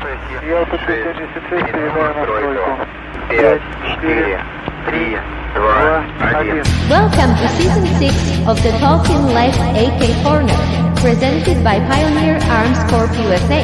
Я тут 76, передаю настройку. 5, 4, 3, 2, 1. Welcome to Season 6 of the Talking Lead AK KONRER, presented by Pioneer Arms Corp USA.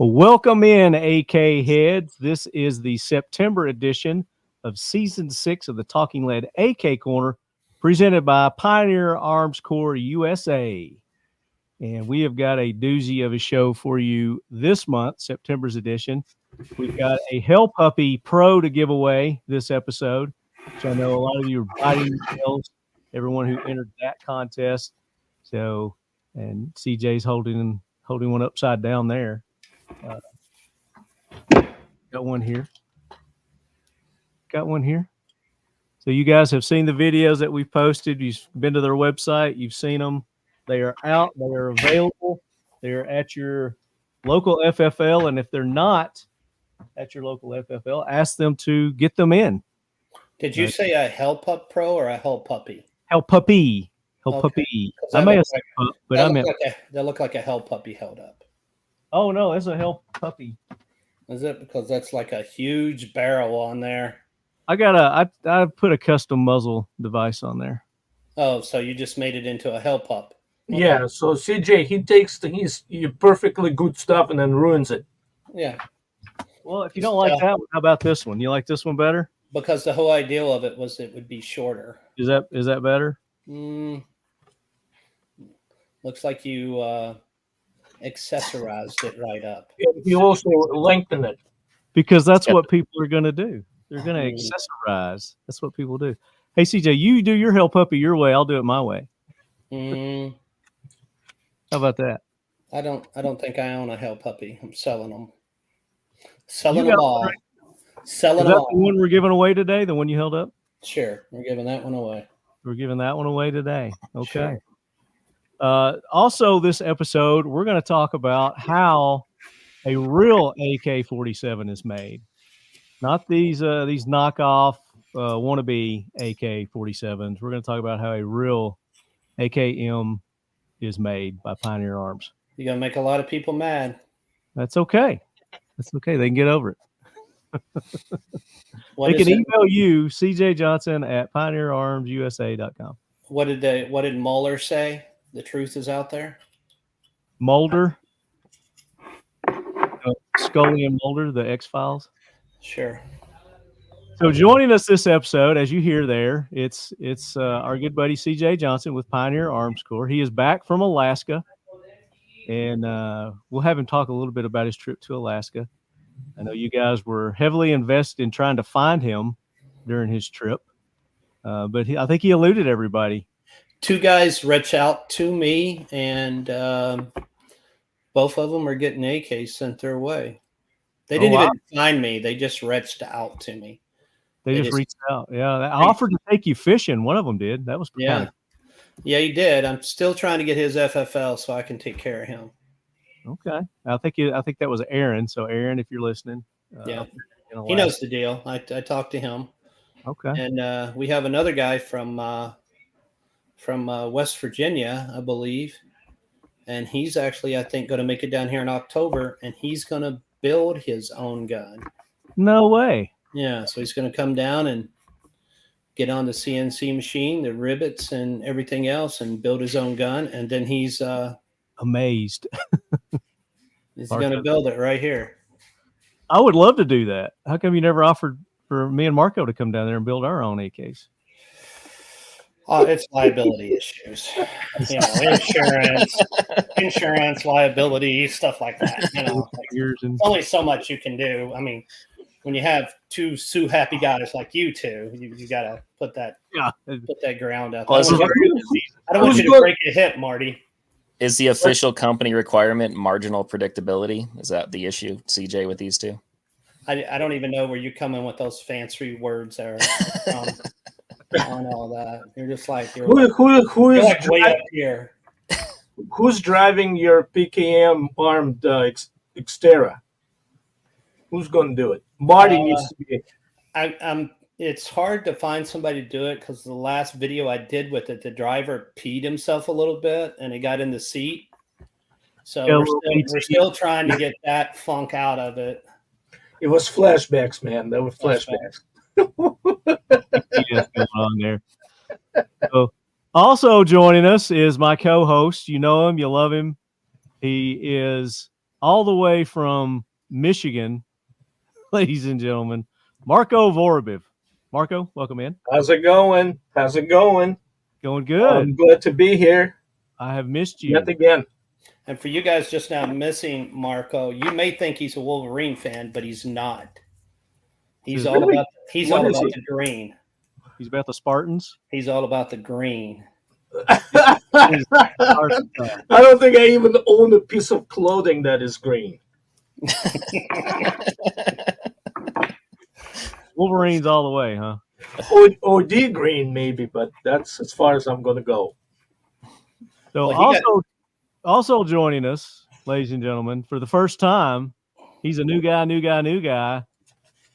Welcome in, AK heads. This is the September edition of Season 6 of the Talking Lead AK Corner, presented by Pioneer Arms Corp USA. And we have got a doozy of a show for you this month, September's edition. We've got a Hellpuppy Pro to give away this episode, which I know a lot of you are biting your nails, everyone who entered that contest. So, and CJ's holding one upside down there. Got one here. So you guys have seen the videos that we've posted. You've been to their website. You've seen them. They are out. They are available. They're at your local FFL. And if they're not at your local FFL, ask them to get them in. Did you say a Hellpup Pro or a Hellpuppy? Hellpuppy. Okay. I may have said pup, but I meant that looked like a Hellpuppy held up. Oh no, it's a Hellpuppy. Is it? Because that's like a huge barrel on there. I put a custom muzzle device on there. Oh, so you just made it into a Hellpup. Yeah, so CJ, he takes his perfectly good stuff and then ruins it. Yeah. Well, if you don't like that one, how about this one? You like this one better? Because the whole idea of it was it would be shorter. Is that better? Looks like you accessorized it right up. He also lengthened it. Because that's what people are going to do. They're going to accessorize. That's what people do. Hey, CJ, you do your Hellpuppy your way. I'll do it my way. How about that? I don't think I own a Hellpuppy. I'm selling them. Selling them all. Selling them all. The one we're giving away today? The one you held up? Sure. We're giving that one away. We're giving that one away today. Okay. Sure. Also, this episode, we're going to talk about how a real AK-47 is made. Not these knockoff wannabe AK-47s. We're going to talk about how a real AKM is made by Pioneer Arms. You're going to make a lot of people mad. That's okay. That's okay. They can get over it. They can email you, CJ Johnson at pioneerarmsusa.com. What did Mueller say? The truth is out there? Mulder? Scully and Mulder, the X-Files? Sure. So joining us this episode, as you hear there, it's our good buddy CJ Johnson with Pioneer Arms Corp. He is back from Alaska, and we'll have him talk a little bit about his trip to Alaska. I know you guys were heavily invested in trying to find him during his trip, but I think he eluded everybody. Two guys reached out to me, and both of them are getting AKs sent their way. They didn't even find me. They just reached out to me. They just reached out. Yeah. I offered to take you fishing. One of them did. That was kind of... Yeah, he did. I'm still trying to get his FFL so I can take care of him. Okay. I think that was Aaron. So Aaron, if you're listening. He knows the deal. I talked to him. Okay. And we have another guy from West Virginia, I believe. And he's actually, I think, going to make it down here in October, and he's going to build his own gun. No way. Yeah, so he's going to come down and get on the CNC machine, the rivets and everything else, and build his own gun. And then he's amazed. He's going to build it right here. I would love to do that. How come you never offered for me and Marco to come down there and build our own AKs? It's liability issues, insurance, liability, stuff like that. There's only so much you can do. I mean, when you have two Sue happy guys like you two, you got to put that ground out. I don't want you to break your hip, Marty. Is the official company requirement marginal predictability? Is that the issue, CJ, with these two? I don't even know where you come in with those fancy words there. On all that, you're just like who is like way up here. Who's driving your PKM armed Xterra? Who's going to do it? Marty needs to be. It's hard to find somebody to do it because the last video I did with it, the driver peed himself a little bit and he got in the seat. So we're still trying to get that funk out of it. It was flashbacks, man. There were flashbacks. Yes, going on there. So, also joining us is my co-host. You know him, you love him. He is all the way from Michigan, ladies and gentlemen, Marco Vorobiev. Marco, welcome in. How's it going? How's it going? Going good. I'm glad to be here. I have missed you. Yet again. And for you guys just now missing Marco, you may think he's a Wolverine fan, but he's not. He's all about the green. He's about the Spartans. He's all about the green. I don't think I even own a piece of clothing that is green. Wolverines all the way, huh? OD green maybe, but that's as far as I'm going to go. So also joining us, ladies and gentlemen, for the first time, he's a new guy.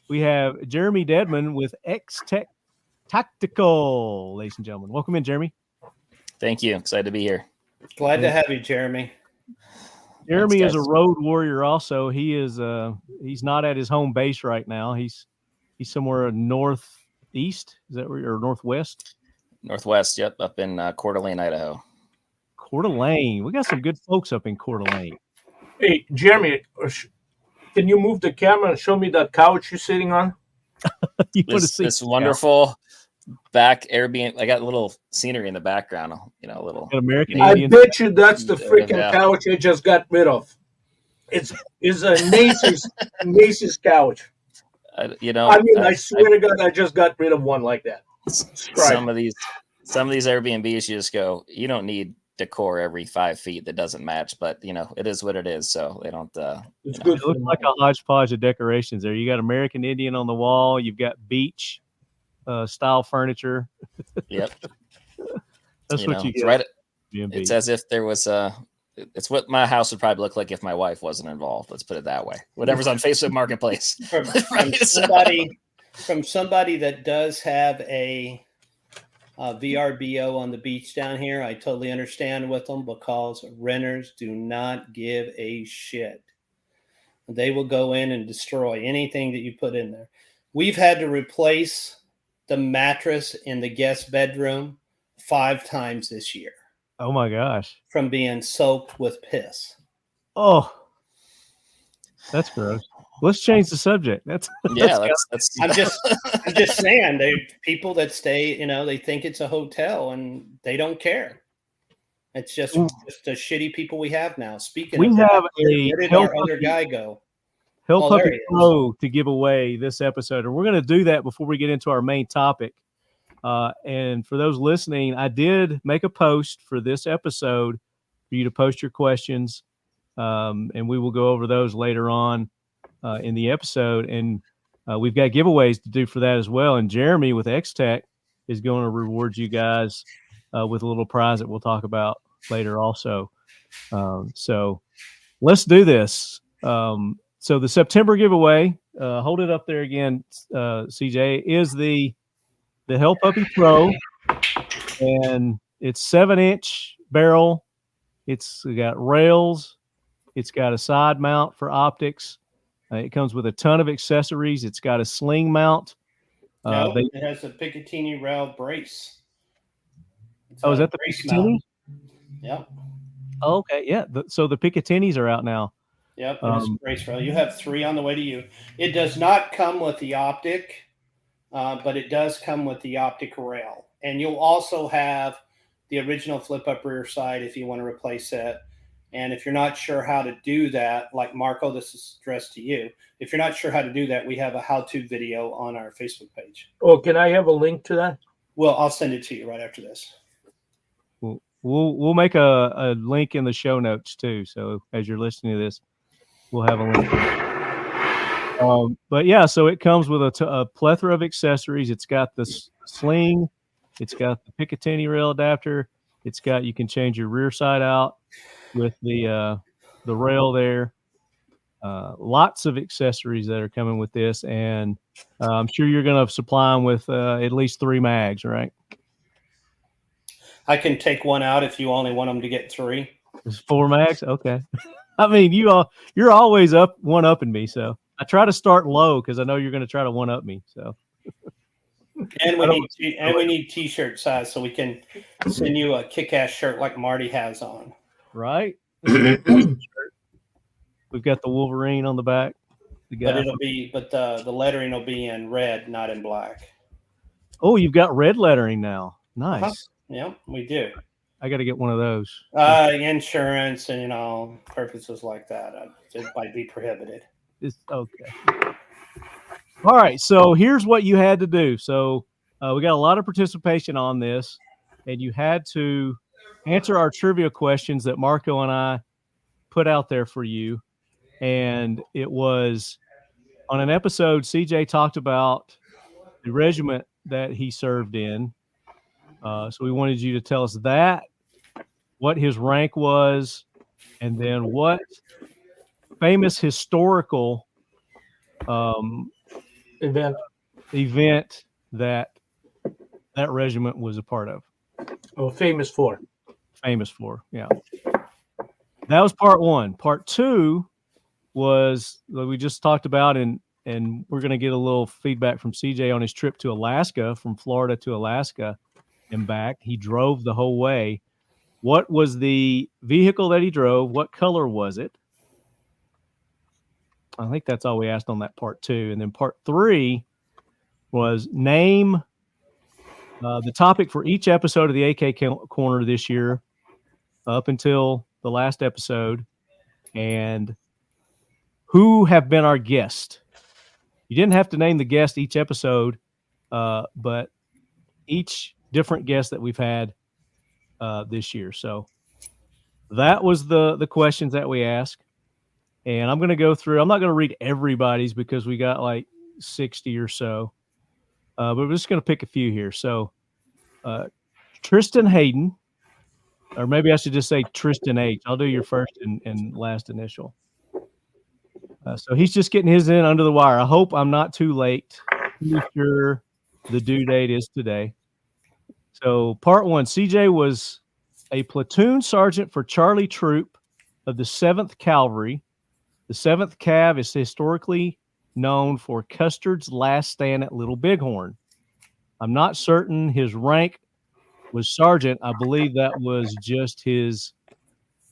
We have Jeremy Deadman with XTECH Tactical, ladies and gentlemen. Welcome in, Jeremy. Thank you. Excited to be here. Glad to have you, Jeremy. Jeremy is a road warrior also. He is he's not at his home base right now. He's somewhere northeast, is that where, or northwest? Northwest, yep, up in Coeur d'Alene, Idaho. Coeur d'Alene. We got some good folks up in Coeur d'Alene. Hey, Jeremy, can you move the camera and show me that couch you're sitting on? This wonderful back Airbnb. I got a little scenery in the background. You know, a little American. I bet you that's the freaking couch I just got rid of. It's a Macy's couch. I swear to God, I just got rid of one like that. Some of these Airbnbs, you just go, you don't need decor every 5 feet that doesn't match, but it is what it is. So they don't. It's good. It looks like a hodgepodge of decorations there. You got American Indian on the wall. You've got beach style furniture. Yep. That's what you get. Right. It's as if there was it's what my house would probably look like if my wife wasn't involved. Let's put it that way. Whatever's on Facebook Marketplace. From somebody that does have a VRBO on the beach down here, I totally understand with them because renters do not give a shit. They will go in and destroy anything that you put in there. We've had to replace the mattress in the guest bedroom 5 times this year. Oh my gosh. From being soaked with piss. Oh, that's gross. Let's change the subject. That's I'm just saying, people that stay, they think it's a hotel and they don't care. It's just the shitty people we have now. We have where did our other guy go? Hellpuppy Pro to give away this episode, and we're going to do that before we get into our main topic. And for those listening, I did make a post for this episode for you to post your questions, and we will go over those later on in the episode. And we've got giveaways to do for that as well. And Jeremy with XTECH is going to reward you guys with a little prize that we'll talk about later also. So let's do this. So the September giveaway, hold it up there again, CJ, is the Hellpuppy Pro, and it's 7-inch barrel. It's got rails. It's got a side mount for optics. It comes with a ton of accessories. It's got a sling mount. It has a Picatinny rail brace. Is that the Picatinny? Yep. Oh, okay, yeah. So the Picatinnies are out now. Yep, it is a brace rail. You have 3 on the way to you. It does not come with the optic. But it does come with the optic rail. And you'll also have the original flip-up rear side if you want to replace it. And if you're not sure how to do that, like Marco, this is addressed to you. If you're not sure how to do that, we have a how-to video on our Facebook page. Oh, can I have a link to that? Well, I'll send it to you right after this. We'll make a link in the show notes too. So as you're listening to this, we'll have a link. But yeah, so it comes with a plethora of accessories. It's got the sling, it's got the Picatinny rail adapter, you can change your rear side out with the rail there. Lots of accessories that are coming with this, and I'm sure you're going to supply them with at least 3 mags, right? I can take one out if you only want them to get 3. It's 4 mags? Okay. I mean, you're always one-upping me, so I try to start low because I know you're going to try to one-up me. So, and we need T-shirt size so we can send you a kick-ass shirt like Marty has on. Right. We've got the Wolverine on the back. But the lettering will be in red, not in black. Oh, you've got red lettering now. Nice. Uh-huh. Yeah, we do. I got to get one of those. Insurance and purposes like that. It might be prohibited. It's okay. All right. So here's what you had to do. So we got a lot of participation on this, and you had to answer our trivia questions that Marco and I put out there for you. And it was on an episode, CJ talked about the regiment that he served in. So we wanted you to tell us that, what his rank was, and then what famous historical event that regiment was a part of. Oh, famous for. Famous for, yeah. That was part 1. Part 2 was what we just talked about, and we're going to get a little feedback from CJ on his trip to Alaska, from Florida to Alaska and back. He drove the whole way. What was the vehicle that he drove? What color was it? I think that's all we asked on that part 2. And then part 3 was name the topic for each episode of the AK Corner this year up until the last episode, and who have been our guest. You didn't have to name the guest each episode, but each different guest that we've had this year. So that was the questions that we asked. And I'm going to go through. I'm not going to read everybody's because we got like 60 or so. But we're just going to pick a few here. So Tristan Hayden, or maybe I should just say Tristan H. I'll do your first and last initial. So he's just getting his in under the wire. I hope I'm not too late. Pretty sure the due date is today. So part 1, CJ was a platoon sergeant for Charlie Troop of the 7th Cavalry. The 7th Cav is historically known for Custer's last stand at Little Bighorn. I'm not certain his rank was sergeant. I believe that was just his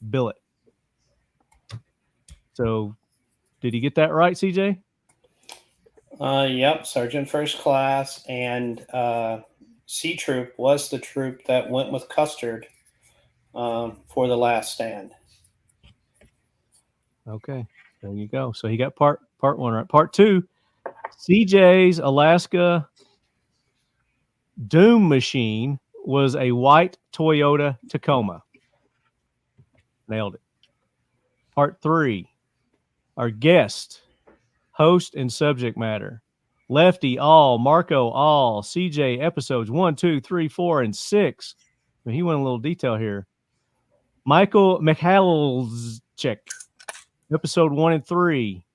billet. So did he get that right, CJ? Yep, Sergeant First Class, and C Troop was the troop that went with Custard for the last stand. Okay, there you go. So he got part 1 right. Part 2, CJ's Alaska Doom machine was a white Toyota Tacoma. Nailed it. Part 3, our guest, host, and subject matter. Lefty, all. Marco, all. CJ, episodes 1, 2, 3, 4, and 6. I mean, he went a little detail here. Michael Michalczyk, episode 1 and 3.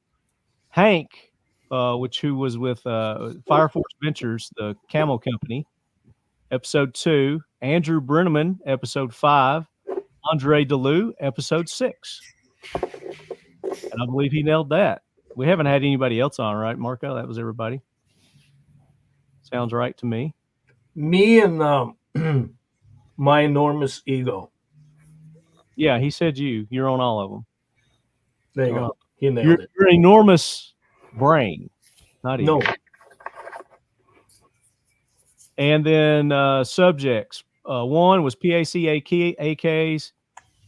Hank, who was with Fire Force Ventures, the Camo Company, episode 2. Andrew Brenneman, episode 5. Andre DeLue, episode 6. And I believe he nailed that. We haven't had anybody else on, right, Marco? That was everybody. Sounds right to me. Me and my enormous ego. Yeah, he said you're on all of them. There you go. He nailed it. Your enormous brain, not ego. No. And then subjects. 1 was PAC AKs.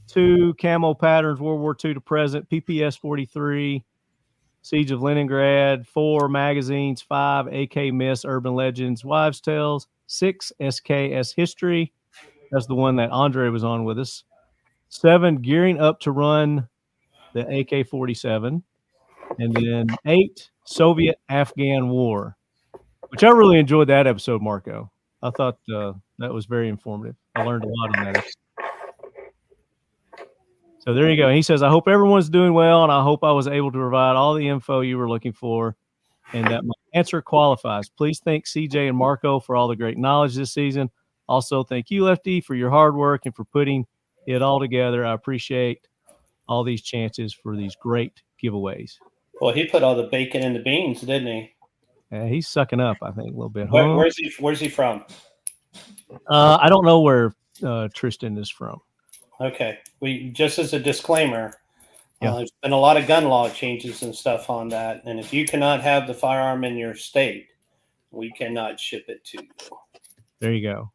2, camo patterns, World War II to present, PPS 43, Siege of Leningrad. 4, magazines. 5, AK Miss, Urban Legends, Wives' Tales. 6, SKS History. That's the one that Andre was on with us. 7, gearing up to run the AK-47. And then 8, Soviet-Afghan War, which I really enjoyed that episode, Marco. I thought that was very informative. I learned a lot on that episode. So there you go. He says, I hope everyone's doing well, and I hope I was able to provide all the info you were looking for and that my answer qualifies. Please thank CJ and Marco for all the great knowledge this season. Also, thank you, Lefty, for your hard work and for putting it all together. I appreciate all these chances for these great giveaways. Well, he put all the bacon in the beans, didn't he? He's sucking up, I think, a little bit. Where's he from? I don't know where Tristan is from. Okay. Just as a disclaimer, yeah. There's been a lot of gun law changes and stuff on that. And if you cannot have the firearm in your state, we cannot ship it to you. There you go.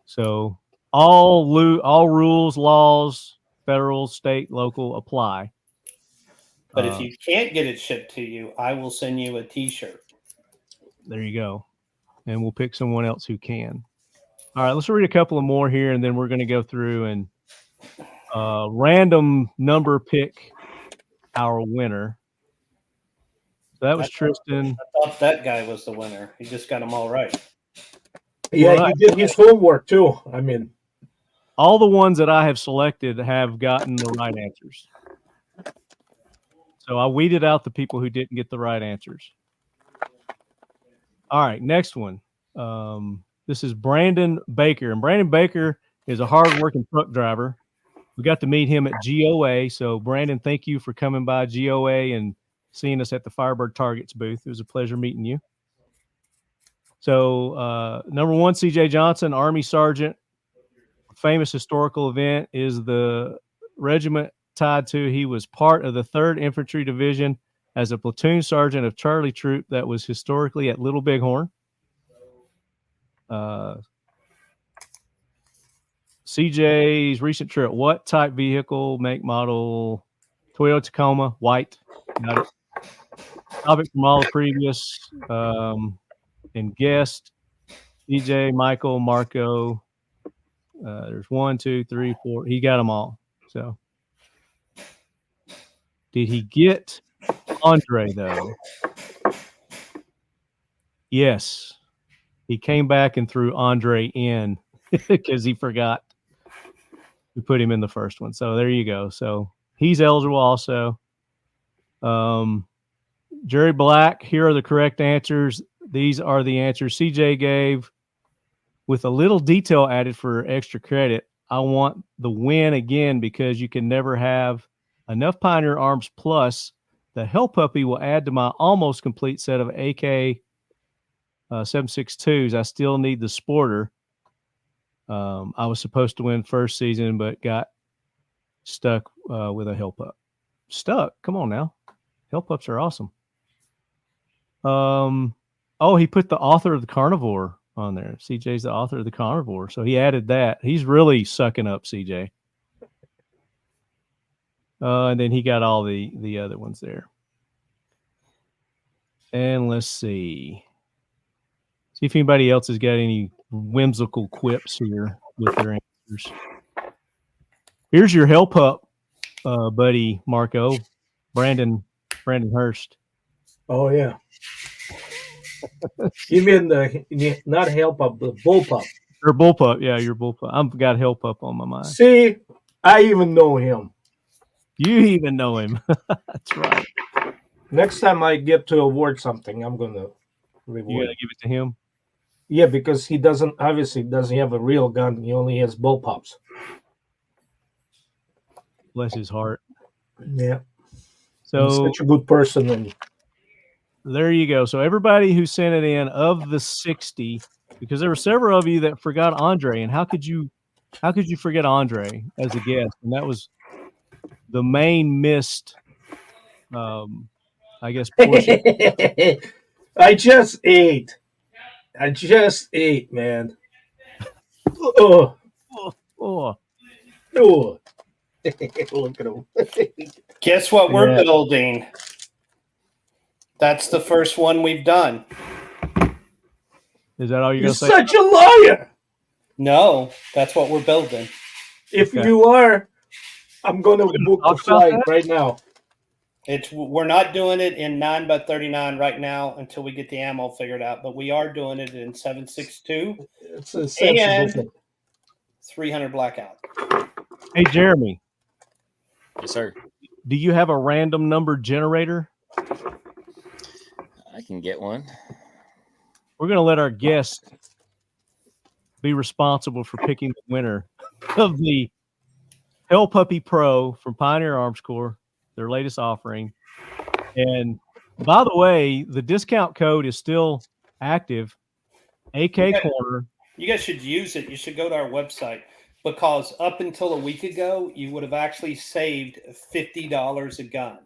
So all rules, laws, federal, state, local apply. But if you can't get it shipped to you, I will send you a T-shirt. There you go. And we'll pick someone else who can. All right, let's read a couple of more here, and then we're going to go through and random number pick our winner. So that was Tristan. I thought that guy was the winner. He just got them all right. Yeah, well, he did his homework too. I mean, all the ones that I have selected have gotten the right answers. So I weeded out the people who didn't get the right answers. All right, next one. This is Brandon Baker. And Brandon Baker is a hard-working truck driver. We got to meet him at GOA. So, Brandon, thank you for coming by GOA and seeing us at the Firebird Targets booth. It was a pleasure meeting you. So, number one, CJ Johnson, Army Sergeant. Famous historical event is the regiment tied to. He was part of the 3rd Infantry Division as a platoon sergeant of Charlie Troop that was historically at Little Bighorn. CJ's recent trip. What type vehicle, make, model? Toyota Tacoma, white. Got it. Topic from all the previous and guest. CJ, Michael, Marco. There's 1, 2, 3, 4. He got them all. So, did he get Andre though? Yes. He came back and threw Andre in because he forgot to put him in the first one. So there you go. So he's eligible also. Jerry Black, here are the correct answers. These are the answers CJ gave with a little detail added for extra credit. I want the win again because you can never have enough Pioneer Arms plus. The Hellpuppy will add to my almost complete set of AK 7.62s. I still need the Sporter. I was supposed to win first season, but got stuck with a Hellpup. Stuck? Come on now. Hellpups are awesome. Oh, he put the author of the Carnivore on there. CJ's the author of the Carnivore, so he added that. He's really sucking up, CJ. And then he got all the other ones there. And let's see. See if anybody else has got any whimsical quips here with their answers. Here's your Hellpup, buddy Marco, Brandon Hurst. Oh yeah. You mean not Hellpup, the Bullpup? Or Bullpup, yeah, your Bullpup. I've got Hellpup on my mind. See, I even know him. You even know him. That's right. Next time I get to award something, I'm gonna reward. You gotta give it to him. Yeah, because he doesn't have a real gun. He only has bullpups. Bless his heart. Yeah. So he's such a good person. And there you go. So everybody who sent it in of the 60, because there were several of you that forgot Andre, and how could you forget Andre as a guest? And that was the main missed, I guess, portion. I just ate, man. Oh. Look at him. Guess what we're building? That's the first one we've done. Is that all you're going to say? You're such a liar. No, that's what we're building. If you are, I'm going to book the flight right now. We're not doing it in 9x39 right now until we get the ammo figured out, but we are doing it in 7.62 and 300 blackout. Hey, Jeremy. Yes, sir. Do you have a random number generator? I can get one. We're going to let our guest be responsible for picking the winner of the Hellpuppy Pro from Pioneer Arms Corp, their latest offering. And by the way, the discount code is still active. AK KONRER. You guys should use it. You should go to our website, because up until a week ago, you would have actually saved $50 a gun.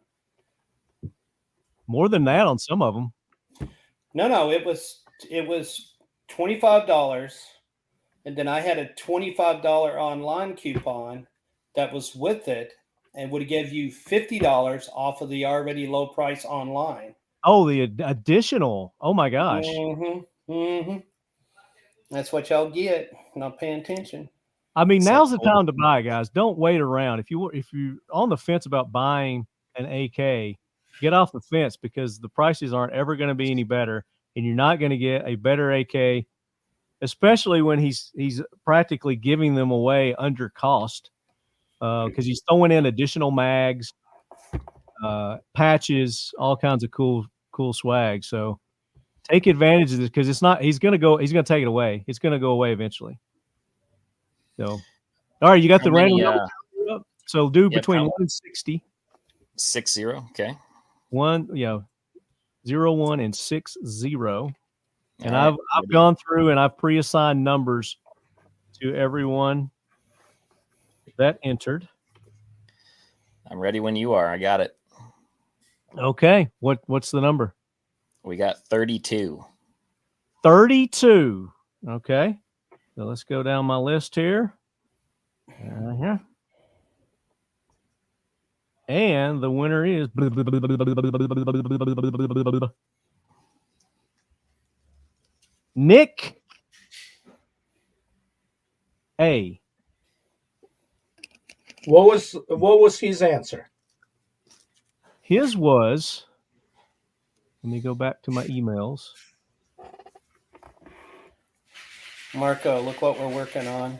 More than that on some of them. No, it was $25, and then I had a $25 online coupon that was with it, and would give you $50 off of the already low price online. Oh, the additional. Oh my gosh. Mm-hmm. Mm-hmm. That's what y'all get. Not paying attention. I mean, now's the time to buy, guys. Don't wait around. If you're on the fence about buying an AK, get off the fence, because the prices aren't ever going to be any better, and you're not going to get a better AK, especially when he's practically giving them away under cost, because he's throwing in additional mags, patches, all kinds of cool swag. So take advantage of this, because it's not. He's going to take it away. It's going to go away eventually. So, all right, you got the random number. So do between 1 and 60. 60. Okay. 01 and 60. And I've gone through and I've pre-assigned numbers to everyone that entered. I'm ready when you are. I got it. Okay. What's the number? We got 32. 32. Okay. So let's go down my list here. And the winner is Nick A. What was his answer? His was, let me go back to my emails. Marco, look what we're working on.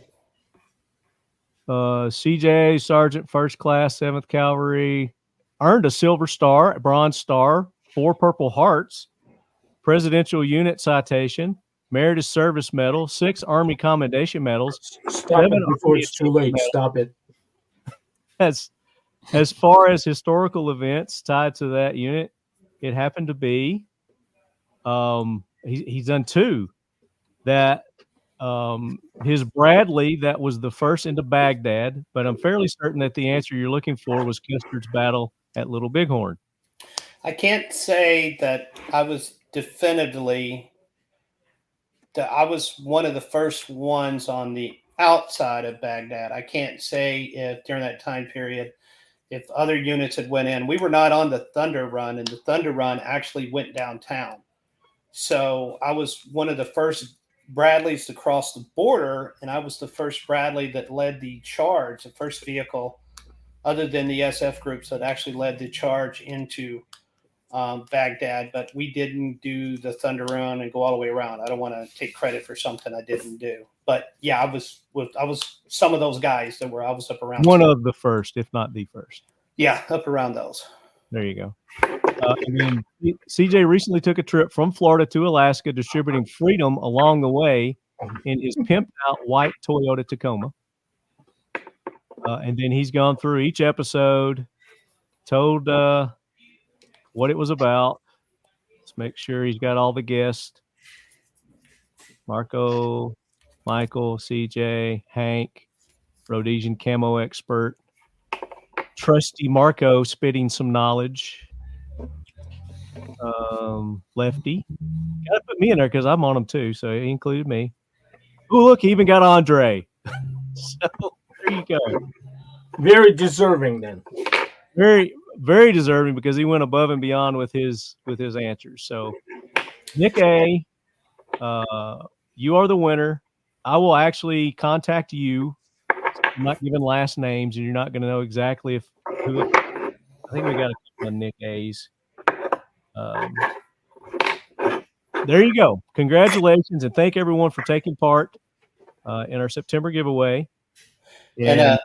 CJ, Sergeant, First Class, 7th Cavalry, earned a Silver Star, a Bronze Star, 4 Purple Hearts, Presidential Unit Citation, Meritorious Service Medal, 6 Army Commendation Medals. Stop it before it's too late. Stop it. As far as historical events tied to that unit, it happened to be he's done 2 that his Bradley, that was the first into Baghdad, but I'm fairly certain that the answer you're looking for was Custer's battle at Little Bighorn. I can't say that I was definitively that I was one of the first ones on the outside of Baghdad. I can't say if during that time period, if other units had went in. We were not on the Thunder Run, and the Thunder Run actually went downtown. So I was one of the first Bradleys to cross the border, and I was the first Bradley that led the charge, the first vehicle other than the SF groups that actually led the charge into Baghdad. But we didn't do the Thunder Run and go all the way around. I don't want to take credit for something I didn't do. But yeah, I was some of those guys that I was up around. One of the first, if not the first. Yeah, up around those. There you go. And then CJ recently took a trip from Florida to Alaska, distributing freedom along the way in his pimped out white Toyota Tacoma. And then he's gone through each episode, told what it was about. Let's make sure he's got all the guests. Marco, Michael, CJ, Hank, Rhodesian camo expert, trusty Marco spitting some knowledge. Lefty, gotta put me in there because I'm on them too, so he included me. Oh, look, he even got Andre. So there you go. Very deserving, then. Very, very deserving, because he went above and beyond with his answers. So, Nick A, you are the winner. I will actually contact you. I'm not giving last names, and you're not going to know exactly who. I think we got a couple of Nick A's. There you go. Congratulations, and thank everyone for taking part in our September giveaway. And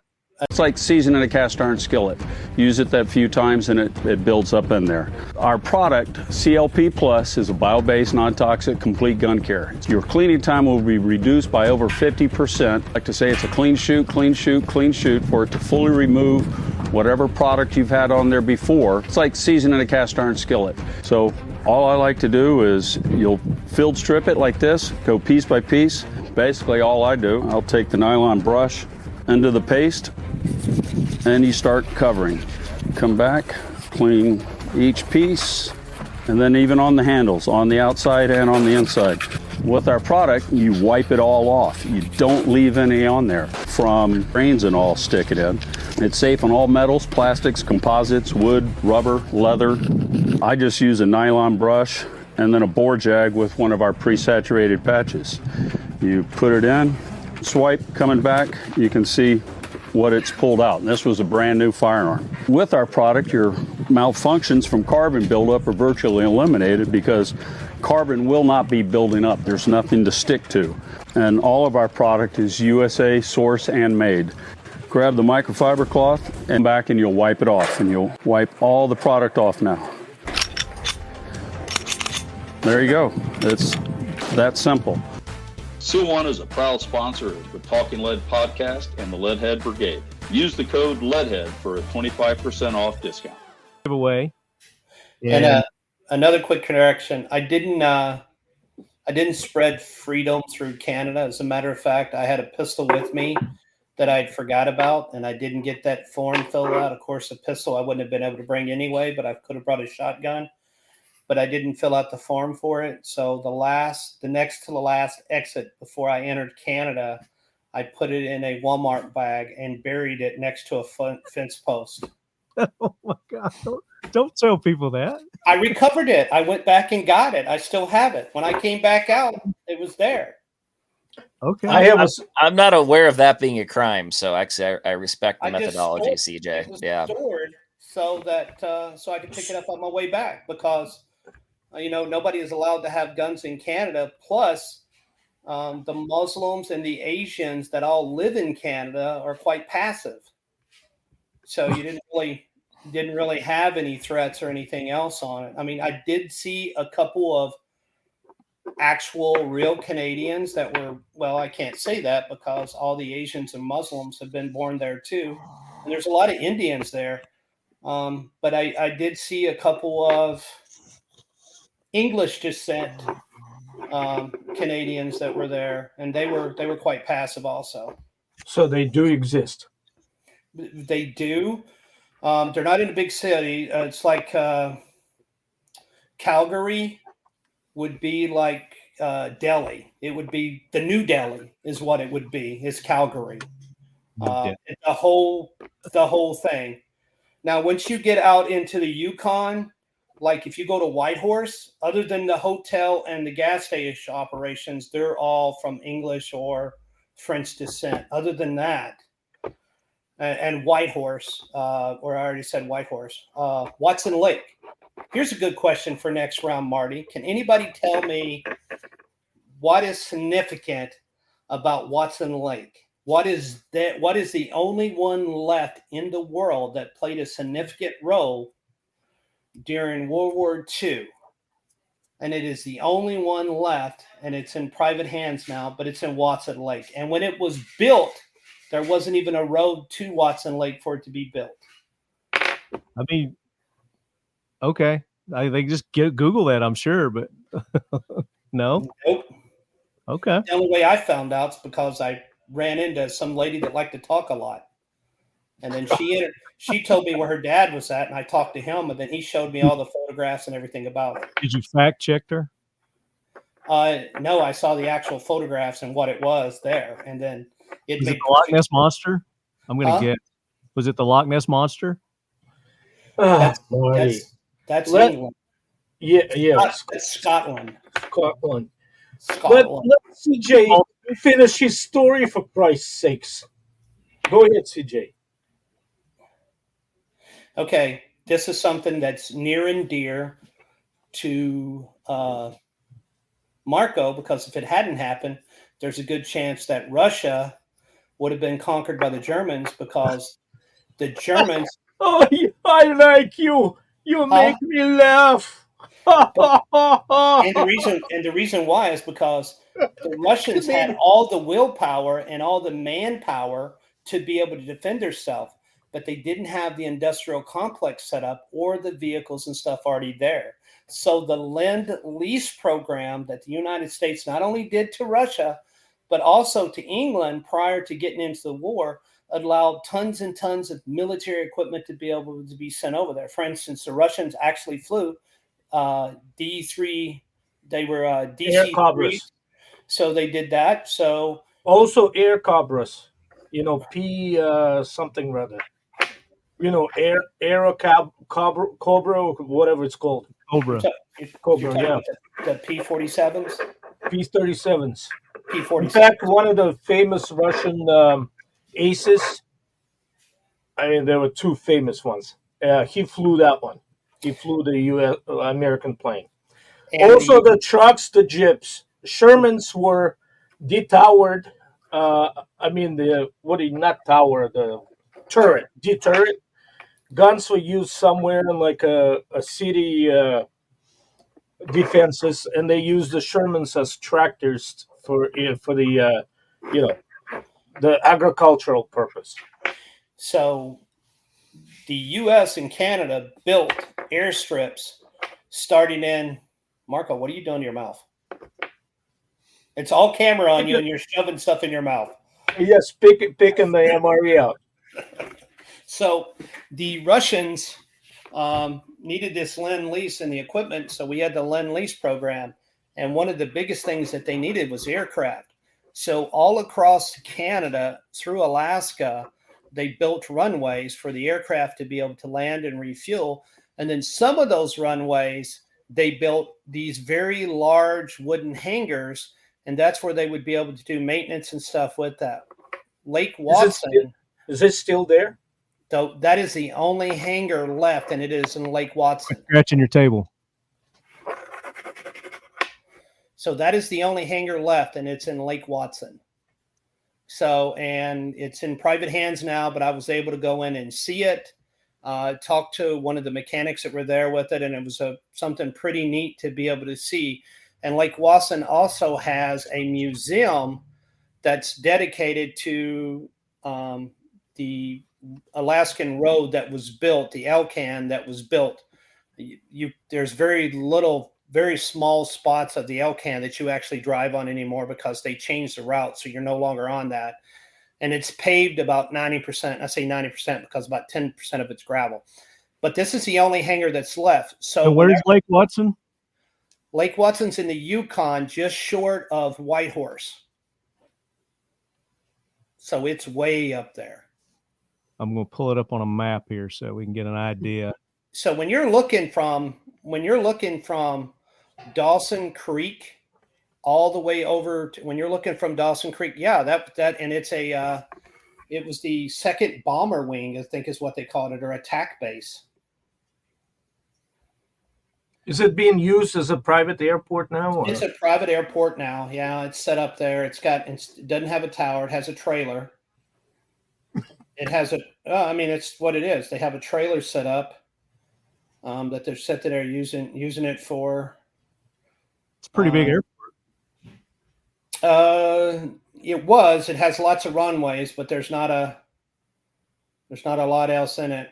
It's like seasoning a cast iron skillet. Use it that few times and it builds up in there. Our product, CLP Plus, is a bio-based, non-toxic, complete gun care. Your cleaning time will be reduced by over 50%. I like to say it's a clean shoot, clean shoot, clean shoot for it to fully remove whatever product you've had on there before. It's like seasoning a cast iron skillet. So all I like to do is you'll field strip it like this, go piece by piece. Basically all I do, I'll take the nylon brush into the paste and you start covering. Come back, clean each piece, and then even on the handles, on the outside and on the inside. With our product, you wipe it all off. You don't leave any on there. From grains and all, stick it in. It's safe on all metals, plastics, composites, wood, rubber, leather. I just use a nylon brush and then a bore jag with one of our pre-saturated patches. You put it in, swipe, coming back, you can see what it's pulled out. And this was a brand new firearm. With our product, your malfunctions from carbon buildup are virtually eliminated because carbon will not be building up. There's nothing to stick to. And all of our product is USA source and made. Grab the microfiber cloth and back and you'll wipe it off, and you'll wipe all the product off now. There you go. It's that simple. Seal One is a proud sponsor of the Talking Lead podcast and the Leadhead Brigade. Use the code LEADHEAD for a 25% off discount. Giveaway. And another quick correction: I didn't spread freedom through Canada. As a matter of fact, I had a pistol with me that I'd forgot about, and I didn't get that form filled out. Of course, a pistol I wouldn't have been able to bring anyway, but I could have brought a shotgun. But I didn't fill out the form for it. So the next to the last exit before I entered Canada, I put it in a Walmart bag and buried it next to a fence post. Oh my God. Don't tell people that. I recovered it. I went back and got it. I still have it. When I came back out, it was there. Okay. I'm not aware of that being a crime. So actually, I respect the methodology, CJ. Yeah. Stored so that so I could pick it up on my way back, because nobody is allowed to have guns in Canada. Plus, the Muslims and the Asians that all live in Canada are quite passive. So you didn't really have any threats or anything else on it. I mean, I did see a couple of actual real Canadians that were, well, I can't say that because all the Asians and Muslims have been born there too. And there's a lot of Indians there. But I did see a couple of English descent Canadians that were there, and they were quite passive also. So they do exist. They do. They're not in a big city. It's like Calgary would be like Delhi. It would be the New Delhi is what it would be. Is Calgary. The whole thing. Now, once you get out into the Yukon, like if you go to Whitehorse, other than the hotel and the gas station operations, they're all from English or French descent. Other than that, and Whitehorse, or I already said Whitehorse, Watson Lake. Here's a good question for next round, Marty. Can anybody tell me what is significant about Watson Lake? What is that? What is the only one left in the world that played a significant role during World War II? And it is the only one left, and it's in private hands now, but it's in Watson Lake. And when it was built, there wasn't even a road to Watson Lake for it to be built. I mean, okay. They just Google that, I'm sure, but no. Nope. Okay. The only way I found out is because I ran into some lady that liked to talk a lot. And then she told me where her dad was at, and I talked to him, and then he showed me all the photographs and everything about it. Did you fact check her? No, I saw the actual photographs and what it was there. And then Is it the Loch Ness Monster? I'm going to get. Was it the Loch Ness Monster? That's England. Yeah. That's Scotland. Let CJ finish his story, for Christ's sakes. Go ahead, CJ. Okay, this is something that's near and dear to Marco, because if it hadn't happened, there's a good chance that Russia would have been conquered by the Germans because the Germans. Oh, I like you. You make me laugh. and the reason why is because the Russians had all the willpower and all the manpower to be able to defend themselves, but they didn't have the industrial complex set up or the vehicles and stuff already there. So the Lend-Lease program that the United States not only did to Russia, but also to England prior to getting into the war, allowed tons and tons of military equipment to be able to be sent over there. For instance, the Russians actually flew D3, they were DC-3, so they did that. So also air Cobras, P something rather, air Cobra, whatever it's called. Cobra, yeah. The P-47s, P-37s. P-47. In fact, one of the famous Russian aces. I mean, there were two famous ones. He flew that one. He flew the U.S. American plane. And also the trucks, the Jeeps. Shermans were detowered. Not tower, the turret, deturret. Guns were used somewhere in like a city defenses, and they used the Shermans as tractors for the the agricultural purpose. So the U.S. and Canada built airstrips starting in, Marco, what are you doing to your mouth? It's all camera on you and you're shoving stuff in your mouth. Yes, picking the MRE out. So the Russians needed this Lend-Lease and the equipment, so we had the Lend-Lease program. And one of the biggest things that they needed was aircraft. So all across Canada, through Alaska, they built runways for the aircraft to be able to land and refuel. And then some of those runways, they built these very large wooden hangars, and that's where they would be able to do maintenance and stuff with that. Lake Watson. Is it still there? So that is the only hangar left, and it is in Lake Watson. Scratching your table. So that is the only hangar left, and it's in Lake Watson. So, and it's in private hands now, but I was able to go in and see it, talk to one of the mechanics that were there with it, and it was something pretty neat to be able to see. And Lake Watson also has a museum that's dedicated to the Alaskan road that was built, the LCAN that was built. There's very small spots of the LCAN that you actually drive on anymore because they changed the route, so you're no longer on that. And it's paved about 90%. I say 90% because about 10% of it's gravel. But this is the only hangar that's left. So where's Lake Watson? Lake Watson's in the Yukon, just short of Whitehorse. So it's way up there. I'm going to pull it up on a map here so we can get an idea. So when you're looking from Dawson Creek all the way over to, when you're looking from Dawson Creek, yeah, that and it's it was the 2nd Bomber Wing, I think is what they called it, or attack base. Is it being used as a private airport now? Or? It's a private airport now. Yeah, it's set up there. It doesn't have a tower. It has a trailer. It has it's what it is. They have a trailer set up that they're set there using it for. It's a pretty big airport. It has lots of runways, but there's not a lot else in it.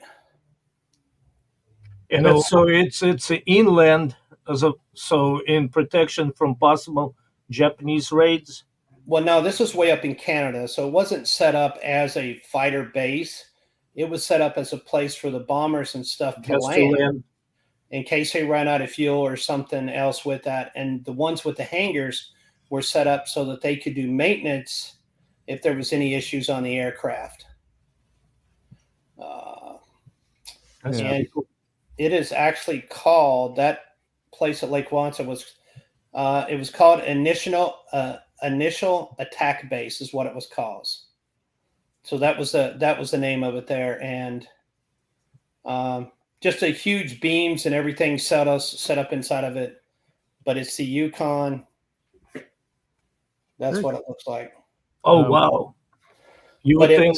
And it's inland, so in protection from possible Japanese raids. Well, no, this was way up in Canada, so it wasn't set up as a fighter base. It was set up as a place for the bombers and stuff to land in case they ran out of fuel or something else with that. And the ones with the hangars were set up so that they could do maintenance if there was any issues on the aircraft. And it is actually called, that place at Lake Watson was called Initial Attack Base is what it was called. So that was the name of it there. And just a huge beams and everything set up inside of it. But it's the Yukon. That's what it looks like. Oh, wow. You would think.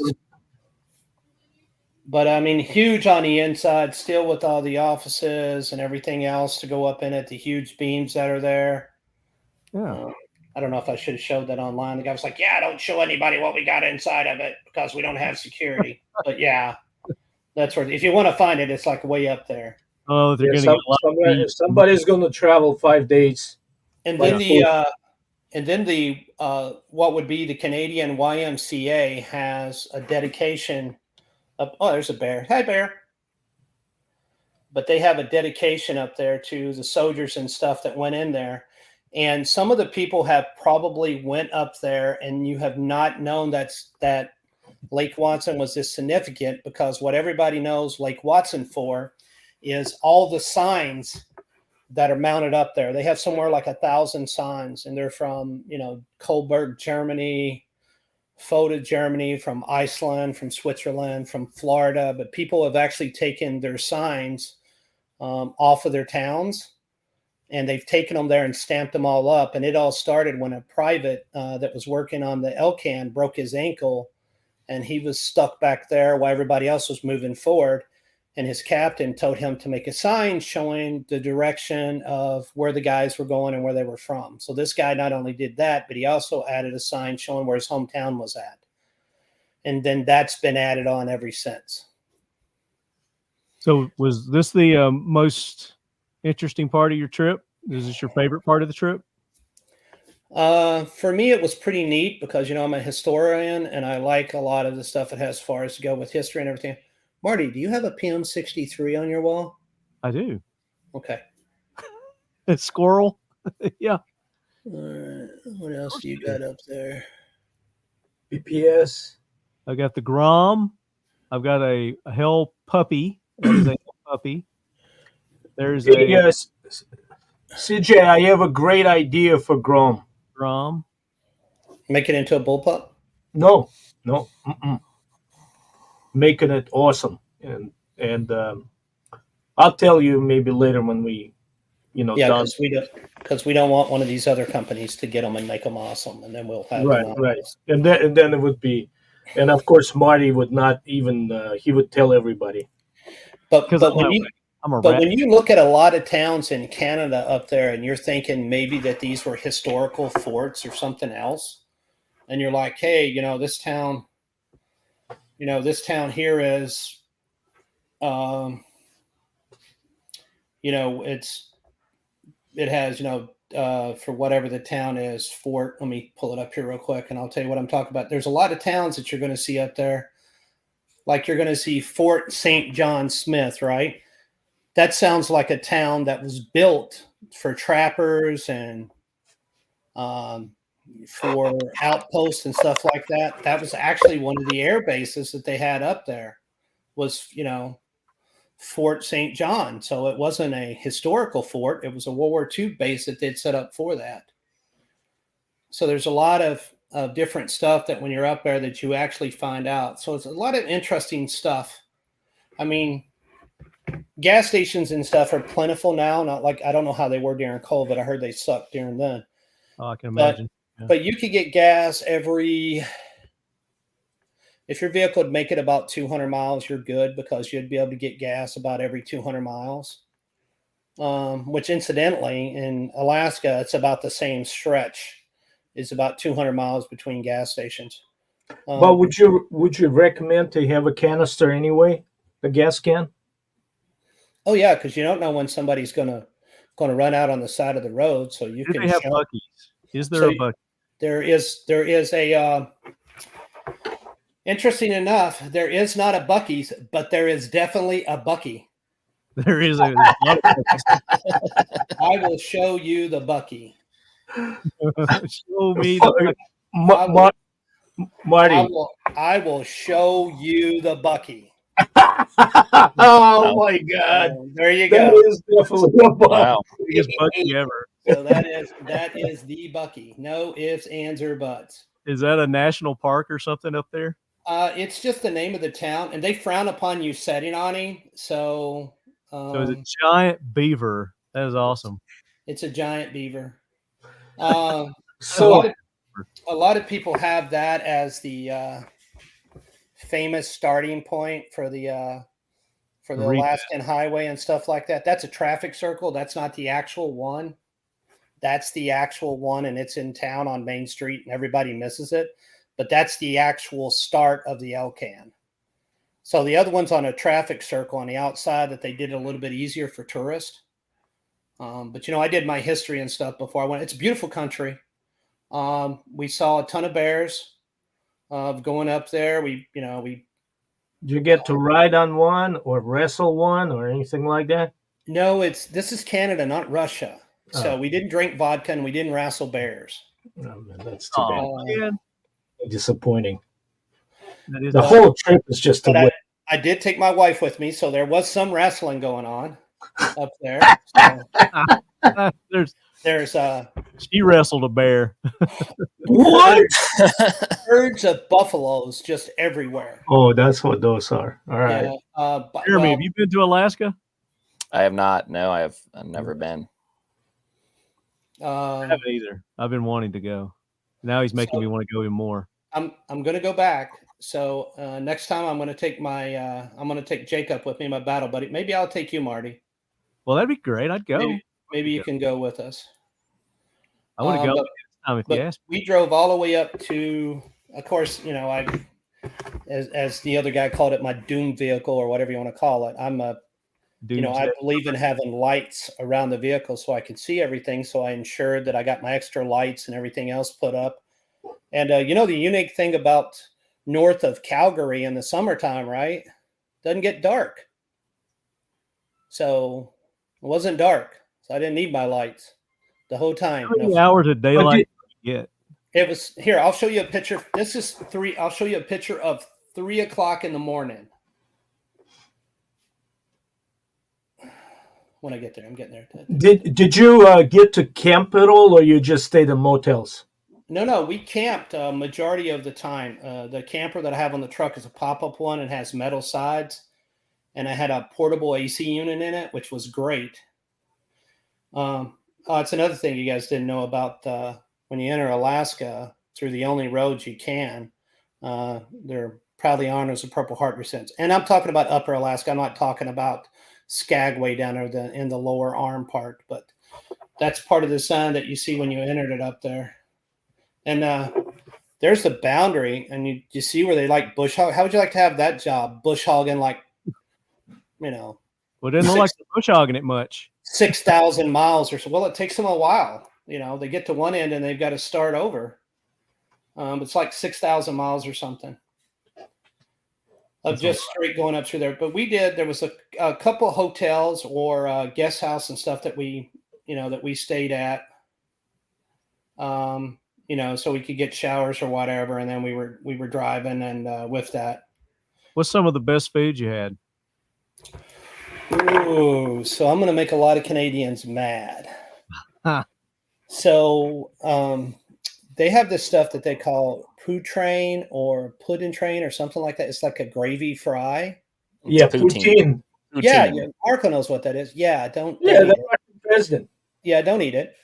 But I mean, huge on the inside, still with all the offices and everything else to go up in it, the huge beams that are there. Yeah. I don't know if I should have showed that online. The guy was like, yeah, don't show anybody what we got inside of it because we don't have security. But yeah, that's where, if you want to find it, it's like way up there. Oh, they're going to somebody's going to travel 5 days. And then what would be the Canadian YMCA has a dedication of, oh, there's a bear. Hi, bear. But they have a dedication up there to the soldiers and stuff that went in there. And some of the people have probably went up there and you have not known that Lake Watson was this significant, because what everybody knows Lake Watson for is all the signs that are mounted up there. They have somewhere like 1,000 signs, and they're from, Coburg, Germany, Foda, Germany, from Iceland, from Switzerland, from Florida. But people have actually taken their signs off of their towns, and they've taken them there and stamped them all up. And it all started when a private that was working on the LCAN broke his ankle, and he was stuck back there while everybody else was moving forward. And his captain told him to make a sign showing the direction of where the guys were going and where they were from. So this guy not only did that, but he also added a sign showing where his hometown was at. And then that's been added on ever since. So was this the most interesting part of your trip? Is this your favorite part of the trip? For me, it was pretty neat because, I'm a historian and I like a lot of the stuff it has as far as to go with history and everything. Marty, do you have a PM63 on your wall? I do. Okay. A squirrel? Yeah. What else do you got up there? BPS. I got the Grom. I've got a Hellpuppy. That is a Hellpuppy. There's yes. CJ, I have a great idea for Grom. Grom. Make it into a bullpup? No. Making it awesome, and I'll tell you maybe later when we, done. Because we don't want one of these other companies to get them and make them awesome, and then we'll have right, and then it would be, and of course Marty would not even he would tell everybody. But when you look at a lot of towns in Canada up there, and you're thinking maybe that these were historical forts or something else, and you're like, hey, this town. This town here is, it has, for whatever the town is, Fort, let me pull it up here real quick and I'll tell you what I'm talking about. There's a lot of towns that you're going to see up there. Like you're going to see Fort St. John Smith, right? That sounds like a town that was built for trappers and, for outposts and stuff like that. That was actually one of the air bases that they had up there was, Fort St. John. So it wasn't a historical fort. It was a World War II base that they'd set up for that. So there's a lot of different stuff that when you're up there that you actually find out. So it's a lot of interesting stuff. I mean, gas stations and stuff are plentiful now. Not like, I don't know how they were during COVID. I heard they sucked during then. Oh, I can imagine. But you could get gas if your vehicle would make it about 200 miles, you're good because you'd be able to get gas about every 200 miles. Which incidentally, in Alaska, it's about the same stretch. It's about 200 miles between gas stations. But would you recommend to have a canister anyway, a gas can? Oh yeah, because you don't know when somebody's gonna run out on the side of the road, so you can. They have Buc-ee's. Is there a Buc-ee? There is a. Interesting enough, there is not a Buc-ee's, but there is definitely a Buc-ee. There is a. I will show you the Buc-ee. Show me Marty. I will show you the Buc-ee. Oh my God! There you go. That is definitely a wow. Biggest Buc-ee ever. So that is the Buc-ee. No ifs, ands, or buts. Is that a national park or something up there? It's just the name of the town, and they frown upon you setting on him. So it's a giant beaver. That is awesome. It's a giant beaver. So a lot of people have that as the famous starting point for the Alaskan Highway and stuff like that. That's a traffic circle. That's not the actual one. That's the actual one, and it's in town on Main Street, and everybody misses it. But that's the actual start of the LCAN. So the other one's on a traffic circle on the outside that they did a little bit easier for tourists. But, I did my history and stuff before I went. It's a beautiful country. We saw a ton of bears going up there. Did you get to ride on one or wrestle one or anything like that? No, this is Canada, not Russia. So we didn't drink vodka and we didn't wrestle bears. Oh, man, that's too bad. Man. Disappointing. The whole trip is just a win. I did take my wife with me, so there was some wrestling going on up there. So there's she wrestled a bear. What? Herds of buffaloes just everywhere. Oh, that's what those are. All right. Jeremy, have you been to Alaska? I have not. No, I've never been. I haven't either. I've been wanting to go. Now he's making me want to go even more. I'm going to go back. So next time I'm going to take take Jacob with me, my battle buddy. Maybe I'll take you, Marty. Well, that'd be great. I'd go. Maybe you can go with us. I want to go if you ask. We drove all the way up to, of course, as the other guy called it, my doom vehicle or whatever you want to call it. I believe in having lights around the vehicle so I can see everything. So I ensured that I got my extra lights and everything else put up. And, the unique thing about north of Calgary in the summertime, right? Doesn't get dark. So it wasn't dark. So I didn't need my lights the whole time. How many hours of daylight did you get? It was here. I'll show you a picture. I'll show you a picture of 3 o'clock in the morning. When I get there, I'm getting there. Did you get to camp at all, or you just stayed in motels? No, we camped majority of the time. The camper that I have on the truck is a pop-up one and has metal sides, and I had a portable AC unit in it, which was great. It's another thing you guys didn't know about when you enter Alaska through the only roads you can. They're proudly honored as a Purple Heart recipient. And I'm talking about Upper Alaska. I'm not talking about Skagway down there in the lower arm part, but that's part of the sign that you see when you entered it up there. And there's the boundary, and you see where they like bush hog. How would you like to have that job? Bush hogging, Well, it didn't look like they're bush hogging it much. 6,000 miles or so. Well, it takes them a while. They get to one end and they've got to start over. It's like 6,000 miles or something of just straight going up through there. But there was a couple of hotels or guest house and stuff that we stayed at. So we could get showers or whatever, and then we were driving, and with that. What's some of the best food you had? Ooh, so I'm going to make a lot of Canadians mad. So they have this stuff that they call poutine or pudding train or something like that. It's like a gravy fry. Yeah, poutine. Yeah, Marco knows what that is. Yeah, don't. Yeah, the president. Yeah, don't eat it.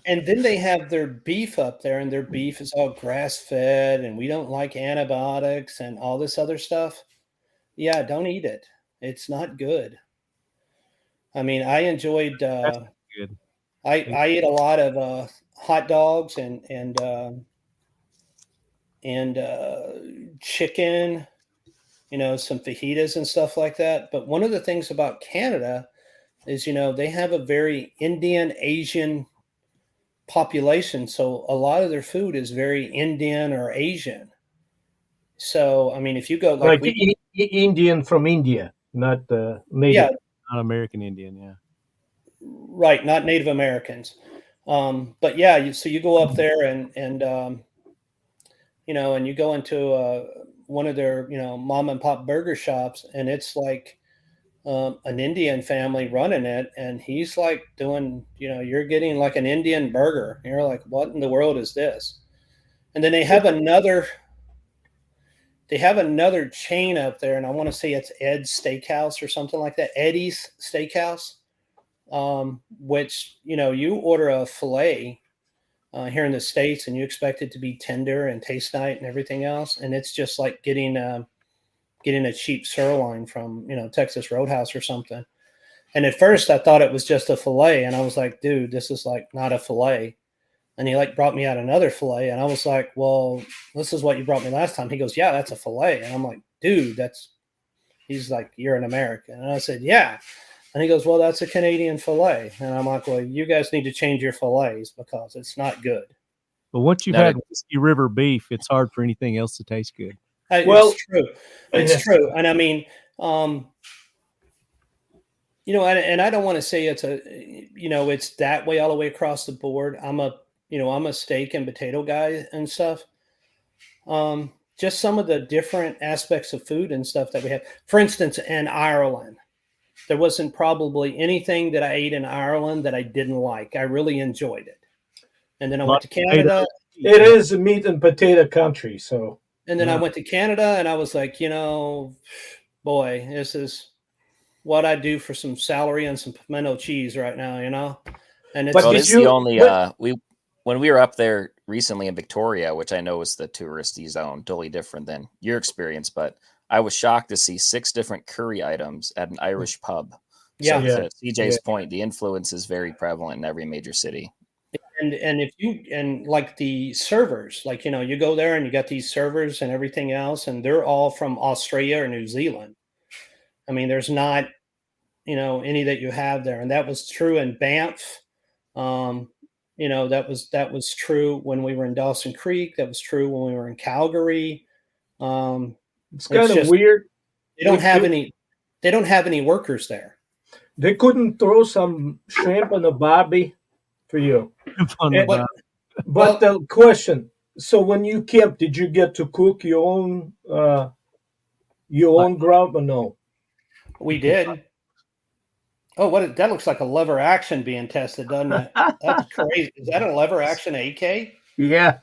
And then they have their beef up there, and their beef is all grass-fed, and we don't like antibiotics and all this other stuff. Yeah, don't eat it. It's not good. I mean, I enjoyed. Good. I ate a lot of hot dogs and chicken, some fajitas and stuff like that. But one of the things about Canada is, they have a very Indian, Asian population. So a lot of their food is very Indian or Asian. So, I mean, if you go like Indian from India, not native. Yeah, not American Indian, yeah. Right, not Native Americans. But yeah, so you go up there and you go into one of their, mom and pop burger shops, and it's like an Indian family running it, and he's like doing, you're getting like an Indian burger. And you're like, what in the world is this? And then they have another chain up there, and I want to say it's Ed's Steakhouse or something like that. Eddie's Steakhouse, which, you order a filet here in the States, and you expect it to be tender and taste nice and everything else, and it's just like getting a cheap sirloin from Texas Roadhouse or something. And at first I thought it was just a fillet, and I was like, dude, this is like not a fillet. And he like brought me out another fillet, and I was like, well, this is what you brought me last time. He goes, yeah, that's a fillet. And I'm like, dude, he's like, you're an American. And I said, yeah. And he goes, well, that's a Canadian fillet. And I'm like, well, you guys need to change your fillets because it's not good. But once you've had Whiskey River beef, it's hard for anything else to taste good. It's true. It's true. And I mean, and I don't want to say it's it's that way all the way across the board. I'm a steak and potato guy and stuff. Just some of the different aspects of food and stuff that we have. For instance, in Ireland, there wasn't probably anything that I ate in Ireland that I didn't like. I really enjoyed it. And then I went to Canada. It is a meat and potato country. So. And then I went to Canada, and I was like, boy, this is what I do for some celery and some pimento cheese right now, And it's the only when we were up there recently in Victoria, which I know is the touristy zone, totally different than your experience, but I was shocked to see 6 different curry items at an Irish pub. Yeah. So to CJ's point, the influence is very prevalent in every major city. And like the servers, like, you go there and you got these servers and everything else, and they're all from Australia or New Zealand. I mean, there's not, any that you have there. And that was true in Banff. That was true when we were in Dawson Creek. That was true when we were in Calgary. It's kind of weird. They don't have any workers there. They couldn't throw some shrimp on a barbie for you. But the question, so when you camped, did you get to cook your own grub or no? We did. Oh, that looks like a lever action being tested, doesn't it? That's crazy. Is that a lever action AK? Yeah.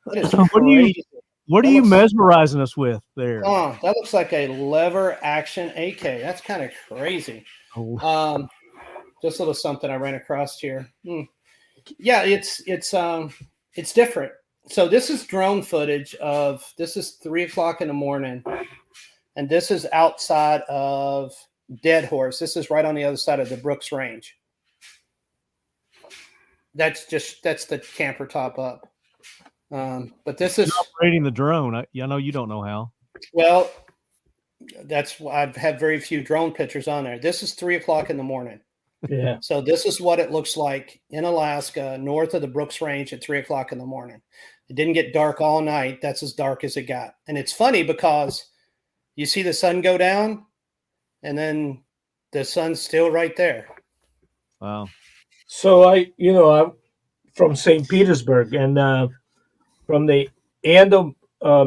That is crazy. What are you mesmerizing us with there? That looks like a lever action AK. That's kind of crazy. Oh. Just a little something I ran across here. Yeah, it's different. So this is drone footage this is 3:00 in the morning, and this is outside of Dead Horse. This is right on the other side of the Brooks Range. That's the camper top up. But this is operating the drone. I know you don't know how. Well, that's why I've had very few drone pictures on there. This is 3:00 in the morning. Yeah. So this is what it looks like in Alaska, north of the Brooks Range at 3:00 in the morning. It didn't get dark all night. That's as dark as it got. And it's funny because you see the sun go down, and then the sun's still right there. Wow. So I'm from St. Petersburg, and from the end of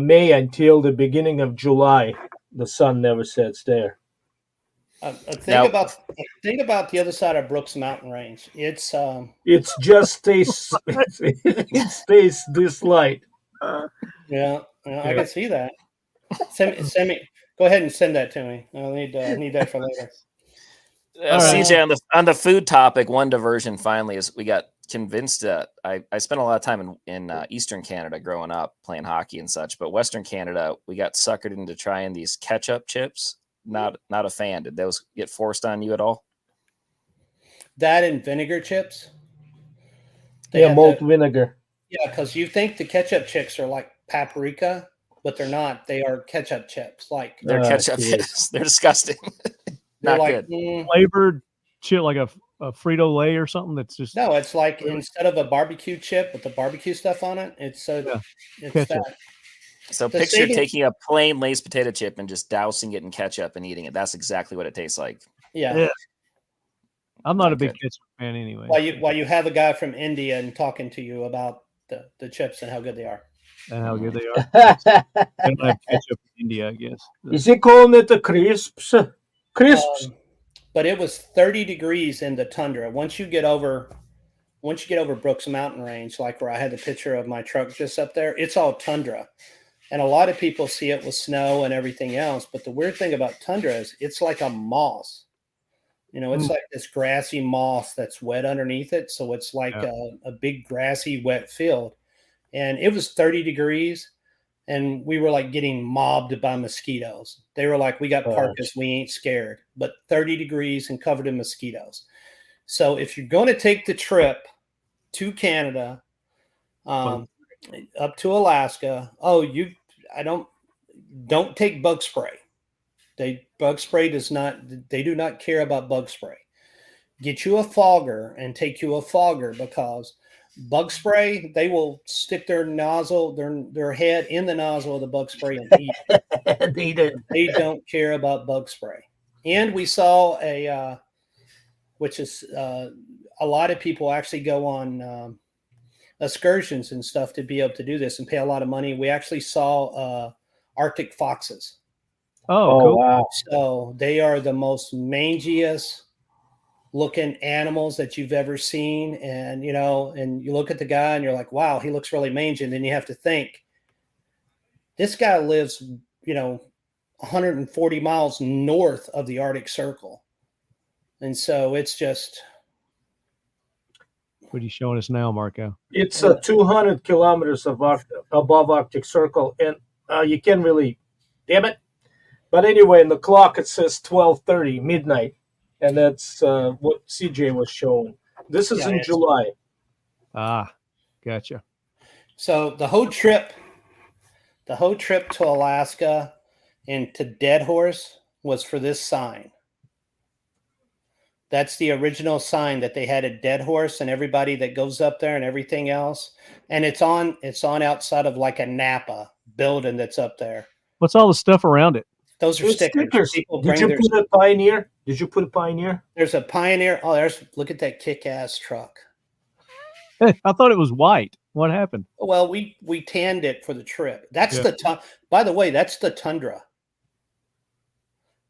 May until the beginning of July, the sun never sets there. Think about the other side of Brooks Mountain Range. It's just stays it stays this light. Yeah, I can see that. Send me. Go ahead and send that to me. I'll need that for later. CJ, on the food topic, one diversion finally is we got convinced that I spent a lot of time in Eastern Canada growing up playing hockey and such, but Western Canada, we got suckered into trying these ketchup chips. Not a fan. Did those get forced on you at all? That and vinegar chips. Malt vinegar. Yeah, because you think the ketchup chips are like paprika, but they're not. They are ketchup chips. Like they're ketchup chips. They're disgusting. Not like, good. Flavored chip, like a Frito-Lay or something. That's just no. It's like instead of a barbecue chip with the barbecue stuff on it, it's ketchup. that. So picture taking a plain Lay's potato chip and just dousing it in ketchup and eating it. That's exactly what it tastes like. Yeah. I'm not a big ketchup fan anyway. While you have a guy from India and talking to you about the chips and how good they are. And how good they are. They don't have ketchup in India, I guess. Is he calling it the crisps? Crisps. But it was 30 degrees in the tundra. Once you get over Brooks Mountain Range, like where I had the picture of my truck just up there, it's all tundra. And a lot of people see it with snow and everything else. But the weird thing about tundra is it's like a moss. It's like this grassy moss that's wet underneath it. So it's like a big grassy wet field. And it was 30 degrees. And we were like getting mobbed by mosquitoes. They were like, we got parkas, we ain't scared. But 30 degrees and covered in mosquitoes. So if you're going to take the trip to Canada, up to Alaska, don't take bug spray. They do not care about bug spray. Get you a fogger and take you a fogger, because bug spray, they will stick their nozzle, their head in the nozzle of the bug spray and eat it. They don't care about bug spray. And we saw which is a lot of people actually go on excursions and stuff to be able to do this and pay a lot of money. We actually saw Arctic foxes. Oh, cool. Wow. So they are the most mangiest looking animals that you've ever seen. And, and you look at the guy and you're like, wow, he looks really mangy. And then you have to think, this guy lives, 140 miles north of the Arctic Circle. And so it's just. What are you showing us now, Marco? It's 200 kilometers above Arctic Circle. And you can't really, damn it. But anyway, in the clock, it says 12:30, midnight. And that's what CJ was showing. This is in July. Ah, gotcha. So the whole trip to Alaska and to Dead Horse was for this sign. That's the original sign that they had at Dead Horse, and everybody that goes up there and everything else. And it's on outside of like a Napa building that's up there. What's all the stuff around it? Those are stickers. Did you put a Pioneer? Did you put a Pioneer? There's a Pioneer. Oh, look at that kick-ass truck. I thought it was white. What happened? Well, we tanned it for the trip. That's by the way, that's the Tundra.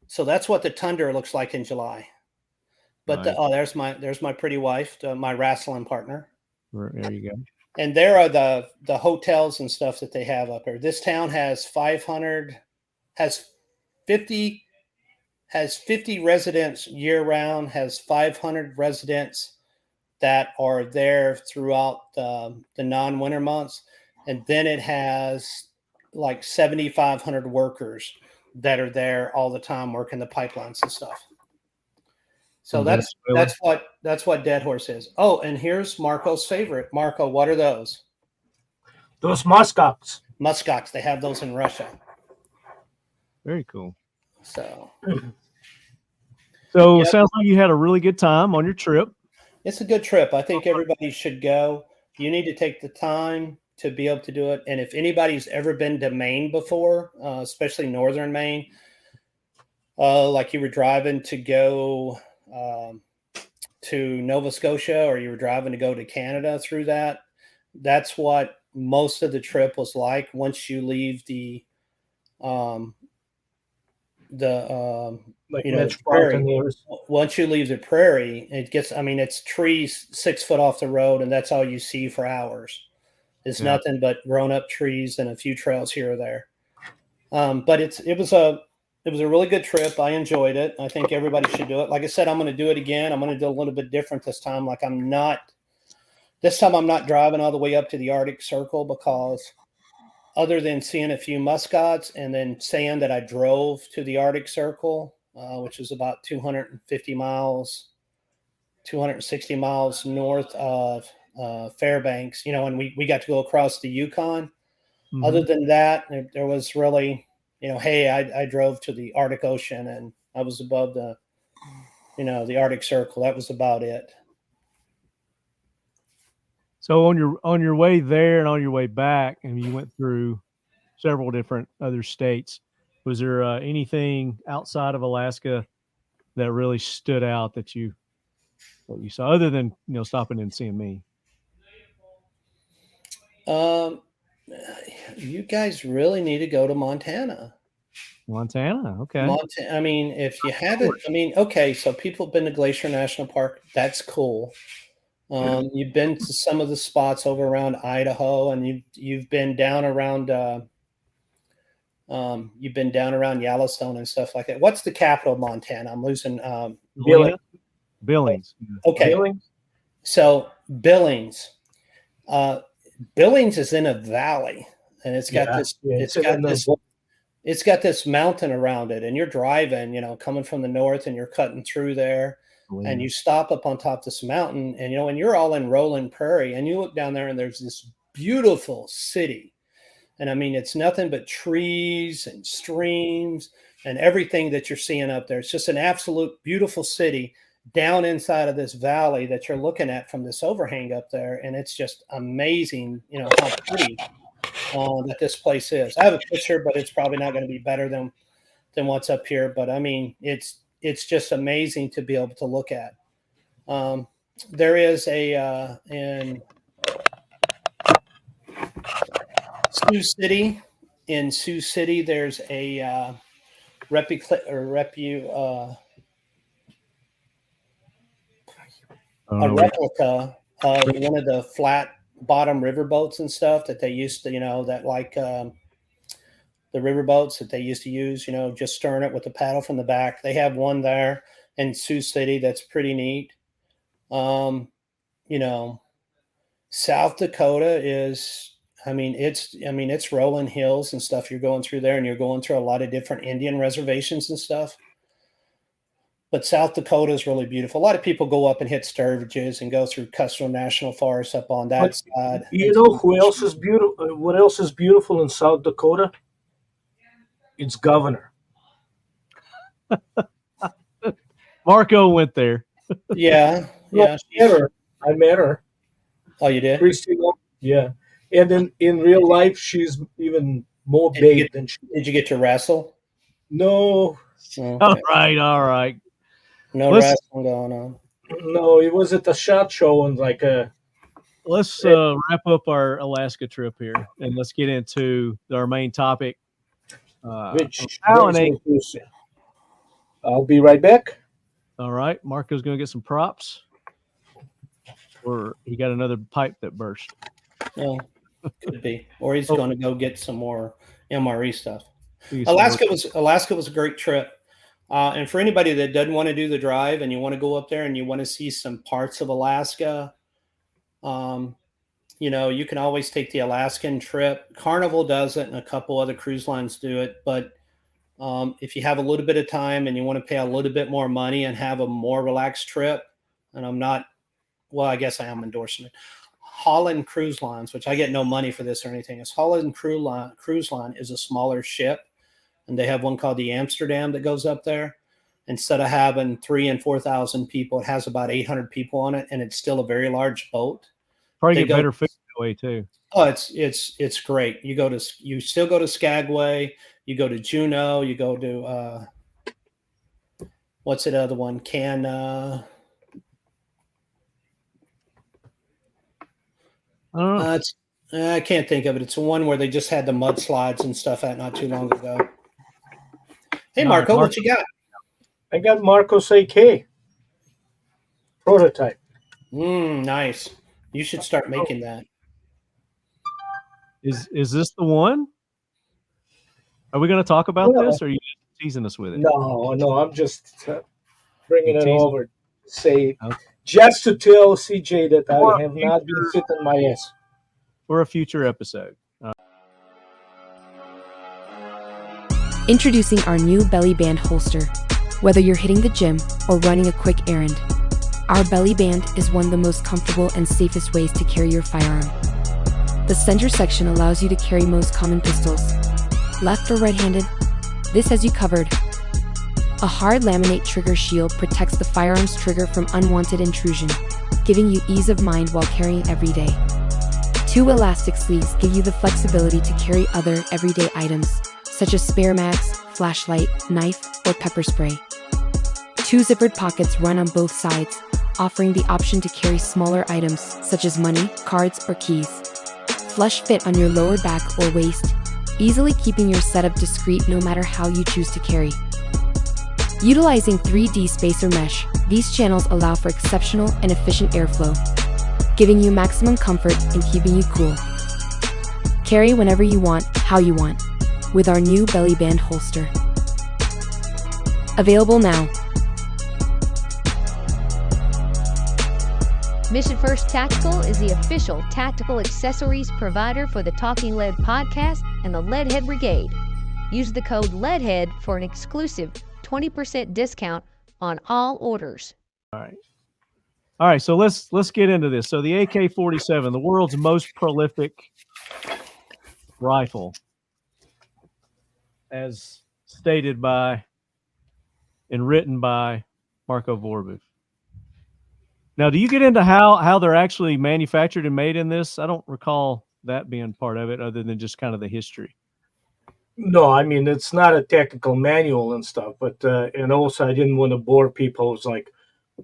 So that's what the Tundra looks like in July. But nice. there's my pretty wife, my wrestling partner. There you go. And there are the hotels and stuff that they have up there. This town has 50 residents year round, has 500 residents that are there throughout the non-winter months. And then it has like 7,500 workers that are there all the time working the pipelines and stuff. So that's what Dead Horse is. Oh, and here's Marco's favorite. Marco, what are those? Those muskox. Muskox. They have those in Russia. Very cool. So sounds like you had a really good time on your trip. It's a good trip. I think everybody should go. You need to take the time to be able to do it. And if anybody's ever been to Maine before, especially northern Maine, like you were driving to go to Nova Scotia, or you were driving to go to Canada through that's what most of the trip was like. Once you leave the prairie. Once you leave the prairie, it's trees 6 foot off the road, and that's all you see for hours. It's nothing but grown up trees and a few trails here or there. But it was a really good trip. I enjoyed it. I think everybody should do it. Like I said, I'm going to do it again. I'm going to do a little bit different this time. This time I'm not driving all the way up to the Arctic Circle, because other than seeing a few muskox and then saying that I drove to the Arctic Circle, which is about 260 miles north of Fairbanks, and we got to go across the Yukon. Mm-hmm. Other than that, there was really, hey, I drove to the Arctic Ocean and I was above the Arctic Circle. That was about it. So on your way there and on your way back, and you went through several different other states. Was there anything outside of Alaska that really stood out that you saw, other than stopping and seeing me? You guys really need to go to Montana. Montana, okay. If you haven't, okay, so people have been to Glacier National Park. That's cool. You've been to some of the spots over around Idaho, and you've been down around Yellowstone and stuff like that. What's the capital of Montana? I'm losing Billings. Okay. Billings? So Billings. Billings is in a valley, and it's got it's got this mountain around it, and you're driving, coming from the north, and you're cutting through there, and you stop up on top of this mountain, and and you're all in rolling prairie, and you look down there, and there's this beautiful city, and I mean it's nothing but trees and streams and everything that you're seeing up there. It's just an absolute beautiful city down inside of this valley that you're looking at from this overhang up there, and it's just amazing, how pretty that this place is. I have a picture, but it's probably not going to be better than what's up here. But I mean, it's just amazing to be able to look at. There is in Sioux City. In Sioux City, there's a replica of one of the flat bottom riverboats and stuff that they used to, the riverboats that they used to use, just stirring it with the paddle from the back. They have one there in Sioux City that's pretty neat. South Dakota is, it's rolling hills and stuff. You're going through there, and you're going through a lot of different Indian reservations and stuff. But South Dakota is really beautiful. A lot of people go up and hit Sturge's and go through Custer National Forest up on that side. You know who else is beautiful? What else is beautiful in South Dakota? It's Governor. Marco went there. Yeah. I met her. Oh, you did? Christina. Yeah. And then in real life, she's even more baked than she. Did you get to wrestle? No. Okay. All right. No wrestling going on. No, it was at the SHOT Show and let's wrap up our Alaska trip here, and let's get into our main topic. I'll be right back. All right, Marco's going to get some props, or he got another pipe that burst. No, could be, or he's going to go get some more MRE stuff. Alaska was a great trip. And for anybody that doesn't want to do the drive and you want to go up there and you want to see some parts of Alaska, you can always take the Alaskan trip. Carnival does it and a couple other cruise lines do it. But if you have a little bit of time and you want to pay a little bit more money and have a more relaxed trip, and I guess I am endorsing it. Holland Cruise Lines, which I get no money for this or anything. Is Holland Cruise Line is a smaller ship. And they have one called the Amsterdam that goes up there. Instead of having 3,000 and 4,000 people, it has about 800 people on it, and it's still a very large boat. Probably get better food that way too. Oh, it's great. You still go to Skagway, you go to Juneau, you go to what's that other one? I don't know. I can't think of it. It's the one where they just had the mudslides and stuff at not too long ago. Hey, Marco, what you got? I got Marco's AK prototype. Nice. You should start making that. Is this the one? Are we going to talk about this, or are you just teasing us with it? No, I'm just bringing it over. Just to tell CJ that I have not been sitting my ass. For a future episode. Introducing our new belly band holster. Whether you're hitting the gym or running a quick errand, our belly band is one of the most comfortable and safest ways to carry your firearm. The center section allows you to carry most common pistols. Left or right-handed, this has you covered. A hard laminate trigger shield protects the firearm's trigger from unwanted intrusion, giving you ease of mind while carrying every day. 2 elastic sleeves give you the flexibility to carry other everyday items, such as spare mags, flashlight, knife, or pepper spray. 2 zippered pockets run on both sides, offering the option to carry smaller items, such as money, cards, or keys. Flush fit on your lower back or waist, easily keeping your setup discreet no matter how you choose to carry. Utilizing 3D spacer mesh, these channels allow for exceptional and efficient airflow, giving you maximum comfort and keeping you cool. Carry whenever you want, how you want, with our new belly band holster. Available now. Mission First Tactical is the official tactical accessories provider for the Talking Lead podcast and the Leadhead Brigade. Use the code LEADHEAD for an exclusive 20% discount on all orders. All right. So let's get into this. So the AK-47, the world's most prolific rifle, as stated by and written by Marco Vorobiev. Now, do you get into how they're actually manufactured and made in this? I don't recall that being part of it, other than just kind of the history. No, I mean, it's not a technical manual and stuff, but and also I didn't want to bore people. It's like,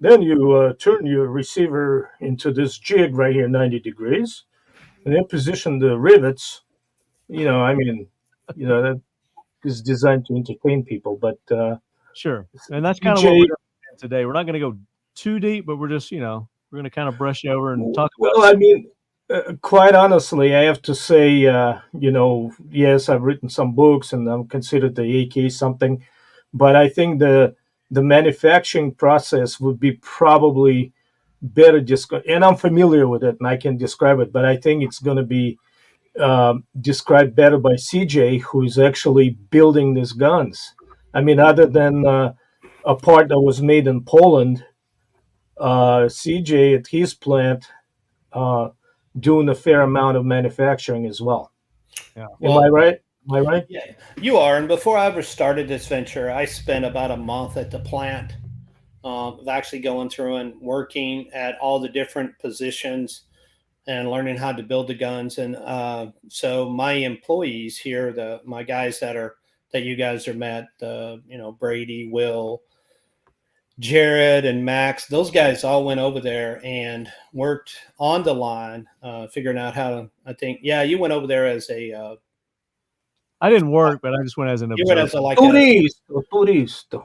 then you turn your receiver into this jig right here, 90 degrees, and then position the rivets. I mean, that is designed to entertain people, but sure. And that's kind of what we're doing today. We're not going to go too deep, but we're just, we're going to kind of brush over and talk about. Well, I mean, quite honestly, I have to say, yes, I've written some books and I'm considered the AK something, but I think the manufacturing process would be probably better and I'm familiar with it and I can describe it, but I think it's going to be described better by CJ, who's actually building these guns. I mean, other than a part that was made in Poland, CJ at his plant doing a fair amount of manufacturing as well. Yeah. Am I right? Yeah, you are. And before I ever started this venture, I spent about a month at the plant, of actually going through and working at all the different positions and learning how to build the guns. And so my employees here, my guys that you guys are met, Brady, Will, Jared, and Max, those guys all went over there and worked on the line, figuring out how to, I think, you went over there as a... I didn't work, but I just went as an observer. You went as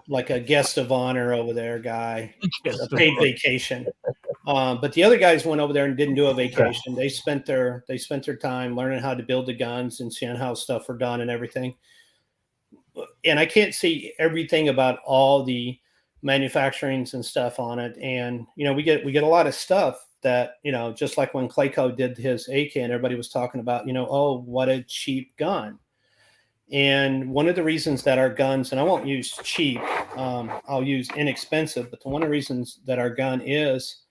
like a guest of honor over there guy, a paid vacation. But the other guys went over there and didn't do a vacation. They spent their time learning how to build the guns and seeing how stuff were done and everything. And I can't see everything about all the manufacturings and stuff on it. And, we get a lot of stuff that, just like when Clayco did his AK and everybody was talking about, oh, what a cheap gun. And one of the reasons that our guns, and I won't use cheap, I'll use inexpensive, but one of the reasons that our gun is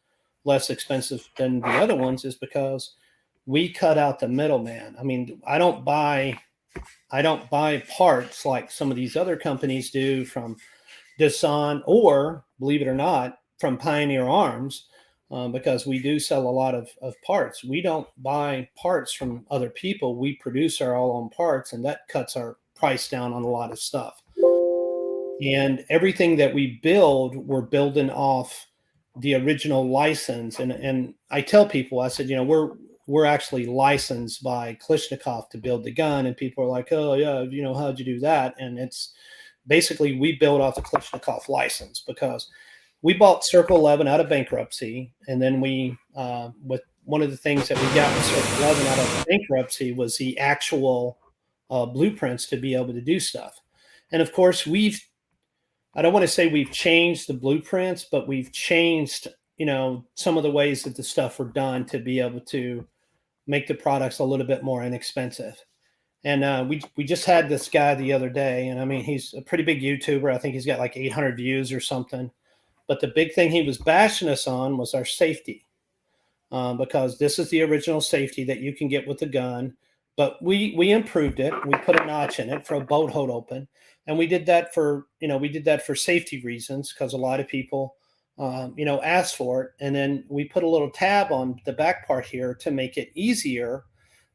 less expensive than the other ones is because we cut out the middleman. I mean, I don't buy parts like some of these other companies do from Desan or, believe it or not, from Pioneer Arms, because we do sell a lot of parts. We don't buy parts from other people. We produce our own parts, and that cuts our price down on a lot of stuff. And everything that we build, we're building off the original license. And I tell people, I said, we're actually licensed by Kalashnikov to build the gun. And people are like, oh, yeah, how'd you do that? And it's basically we build off the Kalashnikov license because we bought Circle 11 out of bankruptcy. And then we, with one of the things that we got with Circle 11 out of bankruptcy was the actual blueprints to be able to do stuff. And of course, I don't want to say we've changed the blueprints, but we've changed, some of the ways that the stuff were done to be able to make the products a little bit more inexpensive. And we just had this guy the other day, and I mean, he's a pretty big YouTuber. I think he's got like 800 views or something. But the big thing he was bashing us on was our safety, because this is the original safety that you can get with the gun. But we improved it. We put a notch in it for a boat hold open. And we did that for safety reasons, because a lot of people, asked for it. And then we put a little tab on the back part here to make it easier,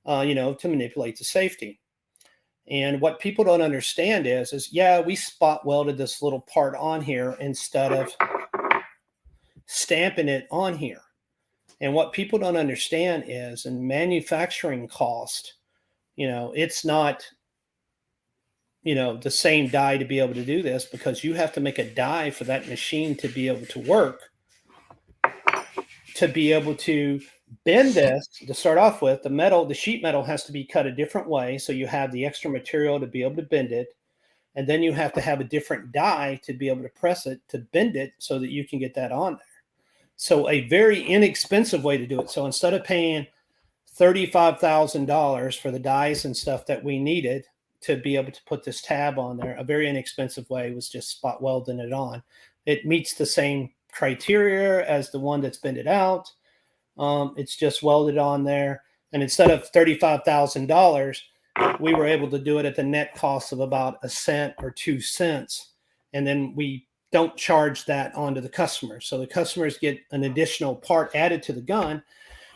to manipulate the safety. And what people don't understand is we spot welded this little part on here instead of stamping it on here. And what people don't understand is in manufacturing cost, it's not, the same die to be able to do this, because you have to make a die for that machine to be able to work, to be able to bend this. To start off with, the sheet metal has to be cut a different way. So you have the extra material to be able to bend it. And then you have to have a different die to be able to press it, to bend it so that you can get that on there. So a very inexpensive way to do it. So instead of paying $35,000 for the dies and stuff that we needed to be able to put this tab on there, a very inexpensive way was just spot welding it on. It meets the same criteria as the one that's bended out. It's just welded on there. And instead of $35,000, we were able to do it at the net cost of about 1 cent or 2 cents. And then we don't charge that onto the customer. So the customers get an additional part added to the gun,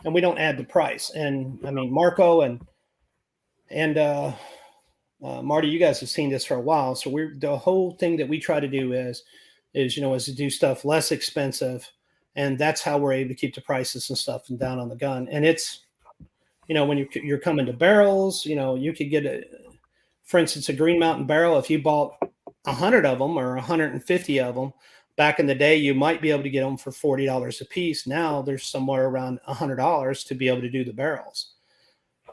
and we don't add the price. And I mean, Marco and Marty, you guys have seen this for a while. So the whole thing that we try to do is to do stuff less expensive. And that's how we're able to keep the prices and stuff down on the gun. And it's, when you're coming to barrels, you could get for instance, a Green Mountain barrel. If you bought 100 of them or 150 of them back in the day, you might be able to get them for $40 a piece. Now there's somewhere around $100 to be able to do the barrels.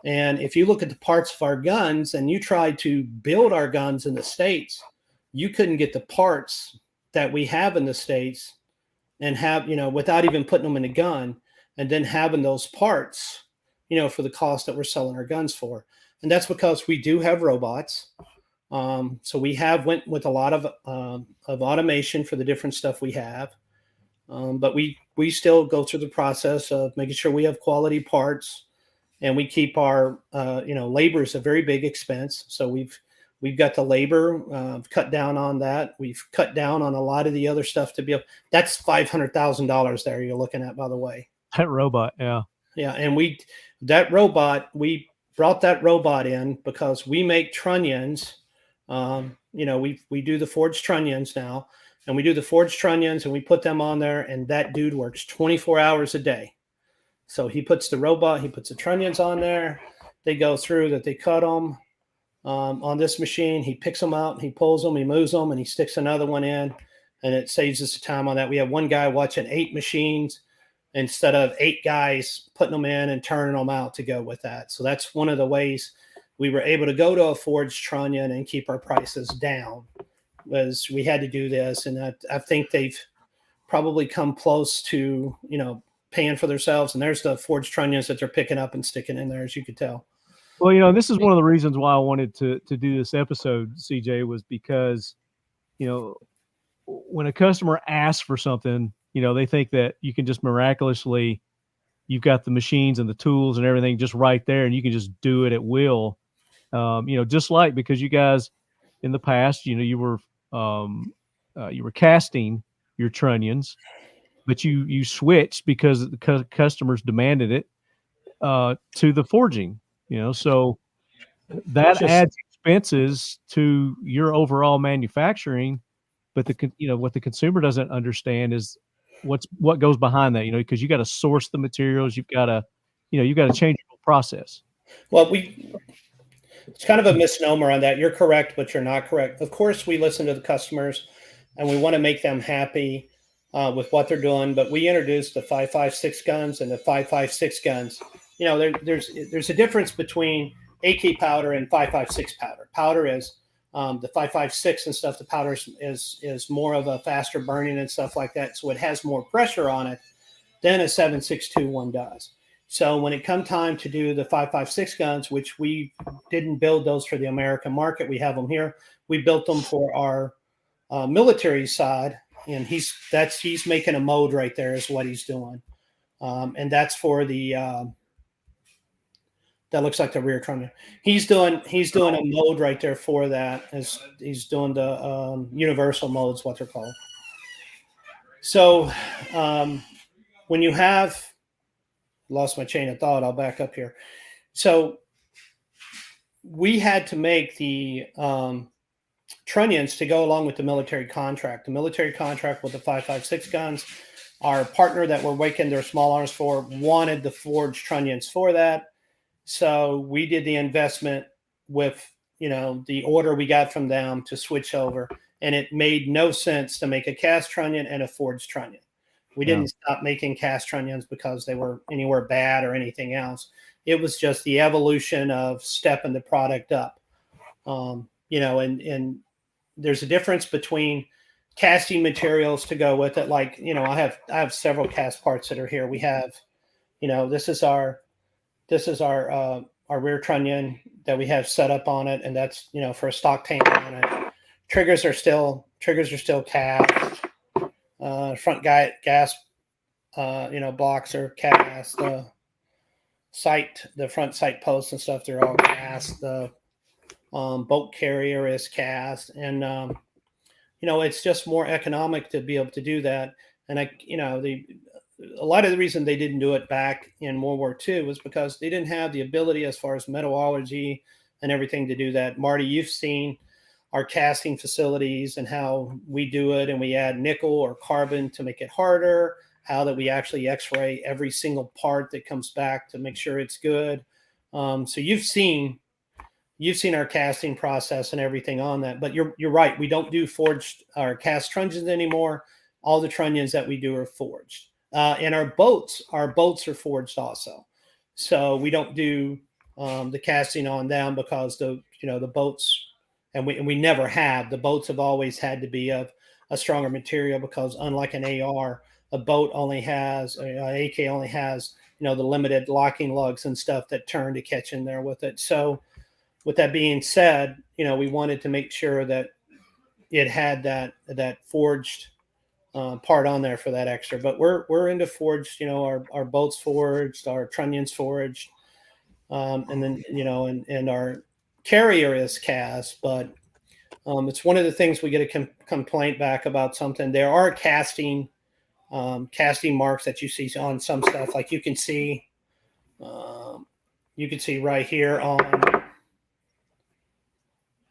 And if you look at the parts of our guns and you tried to build our guns in the States, you couldn't get the parts that we have in the States and have, without even putting them in a gun and then having those parts, for the cost that we're selling our guns for. And that's because we do have robots. So we have went with a lot of automation for the different stuff we have. But we still go through the process of making sure we have quality parts, and we keep our, labor is a very big expense. So we've got the labor, cut down on that. We've cut down on a lot of the other stuff to be able, that's $500,000 there you're looking at, by the way. That robot. Yeah. Yeah. And we brought that robot in because we make trunnions. We do the forged trunnions now, and we do the forged trunnions and we put them on there, and that dude works 24 hours a day. So he puts the trunnions on there. They go through that. They cut them on this machine. He picks them out, and he pulls them, he moves them, and he sticks another one in, and it saves us time on that. We have one guy watching 8 machines instead of 8 guys putting them in and turning them out to go with that. So that's one of the ways we were able to go to a forged trunnion and keep our prices down, was we had to do this. And I think they've probably come close to, paying for themselves. And there's the forged trunnions that they're picking up and sticking in there, as you could tell. Well, this is one of the reasons why I wanted to do this episode, CJ, was because, when a customer asks for something, they think that you can just miraculously, you've got the machines and the tools and everything just right there, and you can just do it at will. Just like, because you guys in the past, you were casting your trunnions, but you switched because the customers demanded it to the forging. So that adds expenses to your overall manufacturing. But what the consumer doesn't understand is what goes behind that. Because you got to source the materials, you've got to change your whole process. Well, it's kind of a misnomer on that. You're correct, but you're not correct. Of course, we listen to the customers, and we want to make them happy with what they're doing. But we introduced the 5.56 guns and the 5.56 guns. There's a difference between AK powder and 5.56 powder. Powder is the 5.56 and stuff. The powder is more of a faster burning and stuff like that, so it has more pressure on it than a 7.62 one does. So when it come time to do the 5.56 guns, which we didn't build those for the American market, we have them here. We built them for our military side, and he's making a mold right there is what he's doing, and that's for the that looks like the rear trunnion. He's doing a mold right there for that, as he's doing the universal molds, what they're called. So when you have lost my chain of thought, I'll back up here. So we had to make the trunnions to go along with the military contract. The military contract with the 5.56 guns, our partner that we're making their small arms for wanted the forged trunnions for that. So we did the investment with, the order we got from them to switch over. And it made no sense to make a cast trunnion and a forged trunnion. We didn't stop making cast trunnions because they were anywhere bad or anything else. It was just the evolution of stepping the product up. And there's a difference between casting materials to go with it. Like, you know, I have several cast parts that are here. We have, you know, this is our rear trunnion that we have set up on it, and that's, you know, for a stock tank on it. Triggers are still cast. Front gas, you know, blocks are cast. The front sight posts and stuff, they're all cast. The boat carrier is cast, and you know, it's just more economic to be able to do that. And a lot of the reason they didn't do it back in World War II was because they didn't have the ability as far as metallurgy and everything to do that. Marty, you've seen our casting facilities and how we do it, and we add nickel or carbon to make it harder, how that we actually x-ray every single part that comes back to make sure it's good. So you've seen our casting process and everything on that, but you're right. We don't do forged or cast trunnions anymore. All the trunnions that we do are forged. And our boats are forged also. So we don't do the casting on them because the boats, and we never have. The boats have always had to be of a stronger material, because unlike an AR, a boat only has, AK only has, you know, the limited locking lugs and stuff that turn to catch in there with it. So with that being said, you know, we wanted to make sure that it had that forged part on there for that extra. But we're into forged, you know, our boats forged, our trunnions forged, and then, you know, and our carrier is cast. But it's one of the things we get a complaint back about something. There are casting marks that you see on some stuff. Like you can see right here on,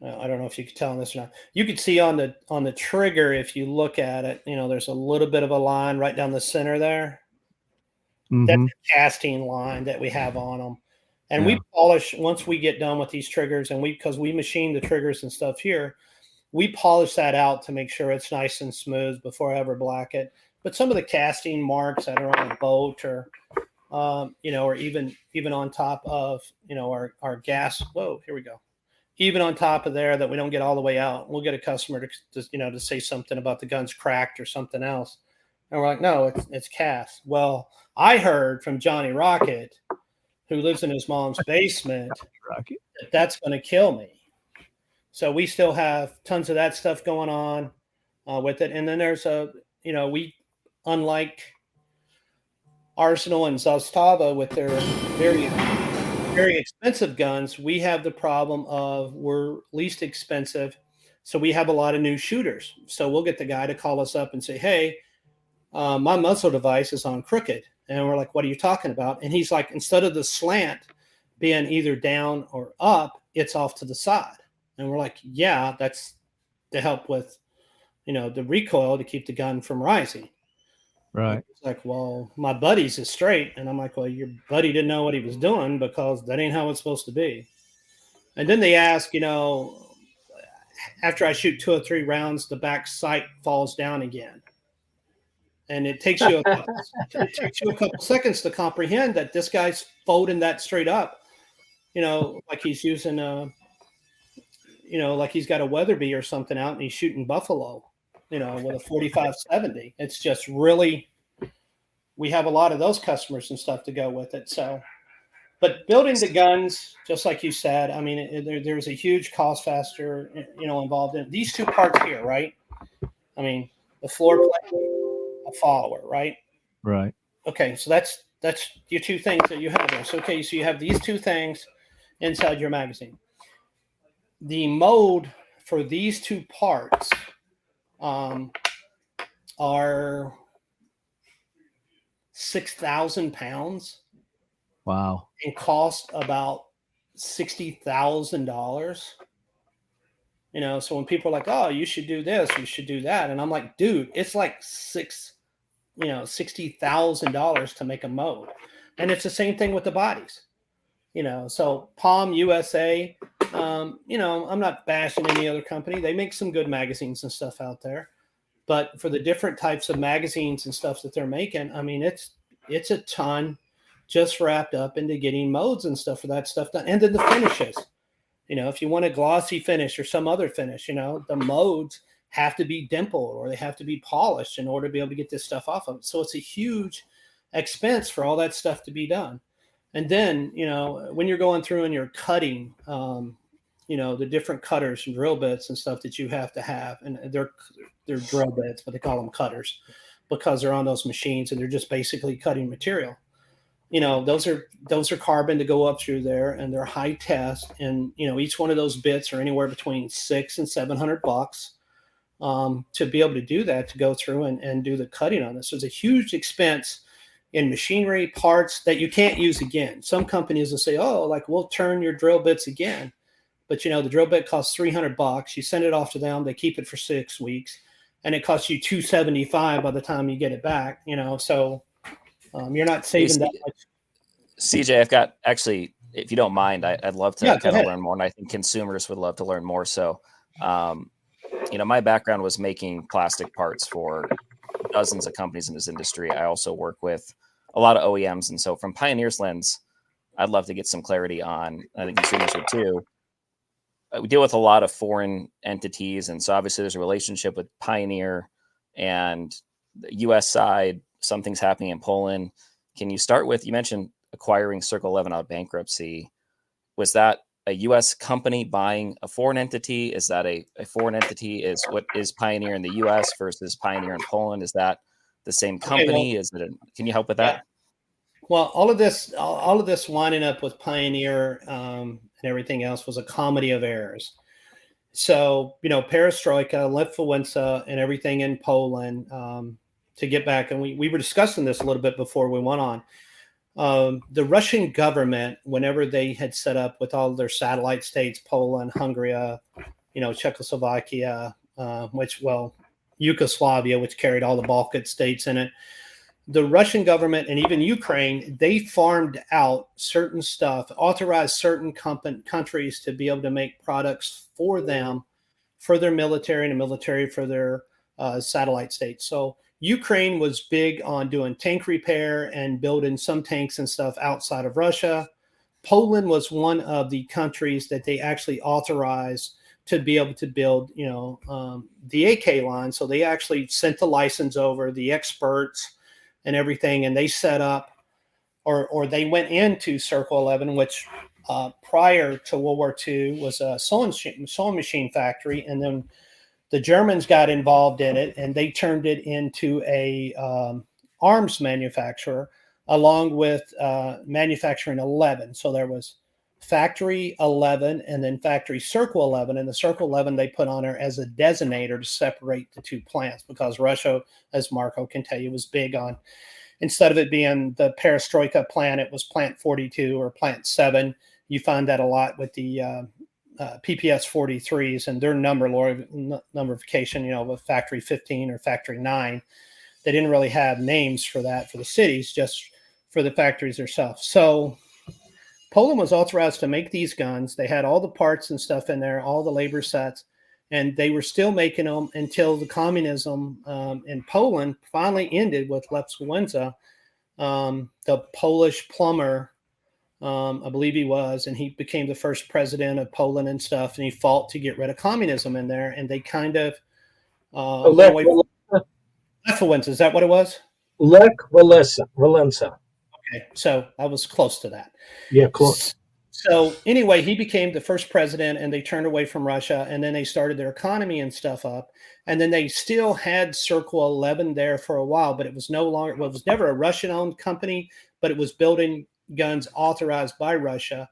I don't know if you can tell on this or not. You can see on the trigger, if you look at it, you know, there's a little bit of a line right down the center there. Mm-hmm. That's a casting line that we have on them. And we polish, once we get done with these triggers, and because we machine the triggers and stuff here, we polish that out to make sure it's nice and smooth before I ever black it. But some of the casting marks that are on a boat, or you know, or even on top of, you know, our gas. Whoa, here we go. Even on top of there, that we don't get all the way out. We'll get a customer to say something about the gun's cracked or something else, and we're like, no, it's cast. Well, I heard from Johnny Rocket, who lives in his mom's basement, that's going to kill me. So we still have tons of that stuff going on with it. And then there's we, unlike Arsenal and Zastava with their very, very expensive guns, we have the problem of we're least expensive. So we have a lot of new shooters. So we'll get the guy to call us up and say, hey, my muzzle device is on crooked. And we're like, what are you talking about? And he's like, instead of the slant being either down or up, it's off to the side. And we're like, yeah, that's to help with, you know, the recoil to keep the gun from rising. Right. It's like, well, my buddy's is straight. And I'm like, well, your buddy didn't know what he was doing, because that ain't how it's supposed to be. And then they ask, you know, after I shoot 2 or 3 rounds, the back sight falls down again. And it takes you a couple seconds to comprehend that this guy's folding that straight up, you know, like he's using like he's got a Weatherby or something out and he's shooting buffalo, you know, with a 45-70. It's just really, we have a lot of those customers and stuff to go with it. So, but building the guns, just like you said, I mean, there's a huge cost factor, you know, involved in these 2 parts here, right? I mean, the floor plate, a follower, right? Right. Okay, so that's your 2 things that you have there. So okay, so you have these 2 things inside your magazine. The mold for these 2 parts are 6,000 pounds. Wow. And cost about $60,000. You know, so when people are like, oh, you should do this, you should do that. And I'm like, dude, it's like $60,000 to make a mold. And it's the same thing with the bodies, you know. So PAC USA, you know, I'm not bashing any other company. They make some good magazines and stuff out there. But for the different types of magazines and stuff that they're making, I mean, it's a ton just wrapped up into getting molds and stuff for that stuff done. And then the finishes. You know, if you want a glossy finish or some other finish, you know, the modes have to be dimpled or they have to be polished in order to be able to get this stuff off of them. So it's a huge expense for all that stuff to be done. And then, you know, when you're going through and you're cutting, you know, the different cutters and drill bits and stuff that you have to have, and they're drill bits, but they call them cutters because they're on those machines and they're just basically cutting material. You know, those are carbon to go up through there, and they're high test. And, you know, each one of those bits are anywhere between $600 and $700 to be able to do that, to go through and do the cutting on this. So it's a huge expense in machinery, parts that you can't use again. Some companies will say, oh, like, we'll turn your drill bits again. But, you know, the drill bit costs $300. You send it off to them. They keep it for 6 weeks, and it costs you $275 by the time you get it back, you know. So you're not saving that much. CJ, I've got, actually, if you don't mind, I'd love to kind of learn more. And I think consumers would love to learn more. So, you know, my background was making plastic parts for dozens of companies in this industry. I also work with a lot of OEMs. And so from Pioneer's lens, I'd love to get some clarity on, I think consumers would too. We deal with a lot of foreign entities. And so obviously there's a relationship with Pioneer and the US side. Something's happening in Poland. Can you start with, you mentioned acquiring Circle 11 out of bankruptcy. Was that a US company buying a foreign entity? Is that a foreign entity? Is what is Pioneer in the US versus Pioneer in Poland? Is that the same company? Is it can you help with that? Well, all of this winding up with Pioneer and everything else was a comedy of errors. So, you know, perestroika, Lithuania, and everything in Poland, to get back, and we were discussing this a little bit before we went on. The Russian government, whenever they had set up with all their satellite states, Poland, Hungary, you know, Czechoslovakia, Yugoslavia, which carried all the Balkan states in it, the Russian government and even Ukraine, they farmed out certain stuff, authorized certain countries to be able to make products for them, for their military, and the military for their satellite states. So Ukraine was big on doing tank repair and building some tanks and stuff outside of Russia. Poland was one of the countries that they actually authorized to be able to build, you know, the AK line. So they actually sent the license over, the experts and everything, and they set up, or they went into Circle 11, which prior to World War II was a sewing machine factory, and then the Germans got involved in it, and they turned it into a arms manufacturer, along with manufacturing 11. So there was Factory 11 and then Factory Circle 11. And the Circle 11 they put on there as a designator to separate the two plants, because Russia, as Marco can tell you, was big on, instead of it being the perestroika plant, it was plant 42 or plant 7. You find that a lot with the PPS 43s and their numberification, you know, with Factory 15 or Factory 9. They didn't really have names for that for the cities, just for the factories themselves. So Poland was authorized to make these guns. They had all the parts and stuff in there, all the labor sets, and they were still making them until the communism in Poland finally ended with Lithuania, the Polish plumber, I believe he was, and he became the first president of Poland and stuff, and he fought to get rid of communism in there, and they kind of Lithuania, is that what it was? Lech Walesa. Okay, so I was close to that. Yeah, close. So anyway, he became the first president, and they turned away from Russia, and then they started their economy and stuff up, and then they still had Circle 11 there for a while, but it was no longer, well, it was never a Russian-owned company, but it was building guns authorized by Russia.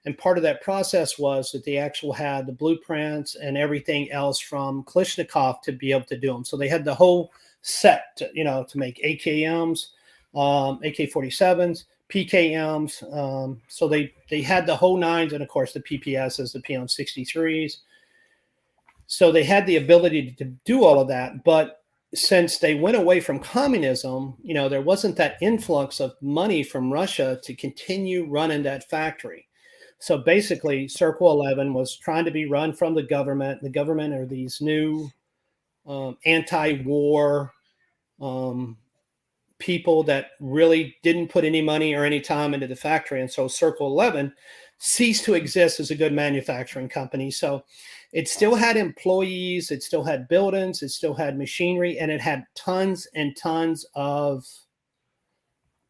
And part of that process was that they actually had the blueprints and everything else from Kalashnikov to be able to do them. So they had the whole set, to, you know, to make AKMs, AK-47s, PKMs. So they had the whole nines, and of course the PPSs, the PM63s. So they had the ability to do all of that. But since they went away from communism, you know, there wasn't that influx of money from Russia to continue running that factory. So basically, Circle 11 was trying to be run from the government. The government are these new anti-war people that really didn't put any money or any time into the factory. And so Circle 11 ceased to exist as a good manufacturing company. So it still had employees, it still had buildings, it still had machinery, and it had tons and tons of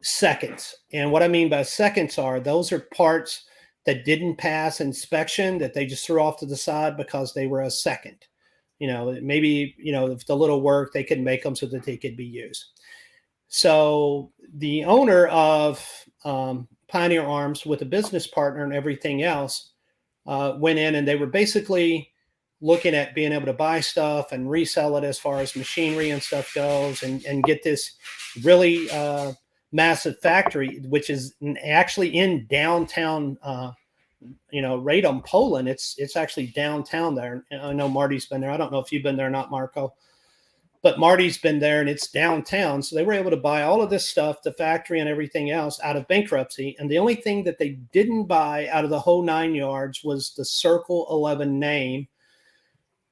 seconds. And what I mean by seconds are, those are parts that didn't pass inspection that they just threw off to the side because they were a second. You know, maybe, you know, if the little work, they could make them so that they could be used. So the owner of Pioneer Arms, with a business partner and everything else, went in, and they were basically looking at being able to buy stuff and resell it as far as machinery and stuff goes, and get this really massive factory, which is actually in downtown, Radom, Poland. It's actually downtown there. And I know Marty's been there. I don't know if you've been there or not, Marco, but Marty's been there, and it's downtown. So they were able to buy all of this stuff, the factory and everything else, out of bankruptcy. And the only thing that they didn't buy out of the whole 9 yards was the Circle 11 name,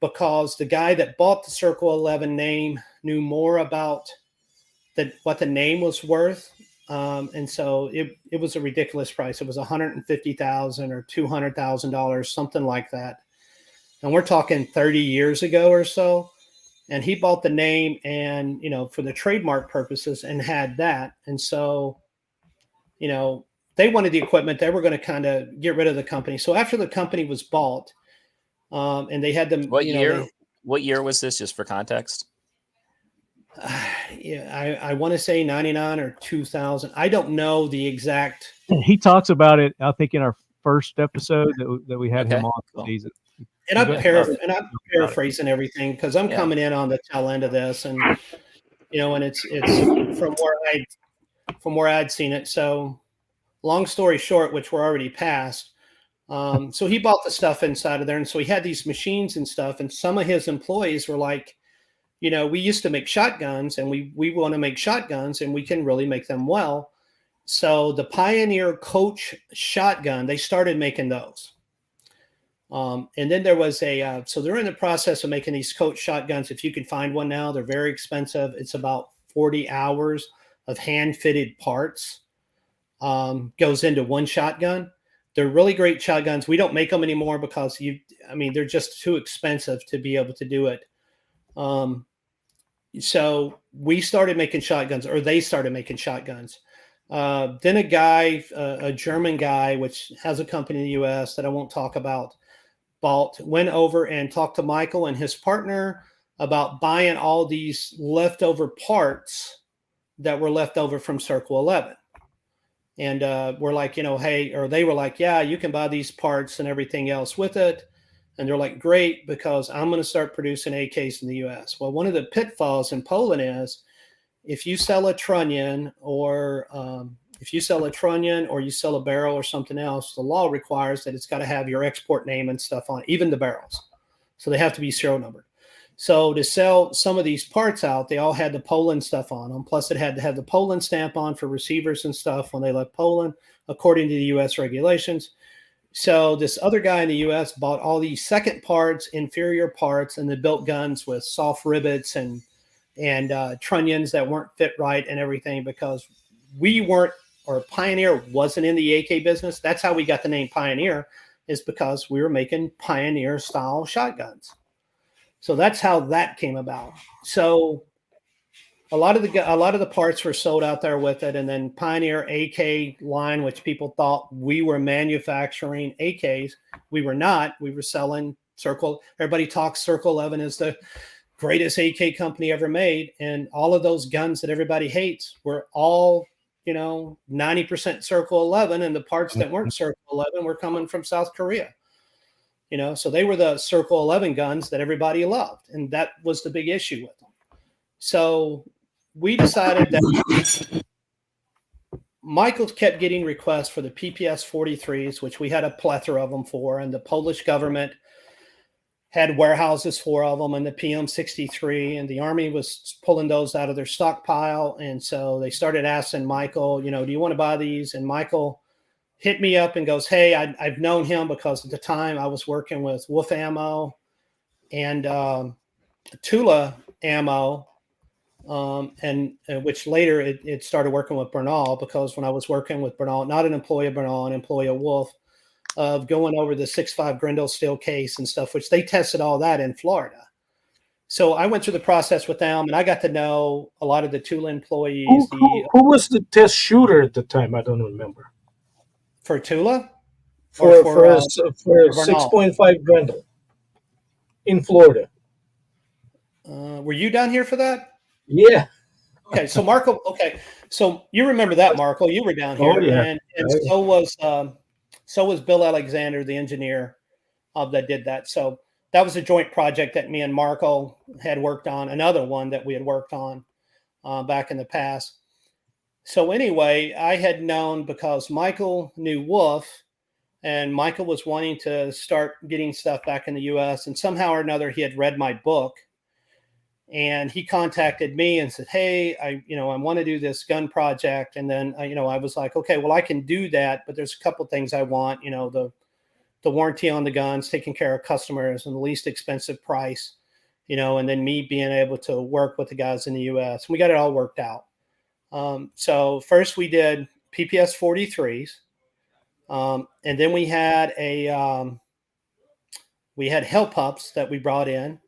because the guy that bought the Circle 11 name knew more about what the name was worth. And so it was a ridiculous price. It was $150,000 or $200,000, something like that. And we're talking 30 years ago or so. And he bought the name and, for the trademark purposes, and had that. And so, they wanted the equipment. They were going to kind of get rid of the company. So after the company was bought, and they had them. What year? What year was this, just for context? Yeah, I want to say 99 or 2000. I don't know the exact. He talks about it, I think, in our first episode that we had him on the season. And I'm paraphrasing everything because I'm coming in on the tail end of this, and and it's from where I'd seen it. So, long story short, which we're already past. So he bought the stuff inside of there, and so he had these machines and stuff. And some of his employees were like, we used to make shotguns, and we want to make shotguns, and we can really make them well. So the Pioneer Coach shotgun, they started making those. And then there was so they're in the process of making these Coach shotguns. If you can find one now, they're very expensive. It's about 40 hours of hand-fitted parts goes into one shotgun. They're really great shotguns. We don't make them anymore because they're just too expensive to be able to do it. So we started making shotguns, or they started making shotguns. Then a guy, a German guy, which has a company in the U.S. that I won't talk about, went over and talked to Michael and his partner about buying all these leftover parts that were left over from Circle 11. And we're like, hey, or they were like, yeah, you can buy these parts and everything else with it. And they're like, great, because I'm going to start producing AKs in the U.S. Well, one of the pitfalls in Poland is if you sell a trunnion, or you sell a barrel or something else, the law requires that it's got to have your export name and stuff on it, even the barrels. So they have to be serial numbered. So to sell some of these parts out, they all had the Poland stuff on them. Plus, it had to have the Poland stamp on for receivers and stuff when they left Poland, according to the U.S. regulations. So this other guy in the U.S. bought all these second parts, inferior parts, and they built guns with soft rivets and trunnions that weren't fit right and everything, because we weren't, or Pioneer wasn't in the AK business. That's how we got the name Pioneer, is because we were making Pioneer style shotguns. So that's how that came about. So a lot of the parts were sold out there with it, and then Pioneer AK line, which people thought we were manufacturing AKs, we were not. We were selling Circle. Everybody talks Circle 11 is the greatest AK company ever made, and all of those guns that everybody hates were all 90% Circle 11, and the parts that weren't Circle 11 were coming from South Korea. So they were the Circle 11 guns that everybody loved, and that was the big issue with them. So we decided that Michael kept getting requests for the PPS 43s, which we had a plethora of them for, and the Polish government had warehouses for them, and the PM 63, and the Army was pulling those out of their stockpile. And so they started asking Michael, do you want to buy these? And Michael hit me up and goes, hey, I've known him because at the time I was working with Wolf Ammo and Tula Ammo, and which later it started working with Bernal, because when I was working with Bernal, not an employee of Bernal, an employee of Wolf, of going over the 6.5 Grendel steel case and stuff, which they tested all that in Florida. So I went through the process with them, and I got to know a lot of the Tula employees. Who was the test shooter at the time? I don't remember. For Tula? For 6.5 Grendel in Florida. Were you down here for that? Yeah. Okay, so Marco. Okay, so you remember that, Marco? You were down here, and so was Bill Alexander, the engineer that did that. So that was a joint project that me and Marco had worked on. Another one that we had worked on back in the past. So anyway, I had known because Michael knew Wolf, and Michael was wanting to start getting stuff back in the U.S. And somehow or another, he had read my book. And he contacted me and said, hey, I want to do this gun project. And then, I was like, okay, well, I can do that. But there's a couple things I want, the warranty on the guns, taking care of customers and the least expensive price, and then me being able to work with the guys in the U.S. We got it all worked out. So first we did PPS 43s. And then we had Hellpups that we brought in.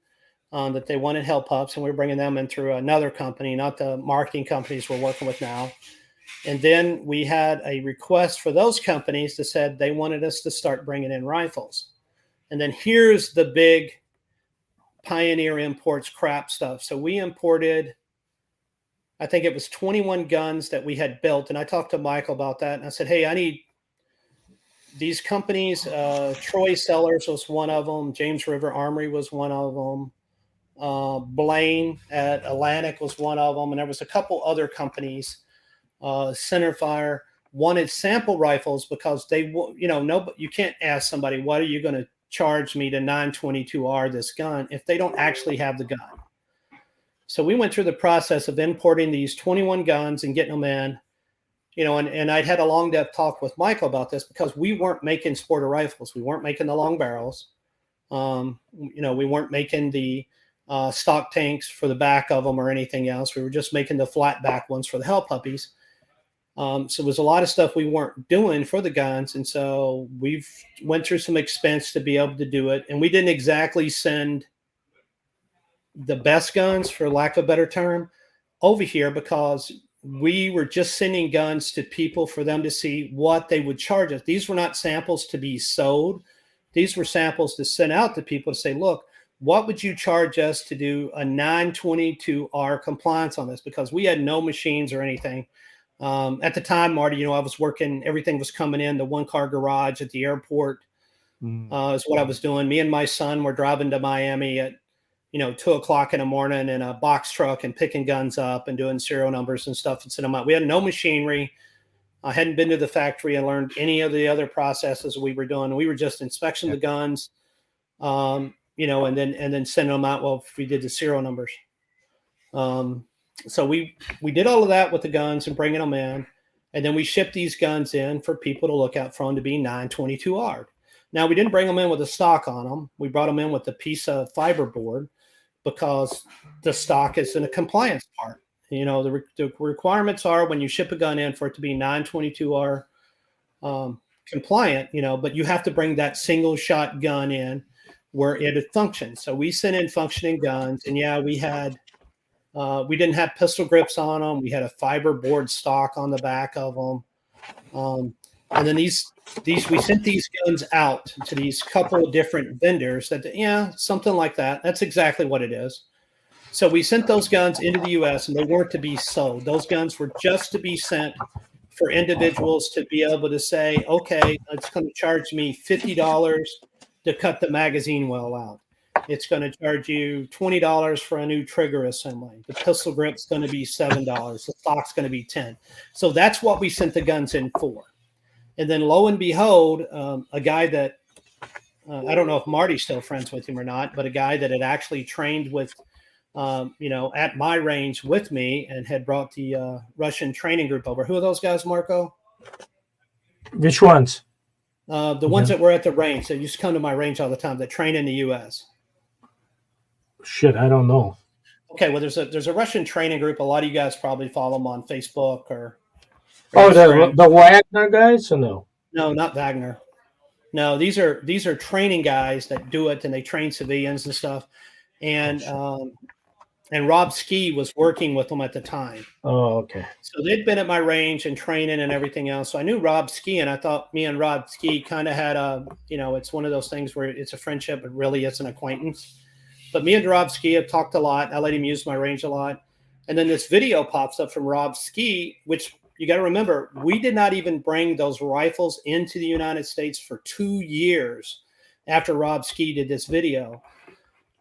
That they wanted Hellpups, and we were bringing them in through another company, not the marketing companies we're working with now. And then we had a request for those companies that said they wanted us to start bringing in rifles. And then here's the big Pioneer imports crap stuff. So we imported, I think it was 21 guns that we had built. And I talked to Michael about that. And I said, hey, I need these companies. Troy Sellers was one of them. James River Armory was one of them. Blaine at Atlantic was one of them, and there was a couple other companies. Centerfire wanted sample rifles because they, you can't ask somebody, what are you going to charge me to 922R this gun if they don't actually have the gun? So we went through the process of importing these 21 guns and getting them in, and I'd had a long depth talk with Michael about this because we weren't making sporter rifles. We weren't making the long barrels. We weren't making the stock tanks for the back of them or anything else. We were just making the flat back ones for the Hellpuppies. So there was a lot of stuff we weren't doing for the guns. And so we've went through some expense to be able to do it. And we didn't exactly send the best guns, for lack of a better term, over here because we were just sending guns to people for them to see what they would charge us. These were not samples to be sold. These were samples to send out to people to say, look, what would you charge us to do a 922R compliance on this? Because we had no machines or anything. At the time, Marty, I was working, everything was coming in, the one-car garage at the airport is what I was doing. Me and my son were driving to Miami at, 2 o'clock in the morning in a box truck and picking guns up and doing serial numbers and stuff and sending them out. We had no machinery. I hadn't been to the factory and learned any of the other processes we were doing. We were just inspecting the guns. And then send them out. Well, if we did the serial numbers. So we did all of that with the guns and bringing them in. And then we shipped these guns in for people to look out for them to be 922R. Now, we didn't bring them in with a stock on them. We brought them in with a piece of fiberboard because the stock is in a compliance part. The requirements are when you ship a gun in for it to be 922R compliant, but you have to bring that single shot gun in where it functions. So we sent in functioning guns, and we had, we didn't have pistol grips on them. We had a fiberboard stock on the back of them. And then we sent these guns out to these couple of different vendors that, something like that. That's exactly what it is. So we sent those guns into the U.S. and they weren't to be sold. Those guns were just to be sent for individuals to be able to say, okay, it's going to charge me $50 to cut the magazine well out. It's going to charge you $20 for a new trigger assembly. The pistol grip's going to be $7. The stock's going to be $10. So that's what we sent the guns in for. And then lo and behold, a guy that, I don't know if Marty's still friends with him or not, but a guy that had actually trained with, at my range with me and had brought the Russian training group over. Who are those guys, Marco? Which ones? The ones that were at the range that used to come to my range all the time that train in the U.S. Shit, I don't know. Okay, well, there's a Russian training group. A lot of you guys probably follow them on Facebook or the Wagner guys or no? No, not Wagner. No, these are training guys that do it, and they train civilians and stuff. And Rob Ski was working with them at the time. Oh, okay. So they'd been at my range and training and everything else. So I knew Rob Ski, and I thought me and Rob Ski kind of had a, it's one of those things where it's a friendship, but really it's an acquaintance. But me and Rob Ski have talked a lot. I let him use my range a lot. And then this video pops up from Rob Ski, which you got to remember, we did not even bring those rifles into the United States for 2 years after Rob Ski did this video,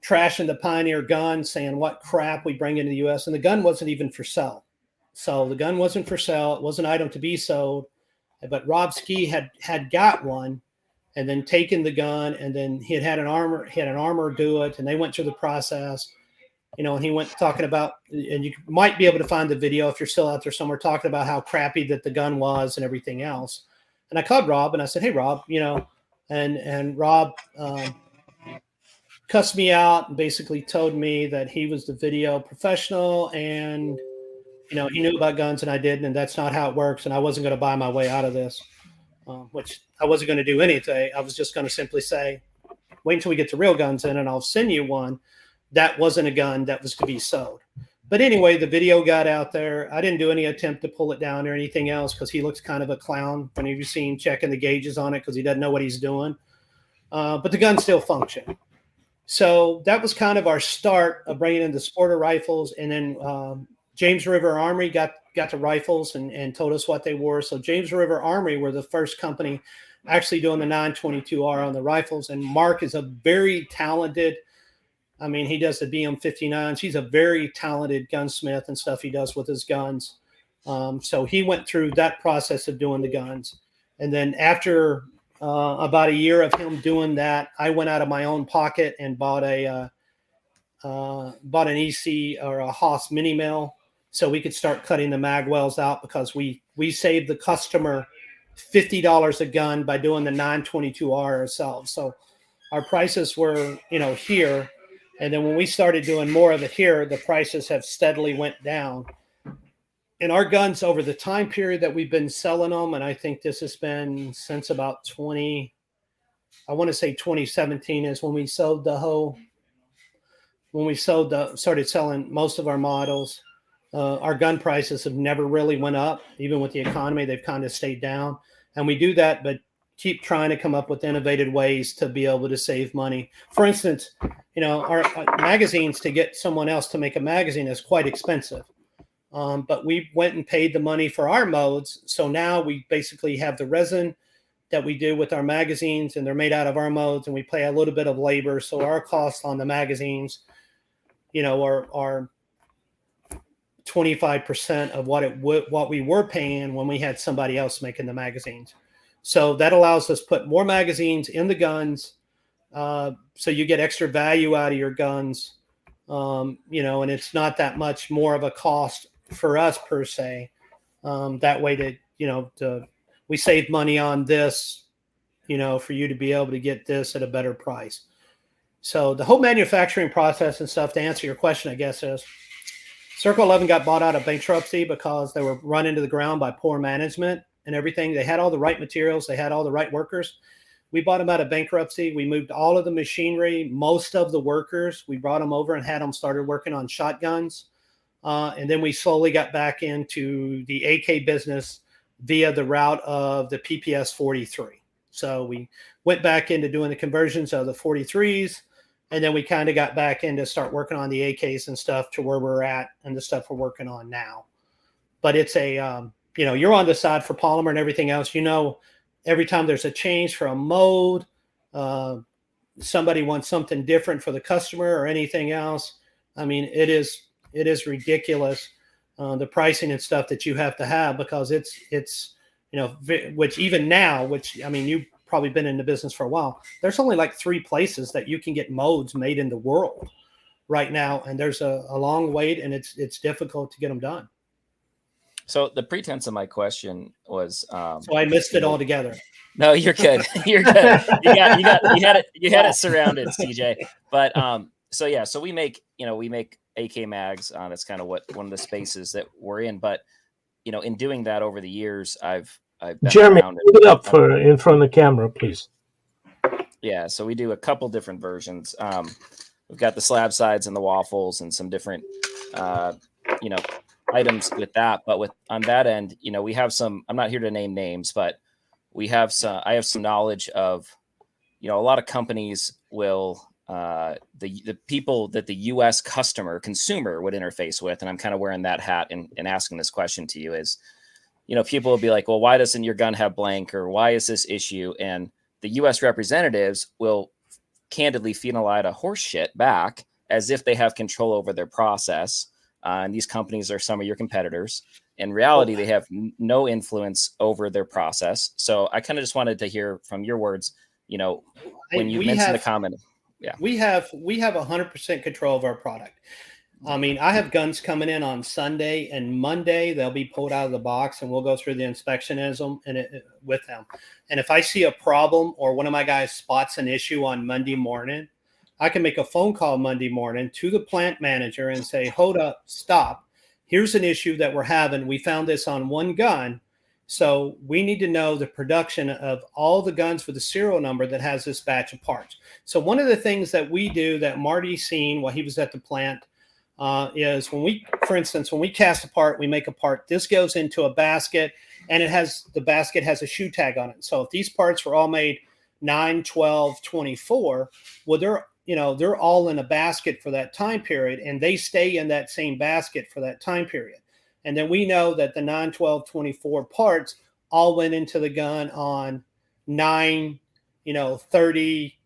trashing the Pioneer gun, saying what crap we bring into the U.S. And the gun wasn't even for sale. So the gun wasn't for sale. It was an item to be sold. But Rob Ski had got one and then taken the gun, and then he had an armor do it, and they went through the process. And he went talking about, and you might be able to find the video if you're still out there somewhere, talking about how crappy that the gun was and everything else. And I called Rob and I said, "Hey, Rob, and Rob cussed me out and basically told me that he was the video professional, and he knew about guns and I didn't, and that's not how it works, and I wasn't going to buy my way out of this," which I wasn't going to do anything. I was just going to simply say, "Wait until we get the real guns in, and I'll send you one." That wasn't a gun that was to be sold. But anyway, the video got out there. I didn't do any attempt to pull it down or anything else because he looks kind of a clown when you've seen checking the gauges on it because he doesn't know what he's doing. But the gun still functioned. So that was kind of our start of bringing in the sporter rifles. And then James River Armory got the rifles and told us what they were. So James River Armory were the first company actually doing the 922R on the rifles. And Mark is a very talented, he does the BM-59s. He's a very talented gunsmith and stuff he does with his guns. So he went through that process of doing the guns. And then after about a year of him doing that, I went out of my own pocket and bought an EC or a Haas mini mill so we could start cutting the mag wells out, because we saved the customer $50 a gun by doing the 922R ourselves. So our prices were, here. And then when we started doing more of it here, the prices have steadily went down. And our guns over the time period that we've been selling them, and I think this has been since about 2017 is when we sold started selling most of our models. Our gun prices have never really went up. Even with the economy, they've kind of stayed down. And we do that, but keep trying to come up with innovative ways to be able to save money. For instance, our magazines, to get someone else to make a magazine is quite expensive. But we went and paid the money for our modes. So now we basically have the resin that we do with our magazines, and they're made out of our modes, and we pay a little bit of labor. So our costs on the magazines, are 25% of what we were paying when we had somebody else making the magazines. So that allows us to put more magazines in the guns. So you get extra value out of your guns, and it's not that much more of a cost for us per se. That way we save money on this, for you to be able to get this at a better price. So the whole manufacturing process and stuff, to answer your question, I guess, is Circle 11 got bought out of bankruptcy because they were run into the ground by poor management and everything. They had all the right materials. They had all the right workers. We bought them out of bankruptcy. We moved all of the machinery, most of the workers. We brought them over and had them started working on shotguns. And then we slowly got back into the AK business via the route of the PPS 43. So we went back into doing the conversions of the 43s. And then we kind of got back into start working on the AKs and stuff to where we're at and the stuff we're working on now. But it's you're on the side for polymer and everything else. Every time there's a change for a mode, somebody wants something different for the customer or anything else. It is ridiculous, the pricing and stuff that you have to have, because it's which even now, you've probably been in the business for a while. There's only like 3 places that you can get modes made in the world right now, and there's a long wait, and it's difficult to get them done. So the pretense of my question was, so I missed it altogether. No, you're good. You're good. You had it surrounded, CJ. But so we make AK mags. That's kind of one of the spaces that we're in. But in doing that over the years, I've been Jeremy, around put it up in front of the camera, please. Yeah, so we do a couple different versions. We've got the slab sides and the waffles and some different, items with that. But on that end, we have some. I'm not here to name names, but we have some. I have some knowledge of, a lot of companies will the people that the U.S. consumer would interface with, and I'm kind of wearing that hat and asking this question to you is, people will be like, well, why doesn't your gun have blank, or why is this issue? And the U.S. representatives will candidly phenolite a horse shit back as if they have control over their process. And these companies are some of your competitors. In reality, they have no influence over their process. So I kind of just wanted to hear from your words, when you mentioned the comment. Yeah, we have 100% control of our product. I mean, I have guns coming in on Sunday and Monday. They'll be pulled out of the box, and we'll go through the inspection with them. And if I see a problem or one of my guys spots an issue on Monday morning, I can make a phone call Monday morning to the plant manager and say, hold up, stop. Here's an issue that we're having. We found this on one gun. So we need to know the production of all the guns with the serial number that has this batch of parts. So one of the things that we do that Marty's seen while he was at the plant is for instance, when we cast a part, we make a part. This goes into a basket, and the basket has a shoe tag on it. So if these parts were all made 9, 12, 24, well, they're all in a basket for that time period, and they stay in that same basket for that time period. And then we know that the 9, 12, 24 parts all went into the gun on 9, 30,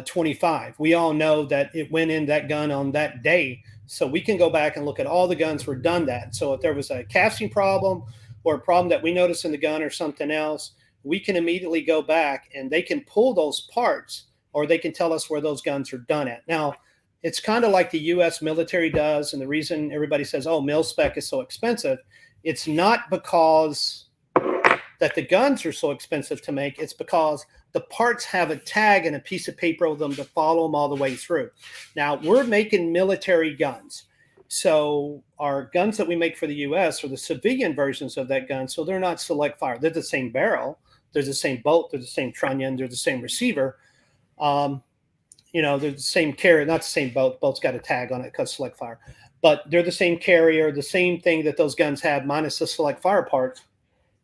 25. We all know that it went in that gun on that day. So we can go back and look at all the guns were done that. So if there was a casting problem or a problem that we noticed in the gun or something else, we can immediately go back and they can pull those parts, or they can tell us where those guns are done at. Now, it's kind of like the U.S. military does, and the reason everybody says, oh, mil-spec is so expensive, it's not because that the guns are so expensive to make. It's because the parts have a tag and a piece of paper with them to follow them all the way through. Now, we're making military guns. So our guns that we make for the U.S. are the civilian versions of that gun, so they're not select fire. They're the same barrel. They're the same bolt. They're the same trunnion. They're the same receiver. They're the same carrier, not the same bolt. Bolt's got a tag on it because select fire. But they're the same carrier, the same thing that those guns have, minus the select fire parts.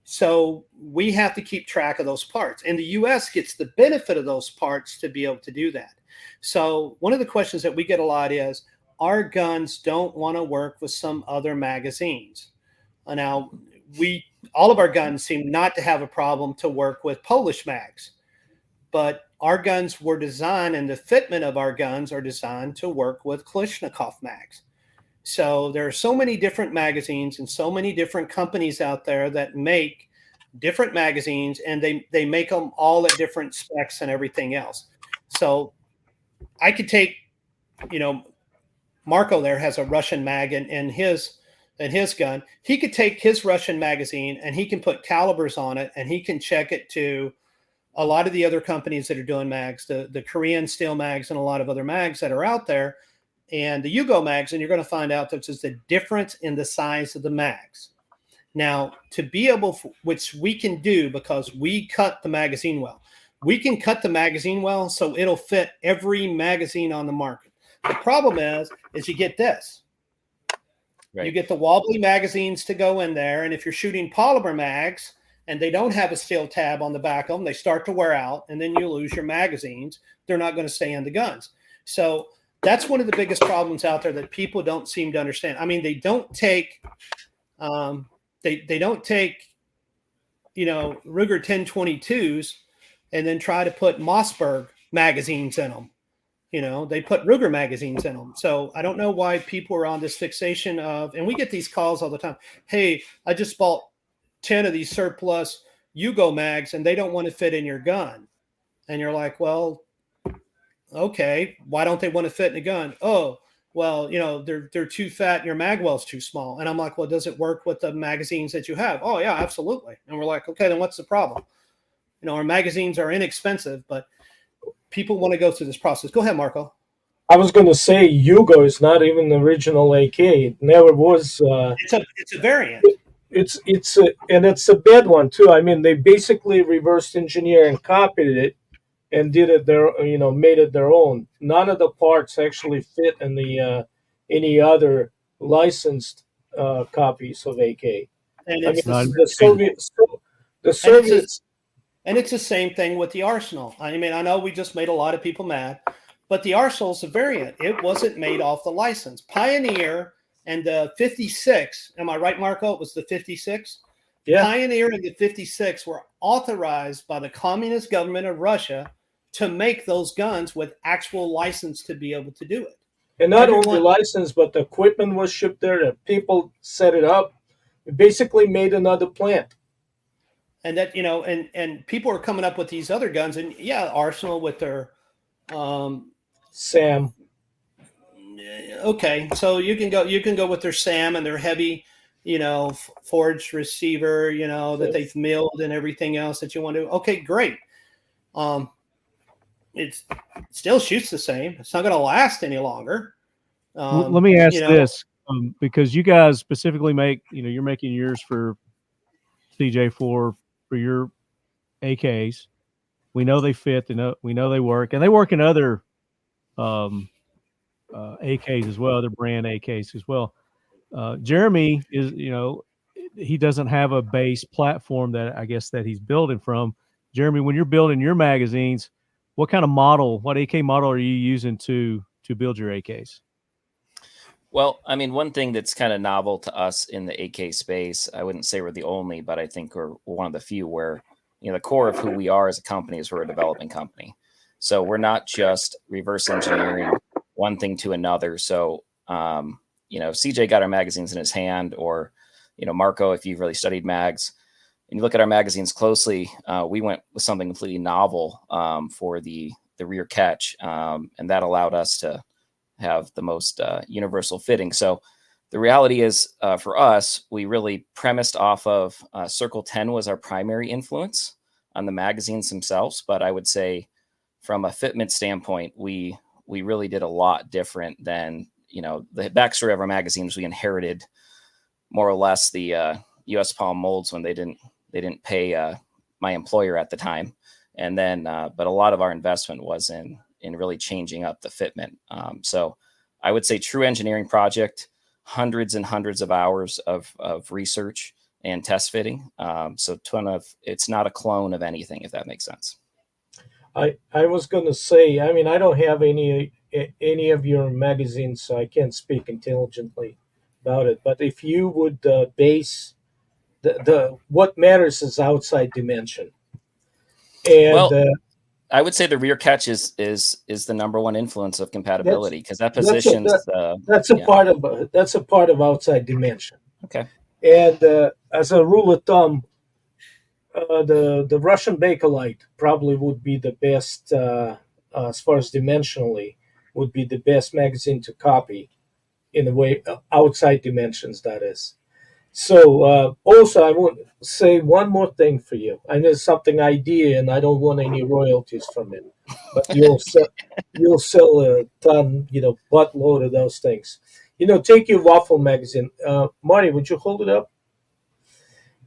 So we have to keep track of those parts. And the U.S. gets the benefit of those parts to be able to do that. So one of the questions that we get a lot is, our guns don't want to work with some other magazines. Now, all of our guns seem not to have a problem to work with Polish mags. But our guns were designed, and the fitment of our guns are designed to work with Kalashnikov mags. So there are so many different magazines and so many different companies out there that make different magazines, and they make them all at different specs and everything else. So I could take, Marco there has a Russian mag in his gun. He could take his Russian magazine and he can put calibers on it, and he can check it to a lot of the other companies that are doing mags, the Korean steel mags and a lot of other mags that are out there, and the Yugo mags, and you're going to find out that there's a difference in the size of the mags. Now, to be able, which we can do because we cut the magazine well. We can cut the magazine well so it'll fit every magazine on the market. The problem is you get this. Right. You get the wobbly magazines to go in there, and if you're shooting polymer mags, and they don't have a steel tab on the back of them, they start to wear out, and then you lose your magazines. They're not going to stay in the guns. So that's one of the biggest problems out there that people don't seem to understand. I mean, they don't take, they don't take, Ruger 1022s and then try to put Mossberg magazines in them. They put Ruger magazines in them. So I don't know why people are on this fixation of, and we get these calls all the time. Hey, I just bought 10 of these surplus Yugo mags and they don't want to fit in your gun. And you're like, well, okay, why don't they want to fit in a gun? Oh, well, they're too fat and your mag well's too small. And I'm like, well, does it work with the magazines that you have? Oh yeah, absolutely. And we're like, okay, then what's the problem? Our magazines are inexpensive, but people want to go through this process. Go ahead, Marco. I was going to say Yugo is not even the original AK. It never was. It's a variant. And it's a bad one too. I mean, they basically reverse engineer and copied it and did it their, made it their own. None of the parts actually fit in the any other licensed copies of AK. And I mean, it's the Soviet, the and Soviets. it's the same thing with the Arsenal. I mean, I know we just made a lot of people mad, but the Arsenal's a variant. It wasn't made off the license. Pioneer and the 56, am I right, Marco? It was the 56? Yeah. Pioneer and the 56 were authorized by the communist government of Russia to make those guns with actual license to be able to do it. And not only license, but the equipment was shipped there. The people set it up. It basically made another plant. And that, and people are coming up with these other guns, and yeah, Arsenal with their SAM. Okay, so you can go with their SAM and their heavy, forged receiver, that they've milled and everything else that you want to. Okay, great. It still shoots the same. It's not going to last any longer. Let me ask this, because you guys specifically make, you're making yours for CJ for your AKs. We know they fit. We know they work, and they work in other AKs as well, other brand AKs as well. Jeremy is, he doesn't have a base platform that I guess that he's building from. Jeremy, when you're building your magazines, what AK model are you using to build your AKs? Well, I mean, one thing that's kind of novel to us in the AK space, I wouldn't say we're the only, but I think we're one of the few where, the core of who we are as a company is we're a developing company. So we're not just reverse engineering one thing to another. So, CJ got our magazines in his hand, or, Marco, if you've really studied mags and you look at our magazines closely, we went with something completely novel for the rear catch. And that allowed us to have the most universal fitting. So the reality is for us, we really premised off of Circle 10 was our primary influence on the magazines themselves. But I would say from a fitment standpoint, we really did a lot different than, the backstory of our magazines. We inherited more or less the US Palm molds when they didn't pay my employer at the time. And then, but a lot of our investment was in really changing up the fitment. So I would say true engineering project, hundreds and hundreds of hours of research and test fitting. So it's not a clone of anything, if that makes sense. I was going to say, I mean, I don't have any of your magazines, so I can't speak intelligently about it. But if you would base the what matters is outside dimension. And I would say the rear catch is the number one influence of compatibility, because that positions that's a part of outside dimension. Okay. And as a rule of thumb, the Russian Bakelite probably would be the best, as far as dimensionally, would be the best magazine to copy in a way, outside dimensions, that is. So also, I want to say one more thing for you. I know something idea, and I don't want any royalties from it. But you'll sell a ton, buttload of those things. Take your waffle magazine. Marty, would you hold it up?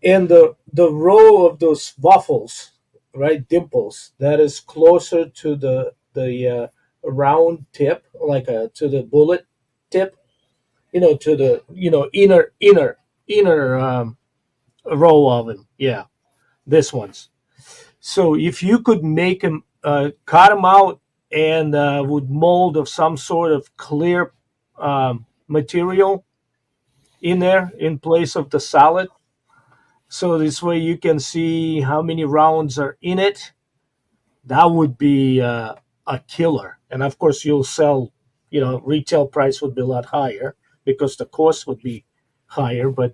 And the row of those waffles, right, dimples, that is closer to the round tip, like to the bullet tip, to the inner row of them. Yeah, this one's. So if you could make them, cut them out, and would mold of some sort of clear material in there in place of the solid, so this way you can see how many rounds are in it, that would be a killer. And of course you'll sell, retail price would be a lot higher because the cost would be higher, but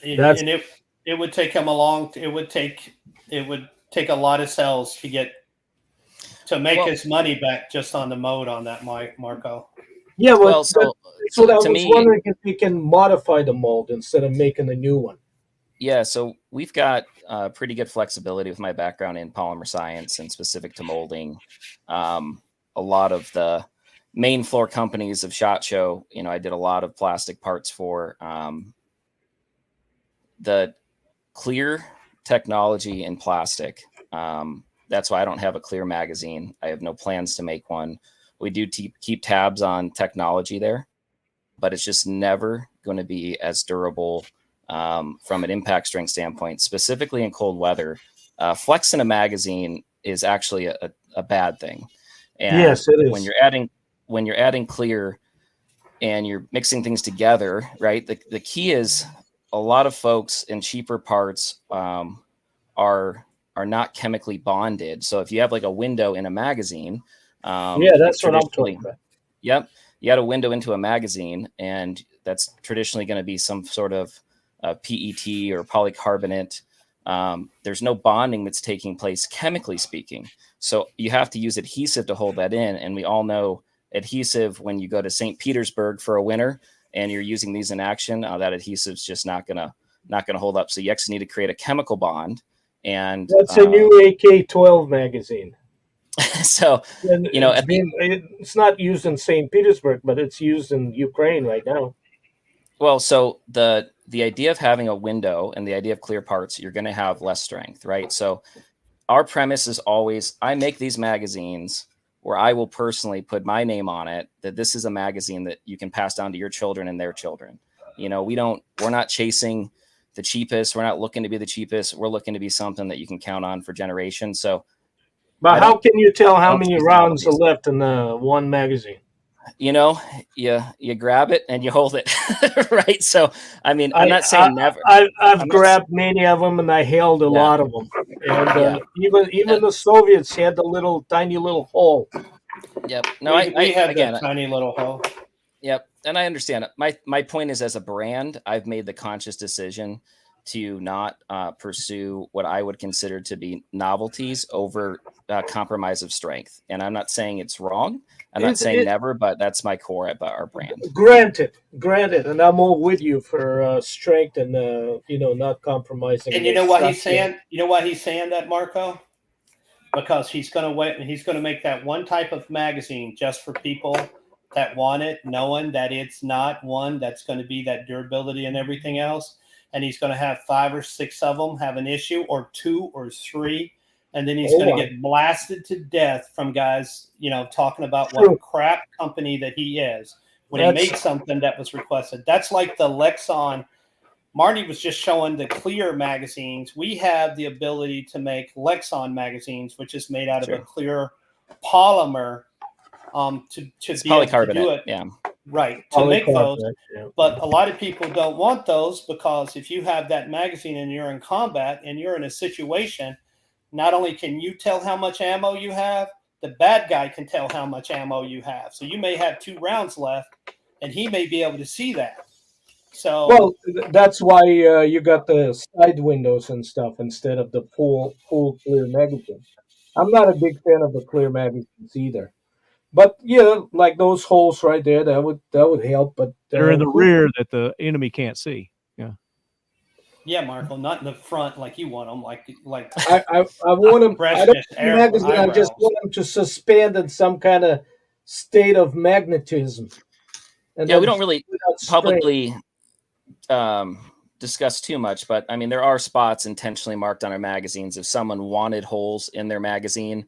and it would take him it would take a lot of cells to make his money back just on the mode on that, Marco. Yeah, so I was wondering if we can modify the mold instead of making a new one. Yeah, so we've got pretty good flexibility with my background in polymer science and specific to molding. A lot of the main floor companies of SHOT Show, I did a lot of plastic parts for. The clear technology in plastic, That's why I don't have a clear magazine. I have no plans to make one. We do keep tabs on technology there, but it's just never going to be as durable from an impact strength standpoint, specifically in cold weather. Flexing a magazine is actually a bad thing. And yes, it is. When you're adding clear and you're mixing things together, right? The key is a lot of folks in cheaper parts are not chemically bonded. So if you have like a window in a magazine, that's what I'm talking about. Yep. You add a window into a magazine, and that's traditionally going to be some sort of PET or polycarbonate. There's no bonding that's taking place chemically speaking. So you have to use adhesive to hold that in. And we all know adhesive, when you go to St. Petersburg for a winter and you're using these in action, that adhesive's just not gonna hold up. So you actually need to create a chemical bond. And that's a new AK-12 magazine. So, and it's not used in St. Petersburg, but it's used in Ukraine right now. Well, so the idea of having a window and the idea of clear parts, you're going to have less strength, right? So our premise is always, I make these magazines where I will personally put my name on it, that this is a magazine that you can pass down to your children and their children. We're not chasing the cheapest. We're not looking to be the cheapest. We're looking to be something that you can count on for generations. So, but how can you tell how many rounds are left in one magazine? You grab it and you hold it, right? So, I mean, I'm not saying never. I've grabbed many of them, and I held a lot of them. And even the Soviets had the tiny little hole. Yep. No, we had again, that tiny little hole. Yep. And I understand it. My point is, as a brand, I've made the conscious decision to not pursue what I would consider to be novelties over compromise of strength. And I'm not saying it's wrong. I'm not saying never, but that's my core about our brand. Granted, and I'm all with you for strength and not compromising. And you know what he's saying? You know why he's saying that, Marco? Because he's going to wait, and he's going to make that one type of magazine just for people that want it, knowing that it's not one that's going to be that durability and everything else. And he's going to have 5 or 6 of them have an issue, or 2 or 3. And then he's going to get blasted to death from guys, talking about what a crap company that he is when he made something that was requested. That's like the Lexon. Marty was just showing the clear magazines. We have the ability to make Lexon magazines, which is made out of a clear polymer to be able to do it. Yeah. Right, to make those. Yeah. But a lot of people don't want those, because if you have that magazine and you're in combat and you're in a situation, not only can you tell how much ammo you have, the bad guy can tell how much ammo you have. So you may have 2 rounds left, and he may be able to see that. So, well, that's why you got the side windows and stuff instead of the full clear magazine. I'm not a big fan of the clear magazines either. But like those holes right there, that would help. But they're in the rear that the enemy can't see. Yeah. Yeah, Marco, not in the front like you want them. Like I want them. I don't magazine. I just want them to suspend in some kind of state of magnetism. And we don't really publicly discuss too much, but I mean, there are spots intentionally marked on our magazines. If someone wanted holes in their magazine,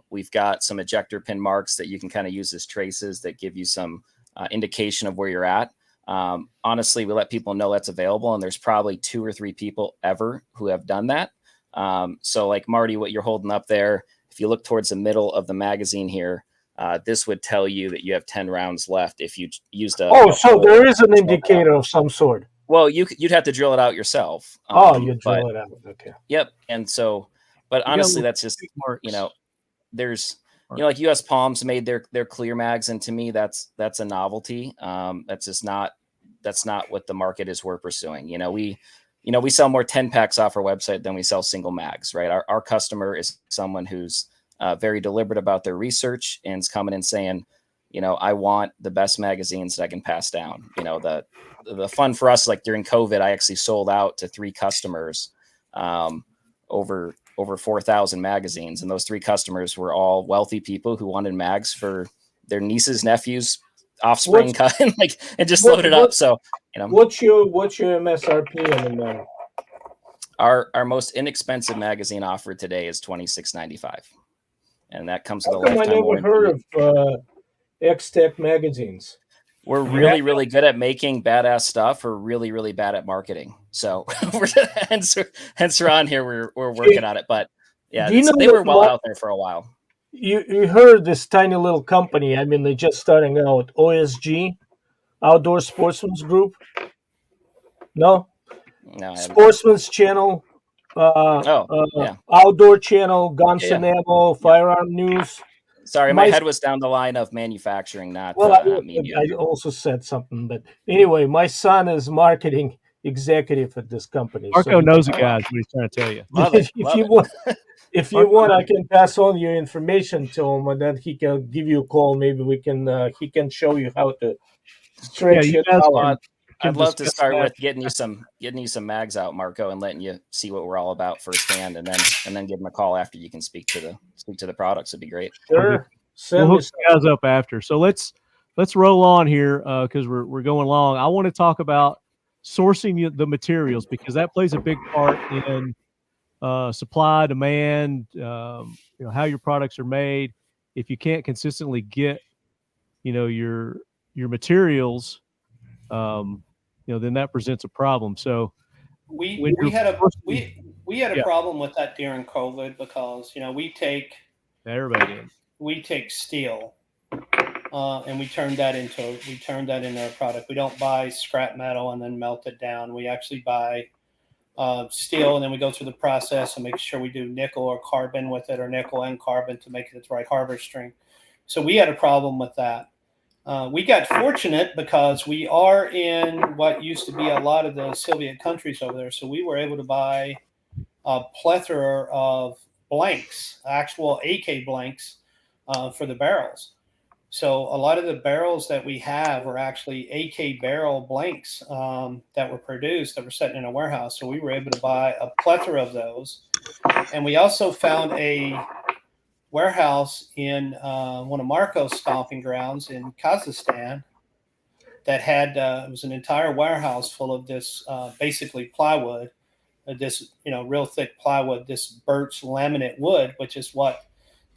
we've got some ejector pin marks that you can kind of use as traces that give you some indication of where you're at. Honestly, we let people know that's available, and there's probably 2 or 3 people ever who have done that. So like Marty, what you're holding up there, if you look towards the middle of the magazine here, this would tell you that you have 10 rounds left if you used so there is an indicator of some sort. Well, you'd have to drill it out yourself. You drill it out. Okay. Yep. And so, but honestly, that's just, there's, like US Palms made their clear mags. And to me, that's a novelty. That's not what the market is we're pursuing. We sell more 10 packs off our website than we sell single mags, right? Our customer is someone who's very deliberate about their research and is coming and saying, I want the best magazines that I can pass down. The fun for us, like during COVID, I actually sold out to 3 customers, over 4,000 magazines. And those 3 customers were all wealthy people who wanted mags for their nieces, nephews, offspring, and just load it up. So, what's your MSRP on the mag? Our most inexpensive magazine offered today is $26.95, and that comes with How a come I lifetime never heard warranty. of XTECH magazines? We're really good at making badass stuff. We're really bad at marketing. So hence we're on here. We're working on it. But yeah, Do you know they were well out there for a while. You heard this tiny little company? I mean, they're just starting out. OSG, Outdoor Sportsman's Group. No, No, Sportsman's Channel. Yeah. Outdoor Channel, Guns Yeah. and Ammo, Firearm News. Sorry, my head was down the line of manufacturing, not media. I also said something, but anyway, my son is marketing executive at this company. Marco knows the guys. What he's trying to tell you. If you want, I can pass on your information to him, and then he can give you a call. Maybe we can. He can show you how to stretch it out. I'd love to start with getting you some mags out, Marco, and letting you see what we're all about firsthand, and then give them a call after you can speak to the products. It'd be great. Sure. We'll hook you guys up after. So let's roll on here because we're going long. I want to talk about sourcing the materials because that plays a big part in supply, demand, how your products are made. If you can't consistently get, your materials, then that presents a problem. So we had a problem with that during COVID because we take steel and we turned that into our product. We don't buy scrap metal and then melt it down. We actually buy steel, and then we go through the process and make sure we do nickel or carbon with it, or nickel and carbon to make it the right harbor strength. So we had a problem with that. We got fortunate because we are in what used to be a lot of the Soviet countries over there. So we were able to buy a plethora of blanks, actual AK blanks for the barrels. So a lot of the barrels that we have are actually AK barrel blanks that were produced that were sitting in a warehouse. So we were able to buy a plethora of those. And we also found a warehouse in one of Marco's stomping grounds in Kazakhstan that had it was an entire warehouse full of this basically plywood, this real thick plywood, this birch laminate wood, which is what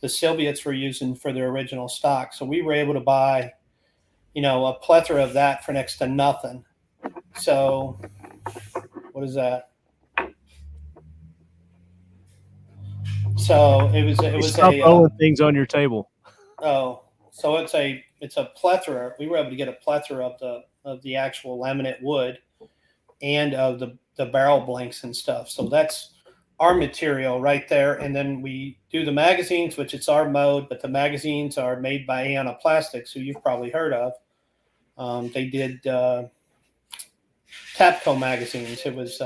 the Soviets were using for their original stock. So we were able to buy a plethora of that for next to nothing. So what is that? So it was Stop rolling things on your table. Oh, so it's a plethora. We were able to get a plethora of the actual laminate wood and of the barrel blanks and stuff. So that's our material right there. And then we do the magazines, which it's our mode, but the magazines are made by Aeon Plastics, who you've probably heard of. They did Tapco magazines. It was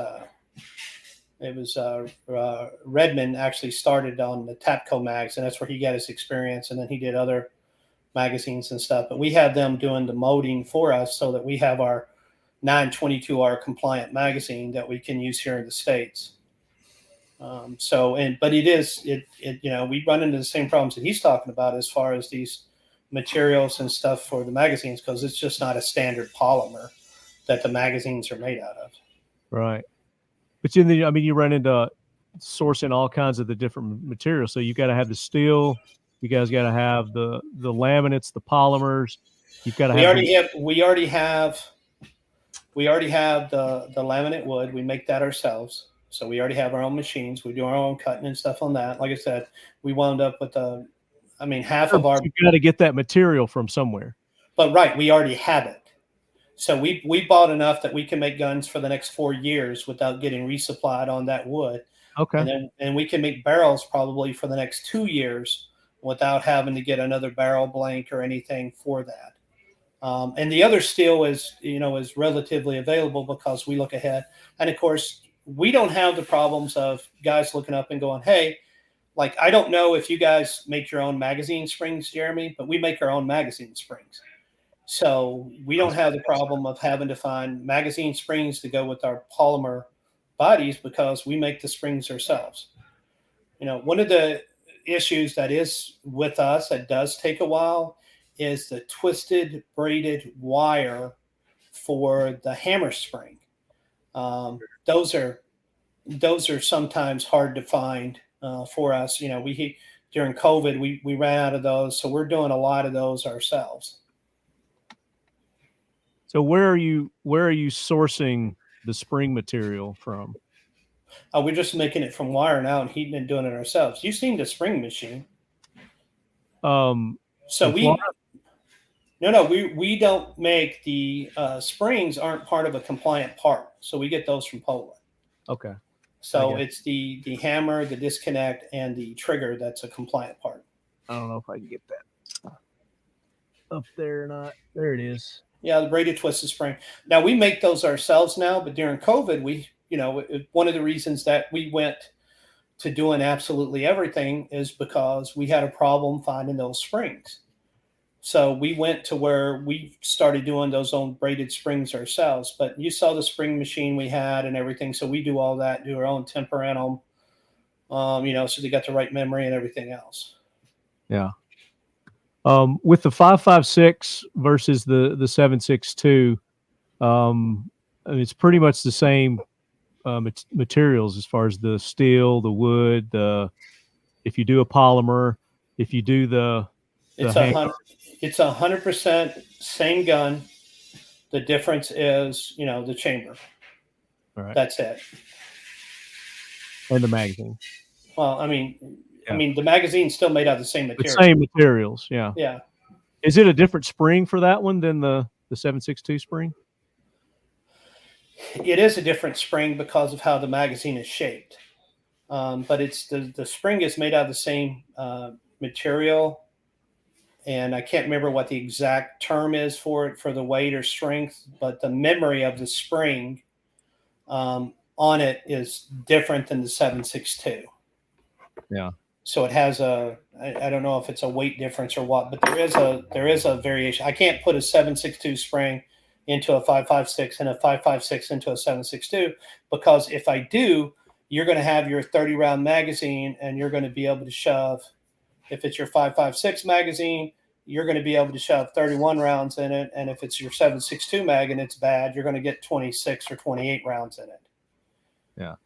Redmond actually started on the Tapco mags, and that's where he got his experience. And then he did other magazines and stuff. But we have them doing the molding for us so that we have our 922R compliant magazine that we can use here in the States. But we run into the same problems that he's talking about as far as these materials and stuff for the magazines, because it's just not a standard polymer that the magazines are made out of. Right. But you run into sourcing all kinds of the different materials. So you got to have the steel. You guys got to have the laminates, the polymers. You've got to we already have the laminate wood. We make that ourselves. So we already have our own machines. We do our own cutting and stuff on that. Like I said, we wound up with half of our. You got to get that material from somewhere. But right, we already have it. So we bought enough that we can make guns for the next 4 years without getting resupplied on that wood. Okay. And we can make barrels probably for the next 2 years without having to get another barrel blank or anything for that. And the other steel is relatively available because we look ahead. And of course, we don't have the problems of guys looking up and going, hey, like, I don't know if you guys make your own magazine springs, Jeremy, but we make our own magazine springs. So we don't have the problem of having to find magazine springs to go with our polymer bodies because we make the springs ourselves. One of the issues that is with us that does take a while is the twisted braided wire for the hammer spring. Those are those are sometimes hard to find for us. You know, during COVID, we ran out of those, so we're doing a lot of those ourselves. So where are you sourcing the spring material from? We're just making it from wire now and heating and doing it ourselves. You've seen the spring machine. So we don't make the springs aren't part of a compliant part. So we get those from Poland. Okay. So it's the hammer, the disconnect, and the trigger that's a compliant part. I don't know if I can get that up there or not. There it is. Yeah, the braided twisted spring. Now we make those ourselves now, but during COVID, one of the reasons that we went to doing absolutely everything is because we had a problem finding those springs. So we went to where we started doing those own braided springs ourselves. But you saw the spring machine we had and everything. So we do all that, do our own temper in them, so they got the right memory and everything else. Yeah. With the 5.56 versus the 7.62, it's pretty much the same materials as far as the steel, the wood, if you do a polymer, if you do it's 100% same gun. The difference is, the chamber. All right. That's it. And the magazine. Well, the magazine's still made out of the same material. The same materials, yeah. Yeah. Is it a different spring for that one than the 7.62 spring? It is a different spring because of how the magazine is shaped. But it's the spring is made out of the same material. And I can't remember what the exact term is for it, for the weight or strength, but the memory of the spring on it is different than the 7.62. Yeah. So it has I don't know if it's a weight difference or what, but there is a variation. I can't put a 7.62 spring into a 5.56 and a 5.56 into a 7.62, because if I do, you're going to have your 30 round magazine and you're going to be able to shove, if it's your 5.56 magazine, you're going to be able to shove 31 rounds in it. And if it's your 7.62 mag and it's bad, you're going to get 26 or 28 rounds in it. Yeah.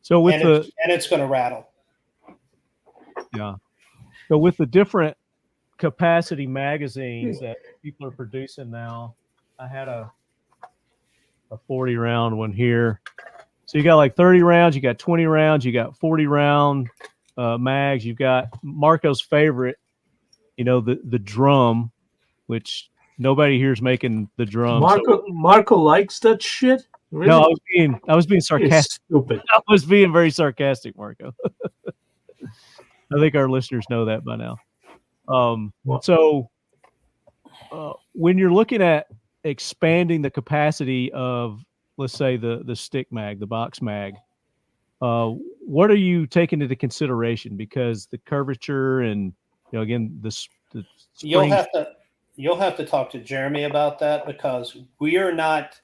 So it's going to rattle. Yeah. So with the different capacity magazines that people are producing now, I had a 40 round one here. So you got like 30 rounds, you got 20 rounds, you got 40 round mags. You've got Marco's favorite, the drum, which nobody here is making the drum. Marco likes that shit. Really? No, I was being sarcastic. You're stupid. I was being very sarcastic, Marco. I think our listeners know that by now. So when you're looking at expanding the capacity of, let's say, the stick mag, the box mag, what are you taking into consideration? Because the curvature and, again, the spring... You'll have to talk to Jeremy about that, because we are not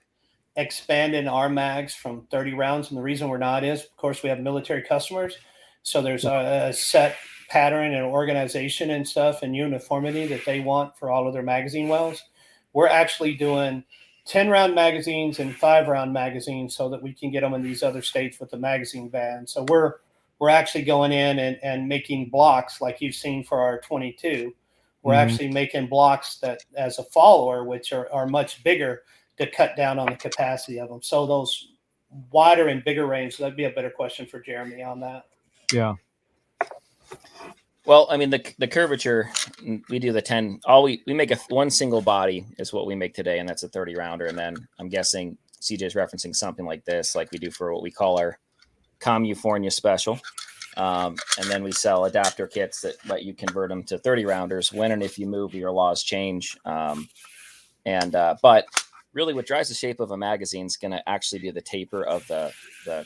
expanding our mags from 30 rounds. And the reason we're not is, of course, we have military customers. So there's a set pattern and organization and stuff and uniformity that they want for all of their magazine wells. We're actually doing 10 round magazines and 5 round magazines so that we can get them in these other states with the magazine ban. So we're actually going in and making blocks like you've seen for our 22. We're actually making blocks that as a follower, which are much bigger, to cut down on the capacity of them. So those wider and bigger range, that'd be a better question for Jeremy on that. Yeah. Well, the curvature, we do the 10. We make one single body is what we make today, and that's a 30 rounder. And then I'm guessing CJ's referencing something like this, like we do for what we call our California special. And then we sell adapter kits that let you convert them to 30 rounders when and if you move, your laws change. But really what drives the shape of a magazine is going to actually be the taper of the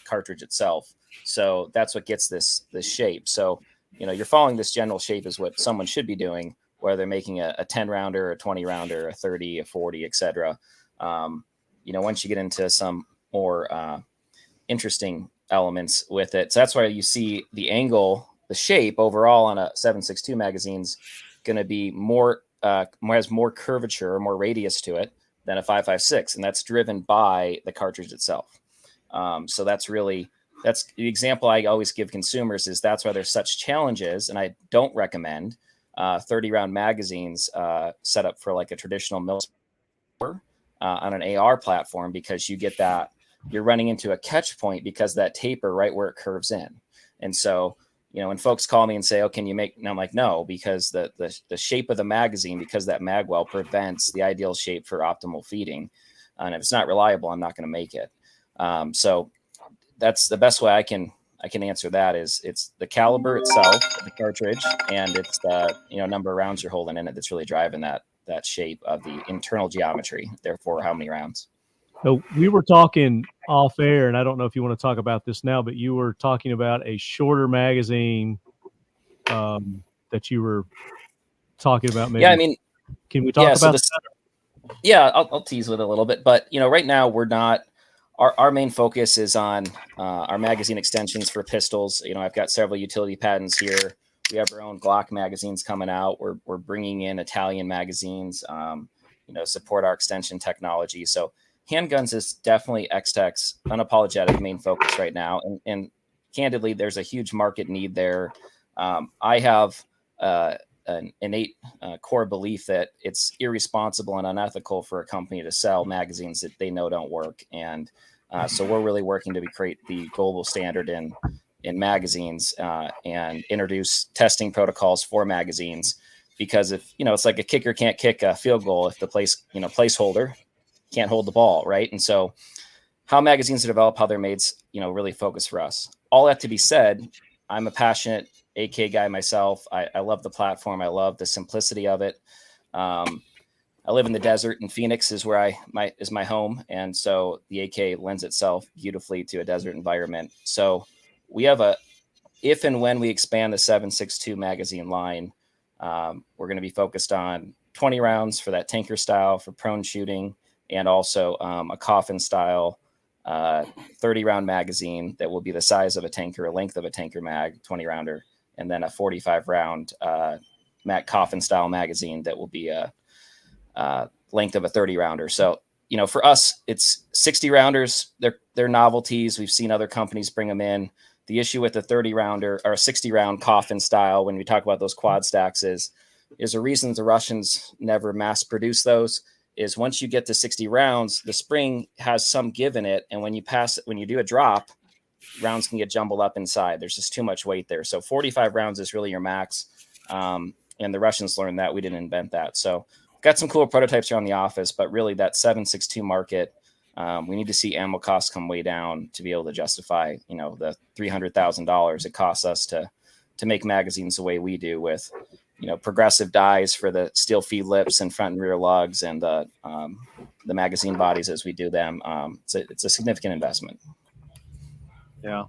cartridge itself. So that's what gets this shape. So, you're following this general shape is what someone should be doing, whether they're making a 10 rounder, a 20 rounder, a 30, a 40, etc. Once you get into some more interesting elements with it. So that's why you see the angle, the shape overall on a 7.62 magazine's going to be has more curvature or more radius to it than a 5.56, and that's driven by the cartridge itself. So that's really that's the example I always give consumers is that's why there's such challenges. And I don't recommend 30 round magazines set up for like a traditional mil on an AR platform, because you get that you're running into a catch point because that taper right where it curves in. And so, you know, when folks call me and say, oh, can you make, and I'm like, no, because the shape of the magazine, because that mag well prevents the ideal shape for optimal feeding. And if it's not reliable, I'm not going to make it. So that's the best way I can answer that is it's the caliber itself, the cartridge, and it's the, you know, number of rounds you're holding in it that's really driving that shape of the internal geometry, therefore how many rounds. So we were talking off air, and I don't know if you want to talk about this now, but you were talking about a shorter magazine that you were talking about. Maybe. Yeah, I mean, can we talk about that? Yeah, I'll tease with it a little bit, but you know, right now we're not. Our main focus is on our magazine extensions for pistols. You know, I've got several utility patents here. We have our own Glock magazines coming out. We're bringing in Italian magazines, you know, support our extension technology. So handguns is definitely XTECH's unapologetic main focus right now. And candidly, there's a huge market need there. I have an innate core belief that it's irresponsible and unethical for a company to sell magazines that they know don't work. And so we're really working to create the global standard in magazines and introduce testing protocols for magazines, because if, you know, it's like a kicker can't kick a field goal if the placeholder can't hold the ball, right? And so how magazines are developed, how they're made, you know, really focus for us. All that to be said, I'm a passionate AK guy myself. I love the platform. I love the simplicity of it. I live in the desert, and Phoenix is where is my home. And so the AK lends itself beautifully to a desert environment. So we have if and when we expand the 7.62 magazine line, we're going to be focused on 20 rounds for that tanker style for prone shooting, and also a coffin style 30 round magazine that will be the size of a tanker, a length of a tanker mag, 20 rounder, and then a 45 round coffin style magazine that will be a length of a 30 rounder. So, you know, for us, it's 60 rounders. They're novelties. We've seen other companies bring them in. The issue with the 30 rounder or 60 round coffin style, when we talk about those quad stacks, is the reason the Russians never mass produce those is once you get to 60 rounds, the spring has some give in it. And when you do a drop, rounds can get jumbled up inside. There's just too much weight there. So 45 rounds is really your max. And the Russians learned that. We didn't invent that. So got some cool prototypes around the office, but really that 7.62 market, we need to see ammo costs come way down to be able to justify, you know, the $300,000 it costs us to make magazines the way we do, with, you know, progressive dies for the steel feed lips and front and rear lugs, and the magazine bodies as we do them. It's a significant investment. Yeah.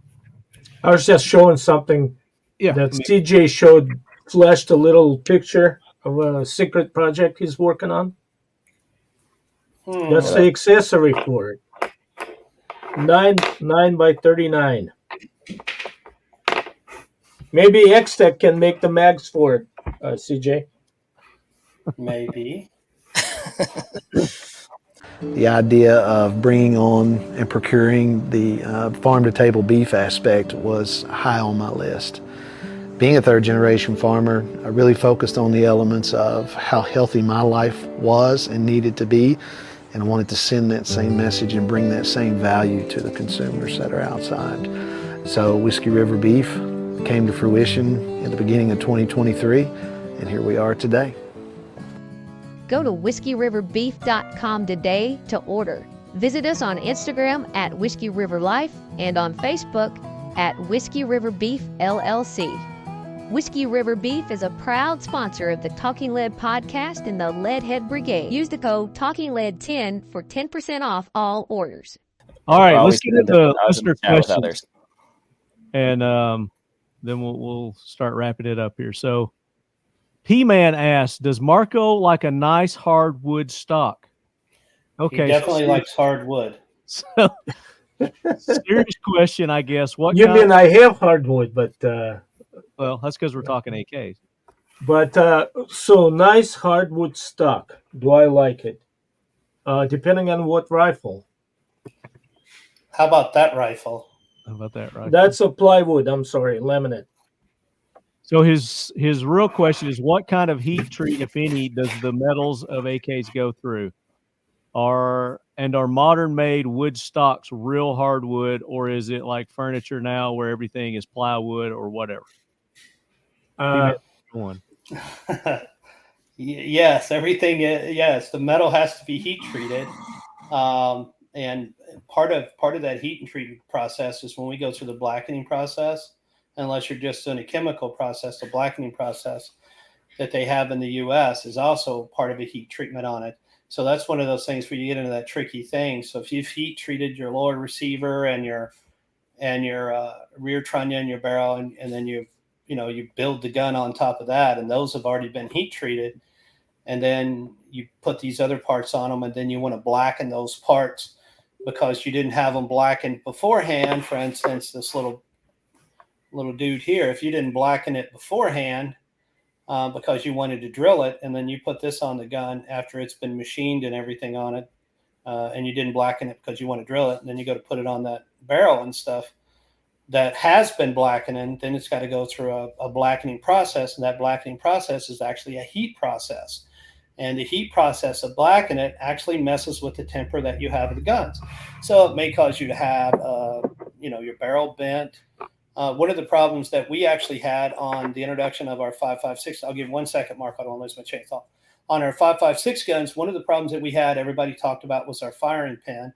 I was just showing something that CJ flashed a little picture of a secret project he's working on. That's the accessory for it. 9 by 39. Maybe XTECH can make the mags for it, CJ. Maybe. The idea of bringing on and procuring the farm-to-table beef aspect was high on my list. Being a third-generation farmer, I really focused on the elements of how healthy my life was and needed to be, and I wanted to send that same message and bring that same value to the consumers that are outside. So Whiskey River Beef came to fruition at the beginning of 2023, and here we are today. Go to whiskeyriverbeef.com today to order. Visit us on Instagram at Whiskey River Life and on Facebook at Whiskey River Beef LLC. Whiskey River Beef is a proud sponsor of the Talking Lead podcast and the Leadhead Brigade. Use the code TalkingLead10 for 10% off all orders. All right, let's get into the listener questions, and then we'll start wrapping it up here. So P-Man asked, does Marco like a nice hardwood stock? Okay. He definitely likes hardwood. So, serious question, I guess. What you mean I have hardwood, but... well, that's because we're talking AKs. But, so nice hardwood stock. Do I like it? Depending on what rifle. How about that rifle? How about that, right? That's a plywood. I'm sorry, laminate. So his real question is, what kind of heat treat, if any, does the metals of AKs go through? Are modern made wood stocks real hardwood, or is it like furniture now where everything is plywood or whatever? One. Yes, everything. Yes, the metal has to be heat treated, and part of that heat and treatment process is when we go through the blackening process. Unless you're just doing a chemical process, the blackening process that they have in the U.S. is also part of a heat treatment on it. So that's one of those things where you get into that tricky thing. So if you've heat treated your lower receiver and your rear trunnion, your barrel, and then you build the gun on top of that, and those have already been heat treated, and then you put these other parts on them, and then you want to blacken those parts because you didn't have them blackened beforehand. For instance, this little dude here, if you didn't blacken it beforehand because you wanted to drill it, and then you put this on the gun after it's been machined and everything on it, and you didn't blacken it because you want to drill it, and then you go to put it on that barrel and stuff that has been blackening, then it's got to go through a blackening process, and that blackening process is actually a heat process. And the heat process of blackening it actually messes with the temper that you have of the guns. So it may cause you to have, your barrel bent. One of the problems that we actually had on the introduction of our 5.56, I'll give 1 second, Mark, I don't want to lose my chain of thought. On our 5.56 guns, one of the problems that we had, everybody talked about, was our firing pin.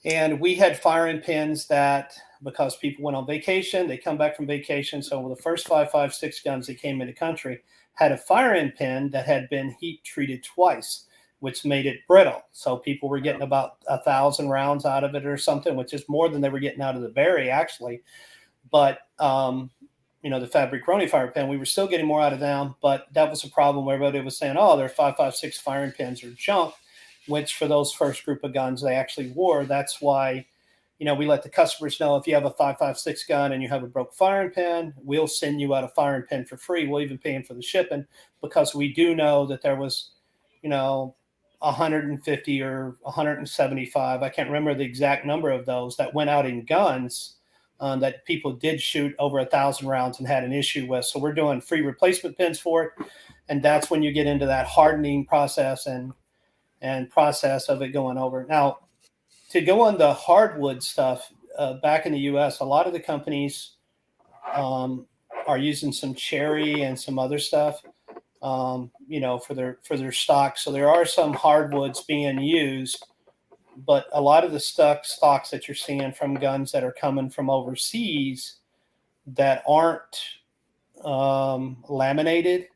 And we had firing pins that, because people went on vacation, they come back from vacation. So the first 5.56 guns that came into the country had a firing pin that had been heat treated twice, which made it brittle. So people were getting about 1,000 rounds out of it or something, which is more than they were getting out of the Berry, actually. But, the Fabriconi fire pin, we were still getting more out of them, but that was a problem where everybody was saying, oh, their 5.56 firing pins are junk, which for those first group of guns they actually wore. That's why, we let the customers know, if you have a 5.56 gun and you have a broke firing pin, we'll send you out a firing pin for free. We'll even pay for the shipping, because we do know that there was, 150 or 175, I can't remember the exact number of those that went out in guns that people did shoot over 1,000 rounds and had an issue with. So we're doing free replacement pins for it. And that's when you get into that hardening process and process of it going over. Now, to go on the hardwood stuff, back in the U.S., a lot of the companies are using some cherry and some other stuff, for their stock. So there are some hardwoods being used, but a lot of the stocks that you're seeing from guns that are coming from overseas that aren't laminated,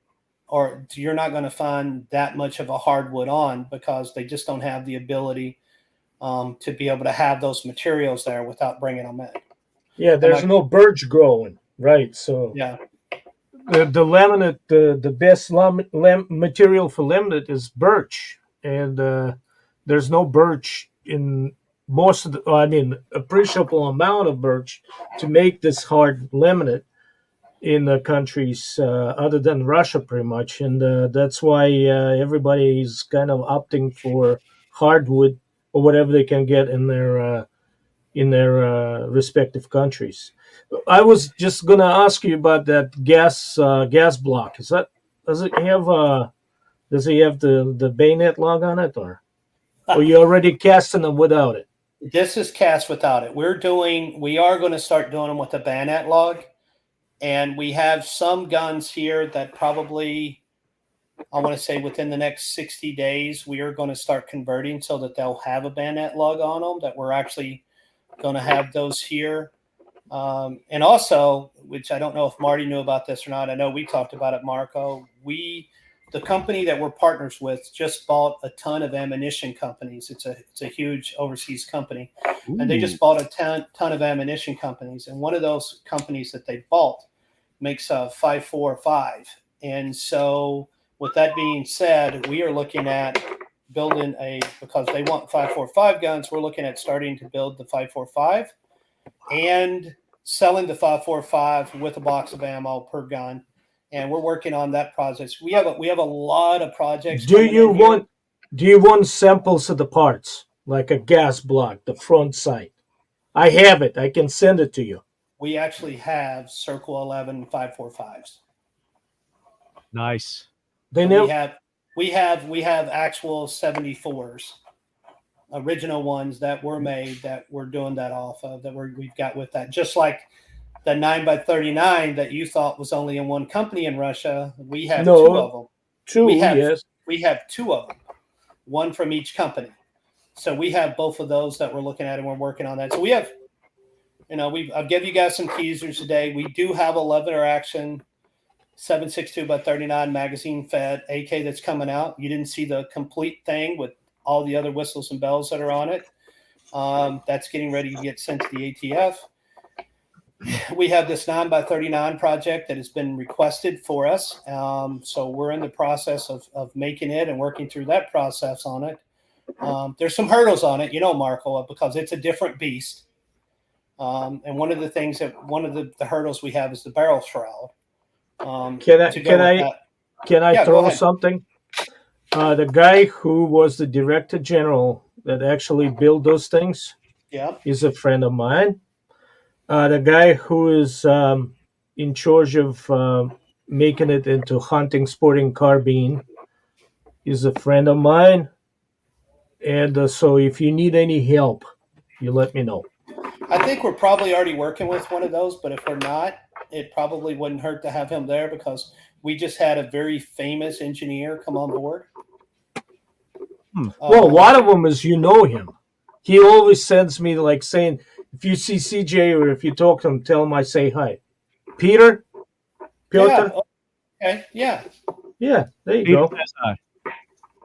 or you're not going to find that much of a hardwood on, because they just don't have the ability to be able to have those materials there without bringing them in. Yeah, there's no birch growing, right? So yeah, the laminate, the best material for laminate is birch, and there's no birch in most of the, appreciable amount of birch to make this hard laminate in the countries other than Russia, pretty much. And that's why everybody is kind of opting for hardwood or whatever they can get in their respective countries. I was just gonna ask you about that gas block. Does it have the bayonet log on it, or you already casting them without it? This is cast without it. We are going to start doing them with a bayonet log, and we have some guns here that probably, I want to say within the next 60 days, we are going to start converting so that they'll have a bayonet lug on them, that we're actually going to have those here. And also, which I don't know if Marty knew about this or not, I know we talked about it, Marco, the company that we're partners with just bought a ton of ammunition companies. It's a huge overseas company. Ooh. And they just bought a ton of ammunition companies. And one of those companies that they bought makes a 5.45. And so with that being said, we are looking at building because they want 5.45 guns, we're looking at starting to build the 5.45 and selling the 5.45 with a box of ammo per gun. And we're working on that project. We have a lot of projects. Do you want samples of the parts, like a gas block, the front sight? I have it. I can send it to you. We actually have Circle 11 545s. Nice. They So never. we have actual 74s, original ones that were made that we're doing that off of, that we've got with that. Just like the 9x39 that you thought was only in one company in Russia, we have two of them. Yes. We have two of them, one from each company. So we have both of those that we're looking at, and we're working on that. So we have, I've given you guys some teasers today. We do have a lever action 7.62x39 magazine fed AK that's coming out. You didn't see the complete thing with all the other whistles and bells that are on it. That's getting ready to get sent to the ATF. We have this 9x39 project that has been requested for us. So we're in the process of making it and working through that process on it. There's some hurdles on it, Marco, because it's a different beast. And one of the hurdles we have is the barrel shroud. Can I throw something? The guy who was the director general that actually built those things, is a friend of mine. The guy who is in charge of making it into hunting sporting carbine is a friend of mine. And so if you need any help, you let me know. I think we're probably already working with one of those, but if we're not, it probably wouldn't hurt to have him there, because we just had a very famous engineer come on board. Well, one of them is him. He always sends me saying, if you see CJ or if you talk to him, tell him I say hi. Piotr? Yeah. Okay. Yeah. Yeah. There you go.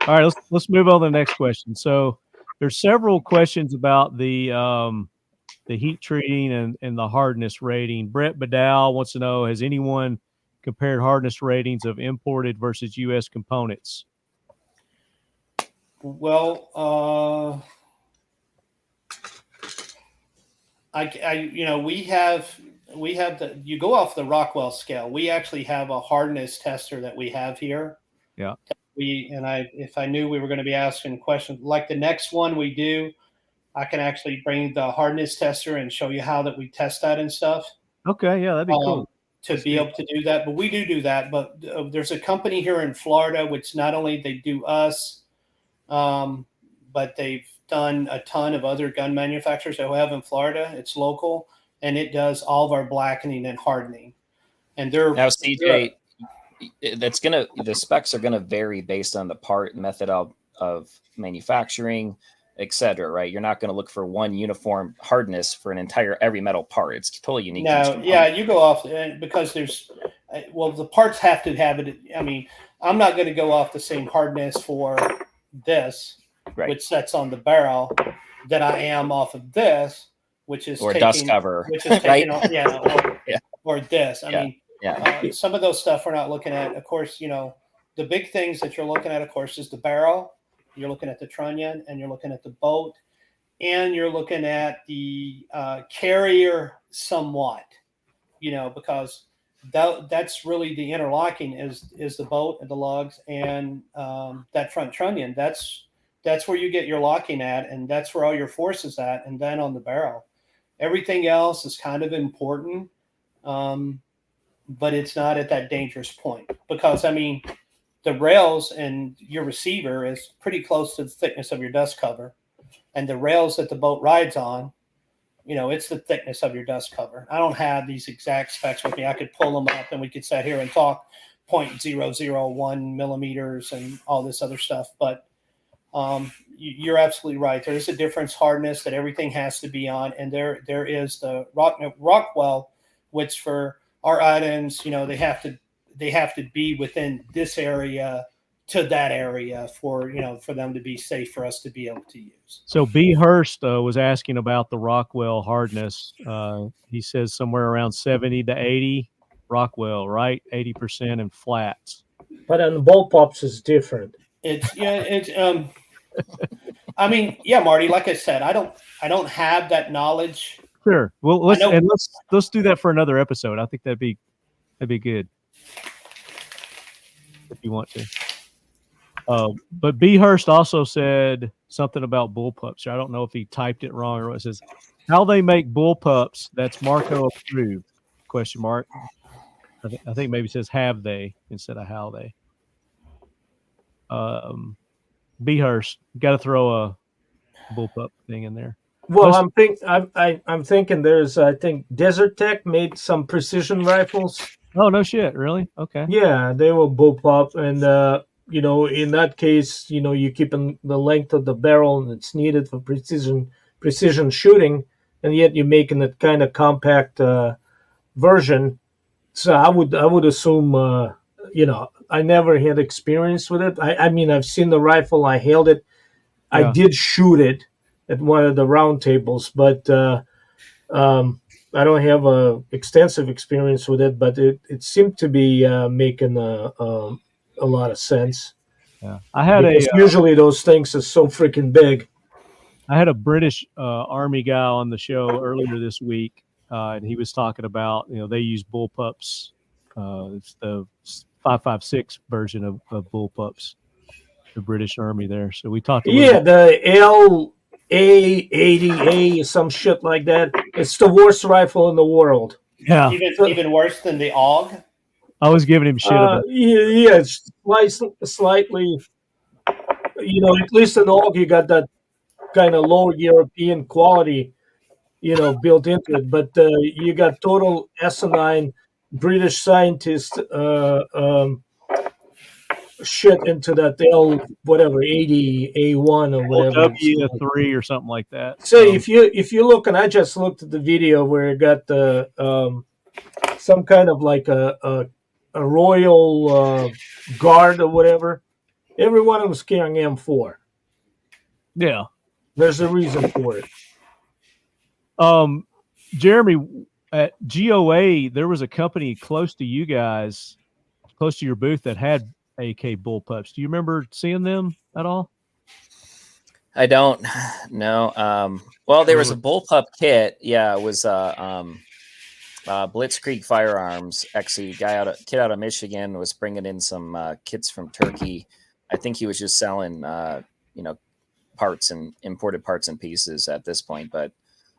All right. Let's move on to the next question. So there's several questions about the heat treating and the hardness rating. Brett Badal wants to know, has anyone compared hardness ratings of imported versus U.S. components? Well, we have you go off the Rockwell scale. We actually have a hardness tester that we have here. Yeah. If I knew we were going to be asking questions like the next one we do, I can actually bring the hardness tester and show you how that we test that and stuff. Okay. Yeah, that'd be cool. To be able to do that. But we do that. But there's a company here in Florida, which not only they do us, but they've done a ton of other gun manufacturers that we have in Florida. It's local, and it does all of our blackening and hardening. And they're now, CJ, the specs are gonna vary based on the part method of manufacturing, etc. Right? You're not going to look for one uniform hardness for every metal part. It's totally unique. No, yeah, you go off because the parts have to have it. I mean, I'm not going to go off the same hardness for this, which sets on the barrel, that I am off of this, which is dust cover, which is taking on, or this. I mean, some of those stuff we're not looking at. Of course, the big things that you're looking at, of course, is the barrel. You're looking at the trunnion, and you're looking at the boat, and you're looking at the carrier somewhat, because that's really the interlocking is the boat and the lugs and that front trunnion. That's where you get your locking at, and that's where all your force is at, and then on the barrel. Everything else is kind of important, but it's not at that dangerous point, because, I mean, the rails and your receiver is pretty close to the thickness of your dust cover, and the rails that the boat rides on, it's the thickness of your dust cover. I don't have these exact specs with me. I could pull them up and we could sit here and talk 0.001 millimeters and all this other stuff. But you're absolutely right. There is a difference hardness that everything has to be on. And there is the Rockwell, which for our items, they have to be within this area to that area for them to be safe for us to be able to use. So B. Hurst was asking about the Rockwell hardness. He says somewhere around 70 to 80 Rockwell, right? 80% in flats. But on the bullpups is different. I mean, yeah, Marty, like I said, I don't have that knowledge. Sure. Well, let's do that for another episode. I think that'd be good if you want to. But B. Hurst also said something about bullpups. I don't know if he typed it wrong or what. It says, How they make bullpups? That's Marco approved? Question mark. I think maybe it says have they instead of how they. Behurst, got to throw a bullpup thing in there. Well, I'm thinking there's I think Desert Tech made some precision rifles. Oh no shit, really? Okay. Yeah, they were bullpup, and in that case, you keep the length of the barrel that's needed for precision shooting, and yet you're making it kind of compact version. So I would assume I never had experience with it. I mean I've seen the rifle, I held it, yeah. I did shoot it at one of the round tables, but I don't have a extensive experience with it. But it seemed to be making a lot of sense. Yeah, I had usually those things are so freaking big. I had a British Army guy on the show earlier this week, and he was talking about they use bullpups. It's the 5.56 version of bullpups, the British Army there. So we talked. The LA-80A, some shit like that. It's the worst rifle in the world. Yeah, even worse than the AUG. I was giving him shit about. Yeah, it's slightly. At least in AUG, you got that kind of low European quality, built into it. But you got total asinine British scientist shit into that 80 A1 or whatever. W3 or something like that. So if you look, and I just looked at the video where it got the some kind of like a royal guard or whatever. Every one of them was carrying M4. Yeah, there's a reason for it. Jeremy, at GOA, there was a company close to you guys, close to your booth, that had AK bullpups. Do you remember seeing them at all? I don't. No. Well, there was a bullpup kit. Yeah, it was Blitzkrieg Firearms. Actually, kid out of Michigan was bringing in some kits from Turkey. I think he was just selling, parts and imported parts and pieces at this point. But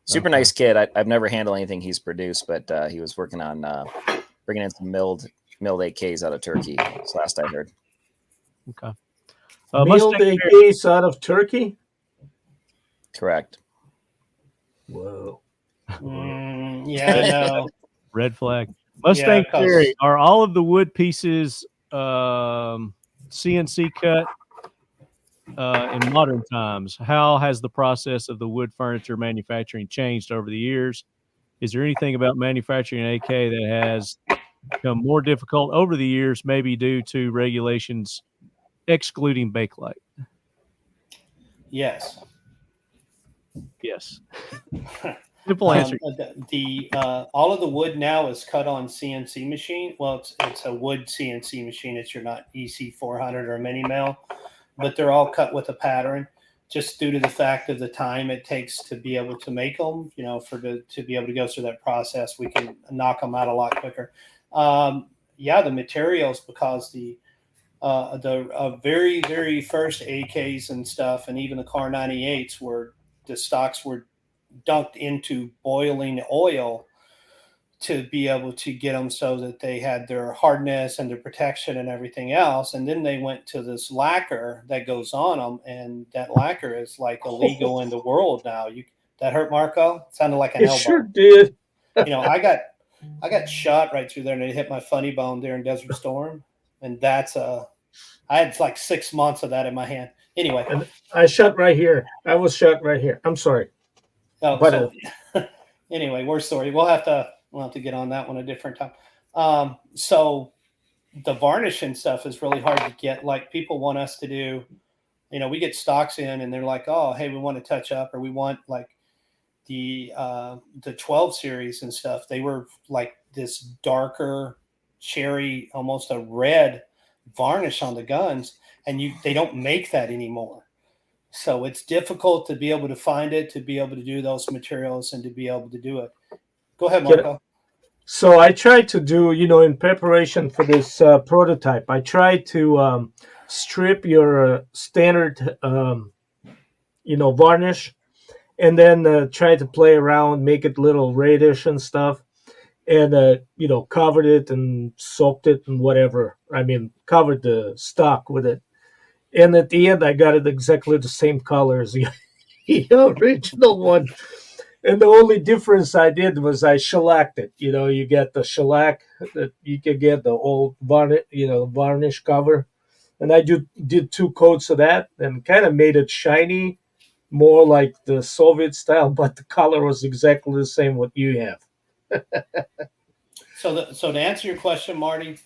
super nice kid. I've never handled anything he's produced, but he was working on bringing in some milled AKs out of Turkey. That's last I heard. Okay. Milled AKs out of Turkey? Correct. Whoa. No. Red flag. Mustang Theory, are all of the wood pieces CNC cut in modern times? How has the process of the wood furniture manufacturing changed over the years? Is there anything about manufacturing an AK that has become more difficult over the years, maybe due to regulations excluding bakelite? Yes. Simple answer. All of the wood now is cut on CNC machine. Well, it's a wood CNC machine. It's your not EC400 or mini mill, but they're all cut with a pattern, just due to the fact of the time it takes to be able to make them. To be able to go through that process, we can knock them out a lot quicker. The materials, because the very, very first AKs and stuff, and even the Car 98s, the stocks were dunked into boiling oil to be able to get them so that they had their hardness and their protection and everything else. And then they went to this lacquer that goes on them, and that lacquer is like illegal in the world now. That hurt, Marco? It sounded like an elbow. It sure did. I got shot right through there, and it hit my funny bone there in Desert Storm, and I had like 6 months of that in my hand. Anyway, and I shot right here. I was shot right here. I'm sorry. Anyway, we're sorry. We'll have to get on that one a different time. So the varnish and stuff is really hard to get. Like, people want us to do, we get stocks in, and they're like, oh, hey, we want to touch up, or we want like the 12 series and stuff. They were like this darker cherry, almost a red varnish on the guns, and they don't make that anymore. So it's difficult to be able to find it, to be able to do those materials, and to be able to do it. Go ahead, Marco. So I tried to do, in preparation for this prototype, I tried to strip your standard, varnish, and then tried to play around, make it little reddish and stuff, and covered it and soaked it and whatever. I mean, covered the stock with it. And at the end, I got it exactly the same color as the original one. And the only difference I did was I shellacked it. You get the shellac that you can get the old varnish cover, and I did 2 coats of that and kind of made it shiny, more like the Soviet style, but the color was exactly the same what you have. So to answer your question, Marty,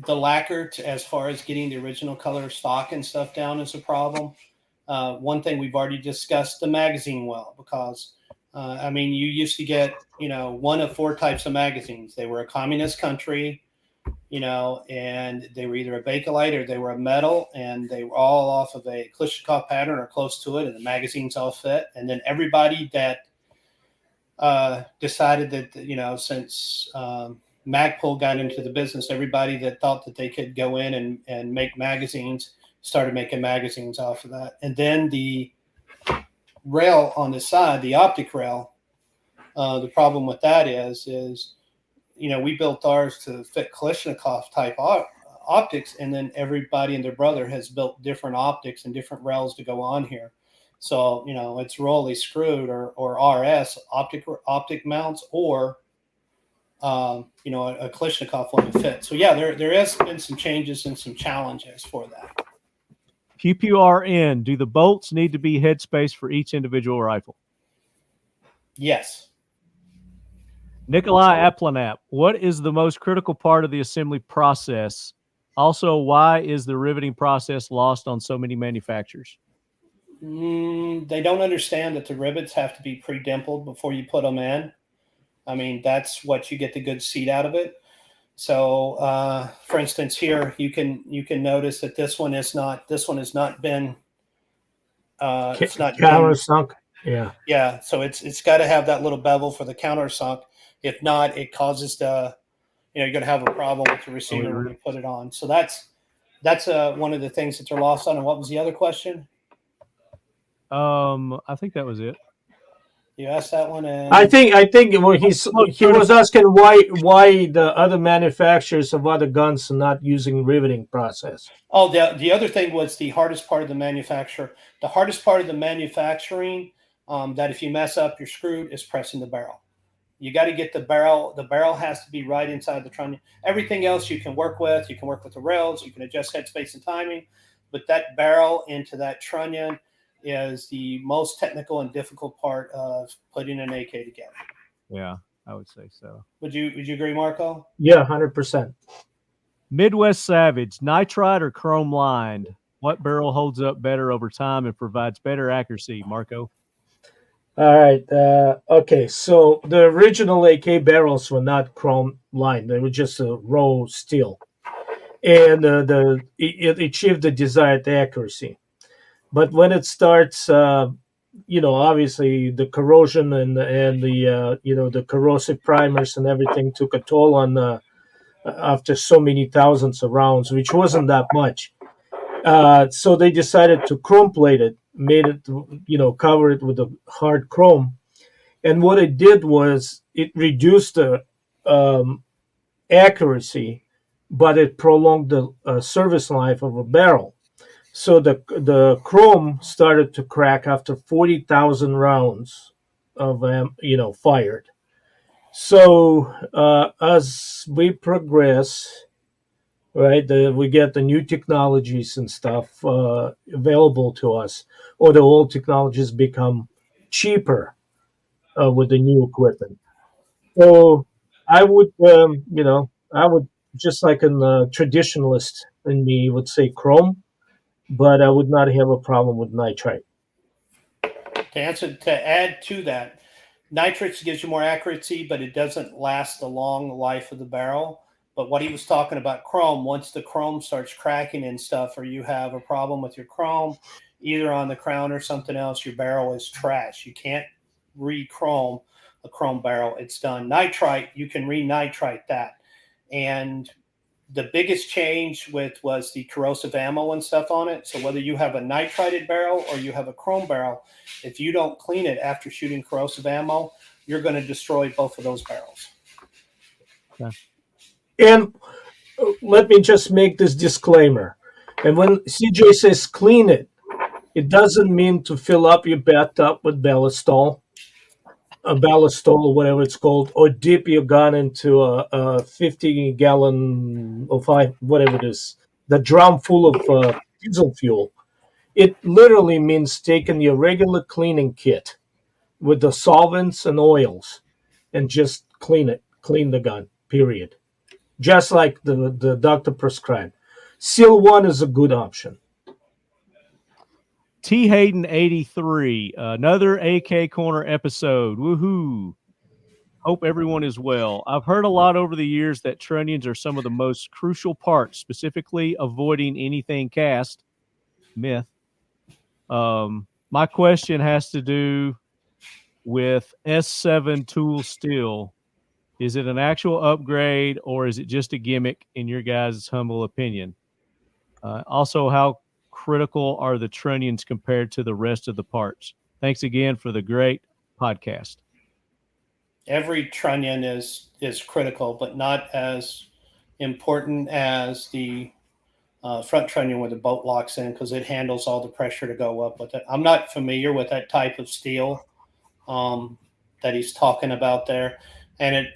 the lacquer, as far as getting the original color stock and stuff down, is a problem. One thing we've already discussed, the magazine well, because I mean, you used to get, 1 of 4 types of magazines. They were a communist country, and they were either a Bakelite or they were a metal, and they were all off of a Kalashnikov pattern or close to it, and the magazines all fit. And then everybody that decided that, since Magpul got into the business, everybody that thought that they could go in and make magazines started making magazines off of that. And then the rail on the side, the optic rail, the problem with that is we built ours to fit Kalashnikov type optics, and then everybody and their brother has built different optics and different rails to go on here. So it's royally screwed or RS optic mounts, or a Kalashnikov one to fit. So yeah, there has been some changes and some challenges for that. PPRN, do the bolts need to be headspace for each individual rifle? Yes. Nikolai Aplanap, what is the most critical part of the assembly process? Also, why is the riveting process lost on so many manufacturers? They don't understand that the rivets have to be pre-dimpled before you put them in. I mean, that's what you get the good seat out of it. So, for instance, here you can notice that this one has not been it's not countersunk. Yeah. So it's got to have that little bevel for the countersunk. If not, it causes you're going to have a problem with the receiver when you put it on. So that's one of the things that they're lost on. And what was the other question? I think that was it. You asked that one. And I think he was asking why the other manufacturers of other guns are not using riveting process. Oh, the other thing was the hardest part of the manufacture. The hardest part of the manufacturing, that if you mess up, you're screwed, is pressing the barrel. You got to get the barrel. The barrel has to be right inside the trunnion. Everything else you can work with. You can work with the rails. You can adjust headspace and timing. But that barrel into that trunnion is the most technical and difficult part of putting an AK together. Yeah, I would say so. Would you agree, Marco? Yeah, 100%. Midwest Savage, nitride or chrome lined? What barrel holds up better over time and provides better accuracy, Marco? All right. Okay. So the original AK barrels were not chrome lined; they were just a raw steel, and it achieved the desired accuracy. But when it starts, obviously the corrosion and the the corrosive primers and everything took a toll on after so many thousands of rounds, which wasn't that much. So they decided to chrome plate it, made it, cover it with a hard chrome. And what it did was it reduced the accuracy, but it prolonged the service life of a barrel. So the chrome started to crack after 40,000 rounds of fired. So as we progress, right, we get the new technologies and stuff available to us, or the old technologies become cheaper with the new equipment. So I would, I would, just like a traditionalist in me would say chrome, but I would not have a problem with nitrite. To add to that, nitrates gives you more accuracy, but it doesn't last the long life of the barrel. But what he was talking about chrome, once the chrome starts cracking and stuff, or you have a problem with your chrome, either on the crown or something else, your barrel is trash. You can't re-chrome a chrome barrel. It's done. Nitrite, you can re-nitrite that. And the biggest change was the corrosive ammo and stuff on it. So whether you have a nitrided barrel or you have a chrome barrel, if you don't clean it after shooting corrosive ammo, you're going to destroy both of those barrels. Okay. And let me just make this disclaimer. And when CJ says clean it, it doesn't mean to fill up your bathtub with ballastol, or whatever it's called, or dip your gun into a 50-gallon or whatever it is, the drum full of diesel fuel. It literally means taking your regular cleaning kit with the solvents and oils and just clean the gun, period. Just like the doctor prescribed. Seal 1 is a good option. T. Hayden 83, another AK Corner episode. Woohoo! Hope everyone is well. I've heard a lot over the years that trunnions are some of the most crucial parts, specifically avoiding anything cast. Myth. My question has to do with S7 tool steel. Is it an actual upgrade or is it just a gimmick in your guys' humble opinion? Also, how critical are the trunnions compared to the rest of the parts? Thanks again for the great podcast. Every trunnion is critical, but not as important as the front trunnion where the bolt locks in, because it handles all the pressure to go up with it. I'm not familiar with that type of steel that he's talking about there. And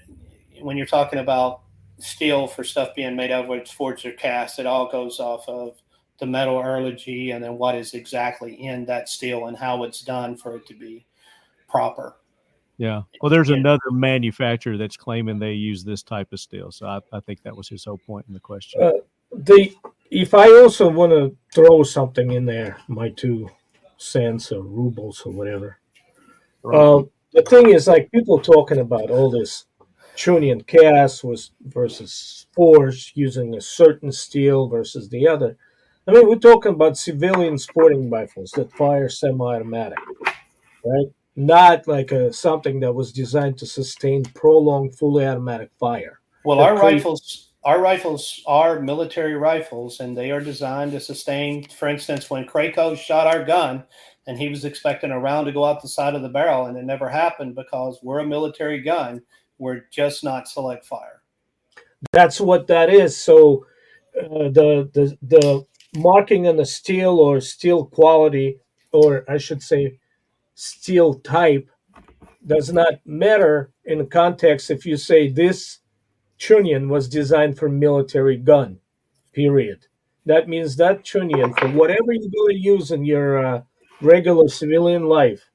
when you're talking about steel for stuff being made of, whether it's forged or cast, it all goes off of the metallurgy and then what is exactly in that steel and how it's done for it to be proper. Yeah. Well, there's another manufacturer that's claiming they use this type of steel. So I think that was his whole point in the question. If I also want to throw something in there, my 2 cents or rubles or whatever. Right. The thing is, like, people talking about all this trunnion cast versus forged using a certain steel versus the other. I mean, we're talking about civilian sporting rifles that fire semi-automatic, right? Not like something that was designed to sustain prolonged fully automatic fire. Well, our rifles are military rifles, and they are designed to sustain. For instance, when Krakow shot our gun, and he was expecting a round to go out the side of the barrel, and it never happened because we're a military gun. We're just not select fire. That's what that is. So the marking on the steel or steel quality, or I should say steel type, does not matter in the context if you say this trunnion was designed for military gun, period. That means that trunnion, for whatever you're going to use in your regular civilian life,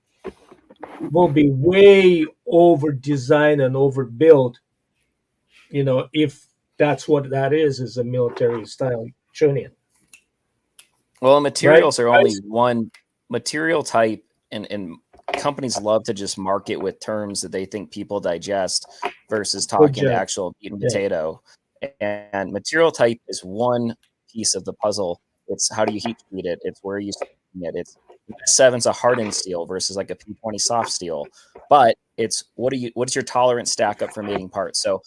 will be way over designed and overbuilt, if that's what that is a military style trunnion. Well, materials are only one material type, and companies love to just market with terms that they think people digest versus talking actual meat and potato. And material type is one piece of the puzzle. It's how do you heat treat it? It's where you it. It's S7's a hardened steel versus like a P20 soft steel, but it's what's your tolerance stack up for mating parts? So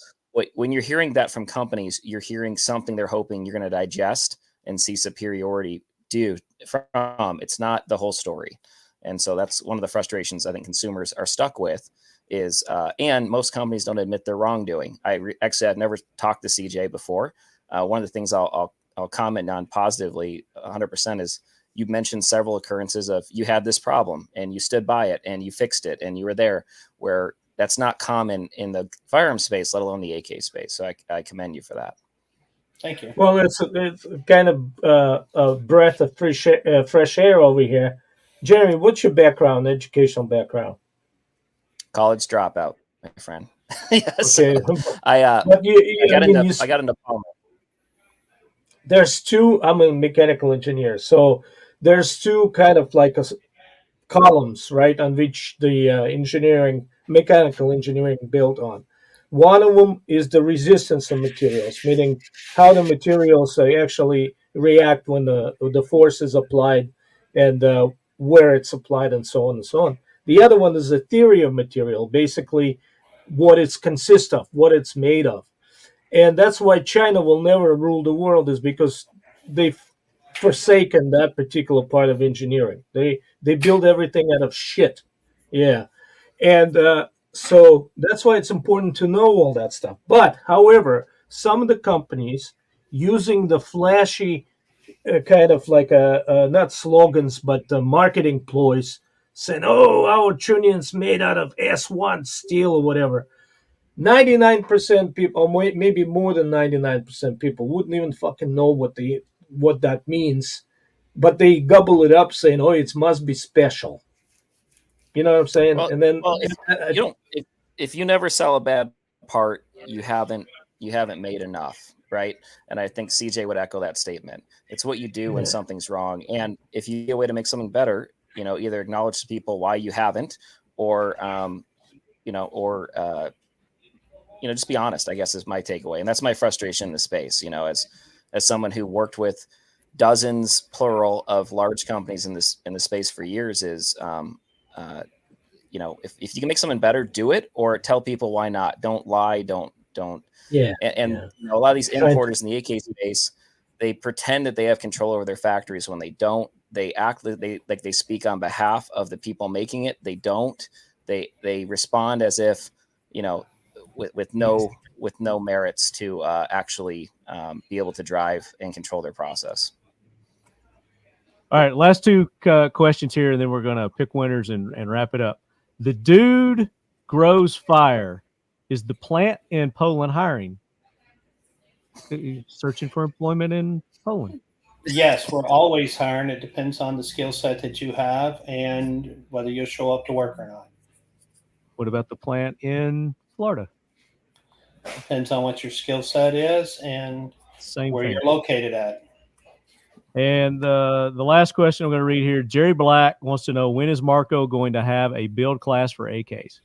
when you're hearing that from companies, you're hearing something they're hoping you're going to digest and see superiority due from. It's not the whole story. And so that's one of the frustrations I think consumers are stuck with is, and most companies don't admit their wrongdoing. Actually, I've never talked to CJ before. One of the things I'll comment on positively 100% is you mentioned several occurrences of you had this problem and you stood by it and you fixed it and you were there, where that's not common in the firearm space, let alone the AK space. So I commend you for that. Thank you. Well, it's kind of a breath of fresh air over here. Jeremy, what's your background, educational background? College dropout, my friend. Yes. Okay. I got into polymer. There's two. I'm a mechanical engineer, so there's two kind of like columns, right, on which the mechanical engineering built on. One of them is the resistance of materials, meaning how the materials actually react when the force is applied and where it's applied and so on and so on. The other one is the theory of material, basically what it consists of, what it's made of. And that's why China will never rule the world, is because they've forsaken that particular part of engineering. They build everything out of shit. Yeah. And so that's why it's important to know all that stuff. But however, some of the companies using the flashy kind of like not slogans but marketing ploys, saying, "Oh, our tunion's made out of S1 steel or whatever." 99% people, or maybe more than 99% people, wouldn't even fucking know what that means, but they gobble it up, saying, "Oh, it must be special." You know what I'm saying? Well, And then if you don't, if you never sell a bad part, you haven't made enough, right? And I think CJ would echo that statement. It's what you do when something's wrong, and if you get a way to make something better, either acknowledge to people why you haven't, or just be honest, I guess, is my takeaway. And that's my frustration in the space, as someone who worked with dozens, plural, of large companies in the space for years, is if you can make something better, do it, or tell people why not. Don't lie. Don't. Yeah. And a lot of these importers in the AK space, they pretend that they have control over their factories when they don't. They act like they speak on behalf of the people making it. They don't. They respond as if, with no merits to actually be able to drive and control their process. All right, last two questions here, and then we're going to pick winners and wrap it up. The dude grows fire. Is the plant in Poland hiring? Searching for employment in Poland? Yes, we're always hiring. It depends on the skill set that you have and whether you'll show up to work or not. What about the plant in Florida? Depends on what your skill set is and where you're located at. And the last question I'm going to read here, Jerry Black wants to know, when is Marco going to have a build class for AKs?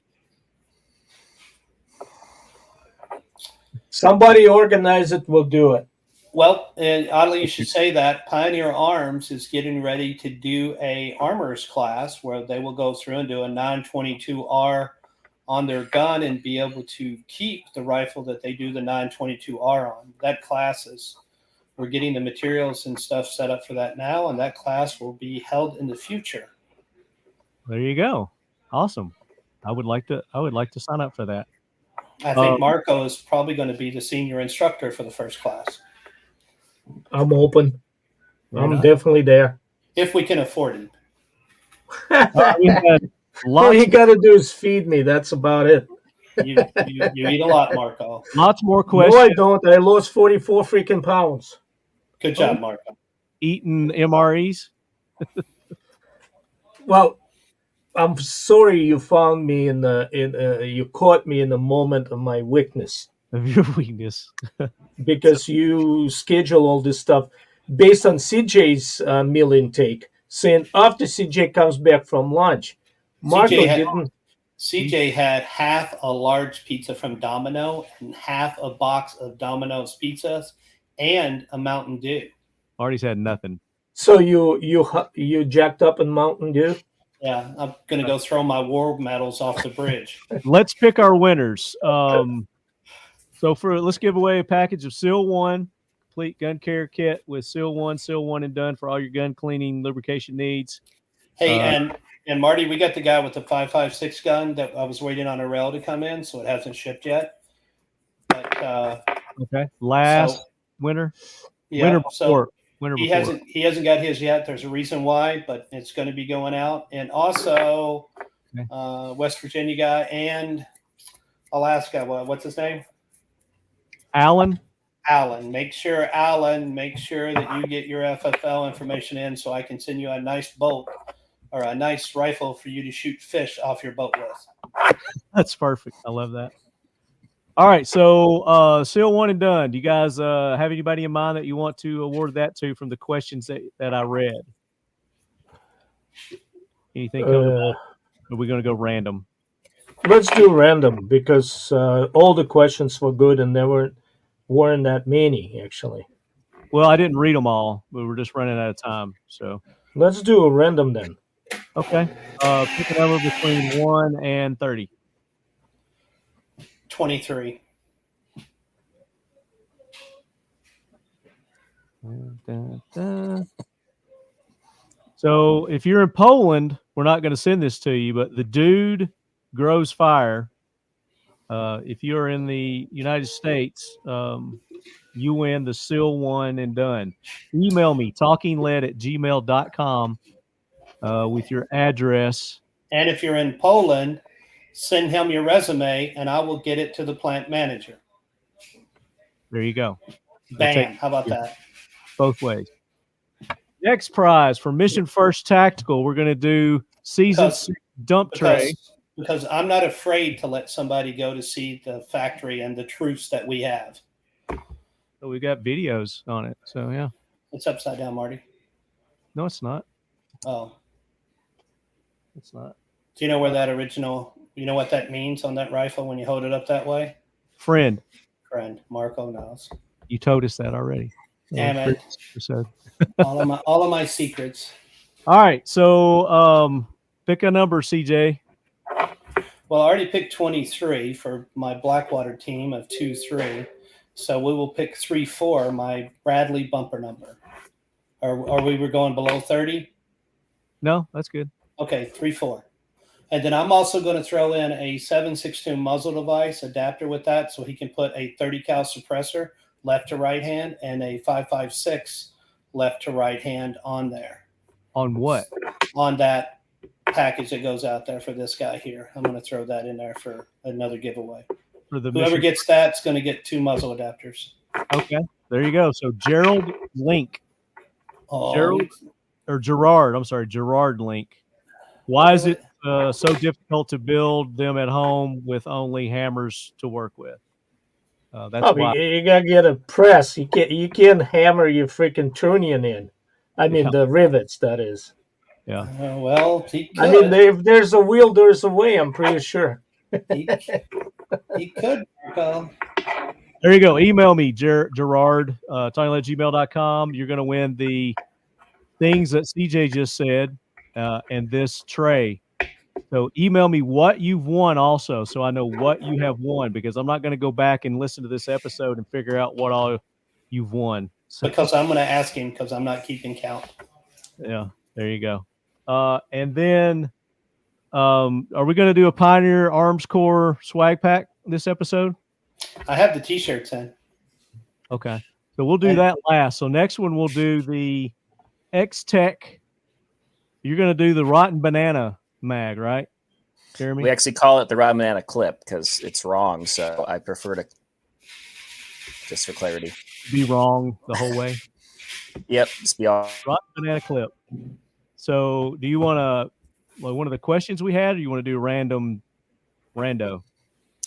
Somebody organize it, we'll do it. Well, and oddly you should say that, Pioneer Arms is getting ready to do a armorers class where they will go through and do a 922R on their gun and be able to keep the rifle that they do the 922R on. That class we're getting the materials and stuff set up for that now, and that class will be held in the future. There you go. Awesome. I would like to sign up for that. I think Marco is probably going to be the senior instructor for the first class. I'm open. I'm definitely there. If we can afford it. All you got to do is feed me. That's about it. You eat a lot, Marco. Lots more questions. No, I don't. I lost 44 freaking pounds. Good job, Marco. Eating MREs? Well, I'm sorry you found me you caught me in the moment of my weakness. Of your weakness. Because you schedule all this stuff based on CJ's meal intake, saying after CJ comes back from lunch. CJ had half a large pizza from Domino and half a box of Domino's pizzas and a Mountain Dew. Marty's had nothing. So you jacked up in Mountain Dew? Yeah, I'm going to go throw my war medals off the bridge. Let's pick our winners. So let's give away a package of Seal 1, complete gun care kit with Seal 1 and done for all your gun cleaning, lubrication needs. Hey, and Marty, we got the guy with the 5.56 gun that I was waiting on a rail to come in, so it hasn't shipped yet. But, okay, last winner. Yeah, winner he hasn't got his yet. There's a reason why, but it's going to be going out. And also, West Virginia guy and Alaska. What's his name? Alan. Make sure that you get your FFL information in so I can send you a nice bolt or a nice rifle for you to shoot fish off your boat with. That's perfect. I love that. All right, so Seal 1 and done. Do you guys have anybody in mind that you want to award that to from the questions that I read? Anything coming up? Or are we going to go random? Let's do random because all the questions were good and there weren't that many, actually. Well, I didn't read them all. We were just running out of time. So let's do a random then. Okay. Pick a number between 1 and 30. 23. So if you're in Poland, we're not going to send this to you, but the dude grows fire. If you're in the United States, you win the seal one and done. Email me, talkingled@gmail.com with your address. And if you're in Poland, send him your resume and I will get it to the plant manager. There you go. Bam. How about that? Both ways. Next prize for Mission First Tactical, we're going to do season 6 dump tray. Because I'm not afraid to let somebody go to see the factory and the truths that we have. So we got videos on it. So, yeah. It's upside down, Marty. No, it's not. Oh. It's not. Do you know where that original, you know what that means on that rifle when you hold it up that way? Friend. Marco knows. You told us that already. Damn it. all of my secrets. All right. So pick a number, CJ. Well, I already picked 23 for my Blackwater team of 2-3. So we will pick 3-4, my Bradley bumper number. Or we were going below 30? No, that's good. Okay, 3-4. And then I'm also going to throw in a 7.62 muzzle device adapter with that so he can put a 30 cal suppressor left to right hand and a 5.56 left to right hand on there. On what? On that package that goes out there for this guy here. I'm going to throw that in there for another giveaway. For the whoever gets that's going to get 2 muzzle adapters. Okay, there you go. So Gerald Link. Oh. Gerard Link. Why is it so difficult to build them at home with only hammers to work with? That's why you gotta get a press. You can't hammer your freaking trunnion in. I mean the rivets. That is. Yeah. Well, he could. I mean, if there's a wheel, there's a way. I'm pretty sure. he could. There you go. Email me, Gerard, talkingled@gmail.com. You're going to win the things that CJ just said and this tray. So email me what you've won also so I know what you have won because I'm not going to go back and listen to this episode and figure out what all you've won. So, because I'm going to ask him because I'm not keeping count. Yeah, there you go. And then are we going to do a Pioneer Arms Corps swag pack this episode? I have the T-shirts in. Okay. So we'll do that last. So next one we'll do the XTECH. You're going to do the Rotten Banana mag, right, Jeremy? We actually call it the Rotten Banana clip because it's wrong. So I prefer to, just for clarity, be wrong the whole way. Yep. Just be all Rotten Banana clip. So do you want to, like, one of the questions we had, or you want to do rando?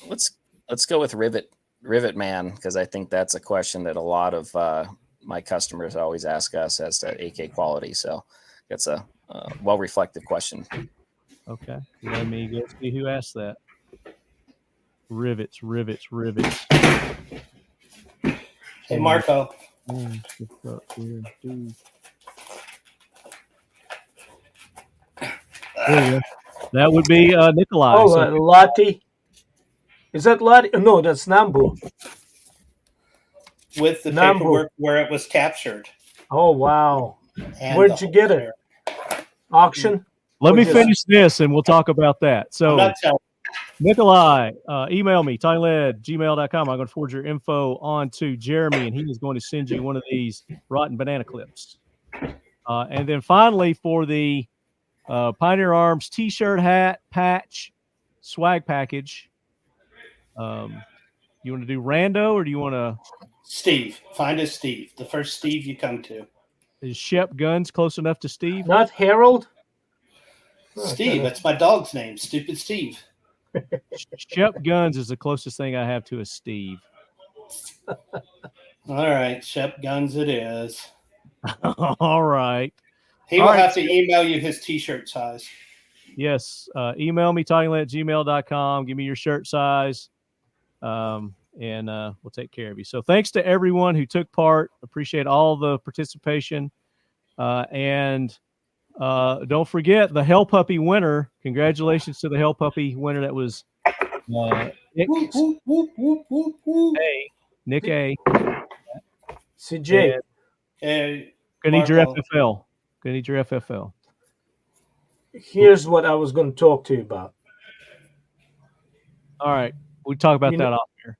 Let's go with Rivet Man because I think that's a question that a lot of my customers always ask us as to AK quality. So that's a well-reflected question. Okay, let me go see who asked that. Rivets. Hey, Marco. That would be Nikolai. Oh, Lottie. Is that Lottie? No, that's Nambu. With the paperwork where it was captured. Oh, wow. Where'd you get it? Auction? Let me finish this and we'll talk about that. So, Nikolai, email me, talkingled@gmail.com. I'm going to forward your info on to Jeremy, and he is going to send you one of these Rotten Banana clips. And then finally, for the Pioneer Arms T-shirt, hat, patch, swag package, you want to do rando or do you want to? Steve. Find us Steve. The first Steve you come to. Is Shep Guns close enough to Steve? Not Harold? Steve. That's my dog's name. Stupid Steve. Shep Guns is the closest thing I have to a Steve. All right. Shep Guns it is. All right. He will have to email you his T-shirt size. Yes. Email me, talkingled@gmail.com. Give me your shirt size. And we'll take care of you. So thanks to everyone who took part. Appreciate all the participation. And don't forget the Hellpuppy winner. Congratulations to the Hellpuppy winner. That was Nick A. CJ. Gonna need your FFL. Gonna need your FFL. Here's what I was going to talk to you about. All right, we talk about that off here.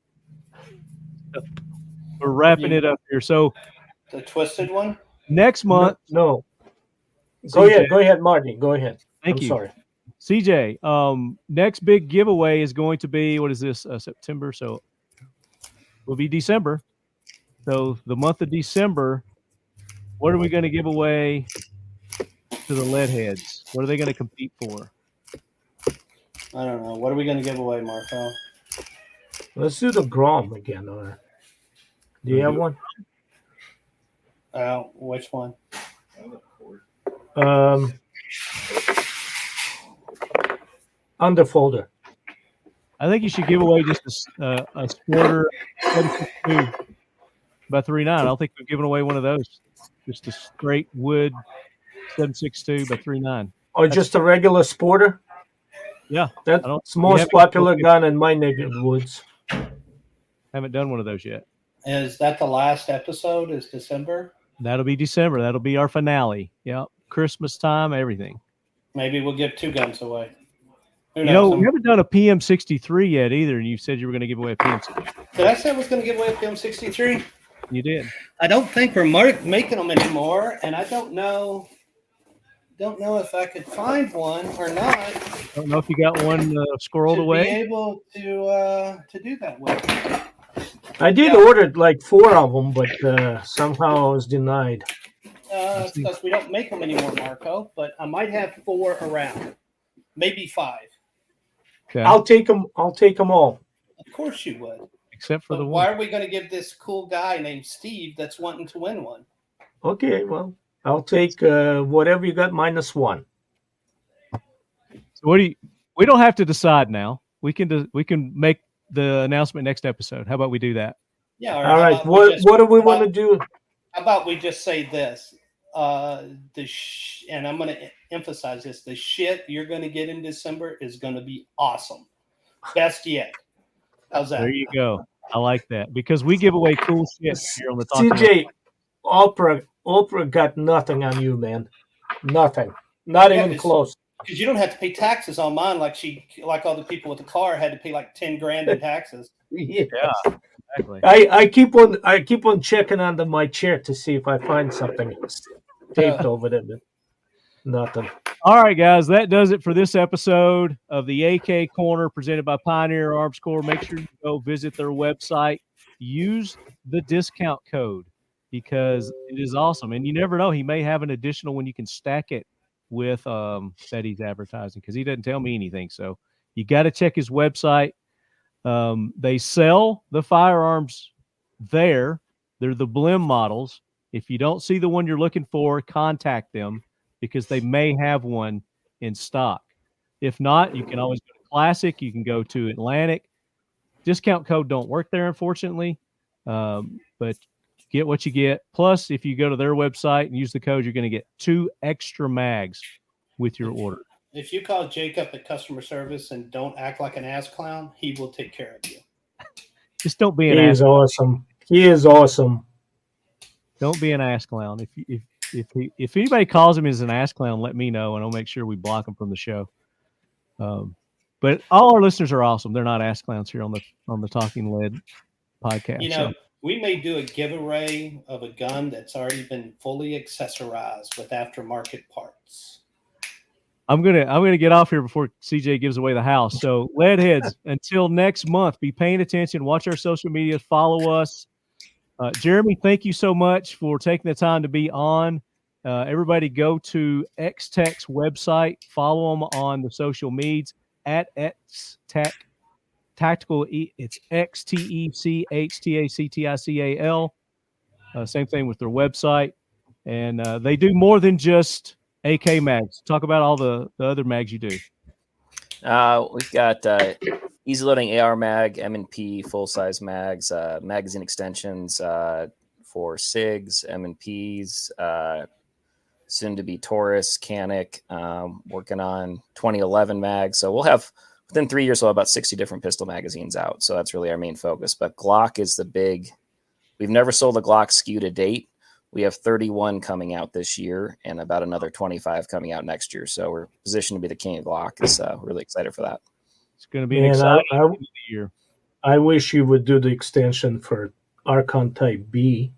We're wrapping it up here. So the twisted one next month. No. Go ahead, Marty. Go ahead. Thank you. Sorry. CJ, next big giveaway is going to be, what is this? September. So will be December. So the month of December, what are we going to give away to the lead heads? What are they going to compete for? I don't know. What are we going to give away, Marco? Let's do the Grom again. Do you have one? Which one? Under folder. I think you should give away just a Sporter 762 by 3.9. I don't think we've given away one of those. Just a straight wood 762 by 3.9. Or just a regular Sporter? Yeah. That's the most popular gun in my neck of the woods. Haven't done one of those yet. Is that the last episode? Is December? That'll be December. That'll be our finale. Yeah. Christmas time, everything. Maybe we'll give 2 guns away. You know, we haven't done a PM63 yet either, and you said you were going to give away a PM63. Did I say I was going to give away a PM63? You did. I don't think we're making them anymore, and I don't know if I could find one or not. I don't know if you got one squirreled away. Be able to do that with. I did order like 4 of them, but somehow I was denied. Because we don't make them anymore, Marco. But I might have 4 around, maybe 5. Okay. I'll take them. I'll take them all. Of course you would. Except for the one. Why are we going to give this cool guy named Steve that's wanting to win one? Okay, well, I'll take whatever you got -1. So what do you? We don't have to decide now. We can make the announcement next episode. How about we do that? Yeah. All right. What do we want to do? How about we just say this? And I'm going to emphasize this: the shit you're going to get in December is going to be awesome. Best yet. How's that? There you go. I like that because we give away cool shit here on the Talking CJ, Oprah got nothing on you, man. Nothing. Not even close. Because you don't have to pay taxes on mine like all the people with the car had to pay like $10,000 in taxes. Yeah. Exactly. I keep on checking under my chair to see if I find something taped over there. But nothing. All right, guys, that does it for this episode of the AK Corner presented by Pioneer Arms Corp. Make sure you go visit their website. Use the discount code because it is awesome. And you never know, he may have an additional one you can stack it with that he's advertising because he doesn't tell me anything. So you got to check his website. They sell the firearms there. They're the blim models. If you don't see the one you're looking for, contact them because they may have one in stock. If not, you can always go to Classic. You can go to Atlantic. Discount code don't work there, unfortunately, but get what you get. Plus, if you go to their website and use the code, you're going to get 2 extra mags with your order. If you call Jacob at customer service and don't act like an ass clown, he will take care of you. Just don't be an ass. He is awesome. He is awesome. Don't be an ass clown. If anybody calls him as an ass clown, let me know, and I'll make sure we block him from the show. But all our listeners are awesome. They're not ass clowns here on the Talking Lead podcast. You know, we may do a giveaway of a gun that's already been fully accessorized with aftermarket parts. I'm gonna get off here before CJ gives away the house. So, lead heads, until next month, be paying attention. Watch our social media. Follow us. Jeremy, thank you so much for taking the time to be on. Everybody go to XTECH's website. Follow them on the social medias at XTECH Tactical. It's XTECH Tactical. Same thing with their website. And they do more than just AK mags. Talk about all the other mags you do. We've got easy loading AR mag, M&P full-size mags, magazine extensions for SIGs, M&Ps, soon to be Taurus, Canic, working on 2011 mags. So we'll have, within 3 years, we'll have about 60 different pistol magazines out. So that's really our main focus. But Glock is the big, we've never sold a Glock SKU to date, We have 31 coming out this year and about another 25 coming out next year. So we're positioned to be the king of Glock. It's really excited for that. It's going to be an exciting year. I wish you would do the extension for Archon Type B.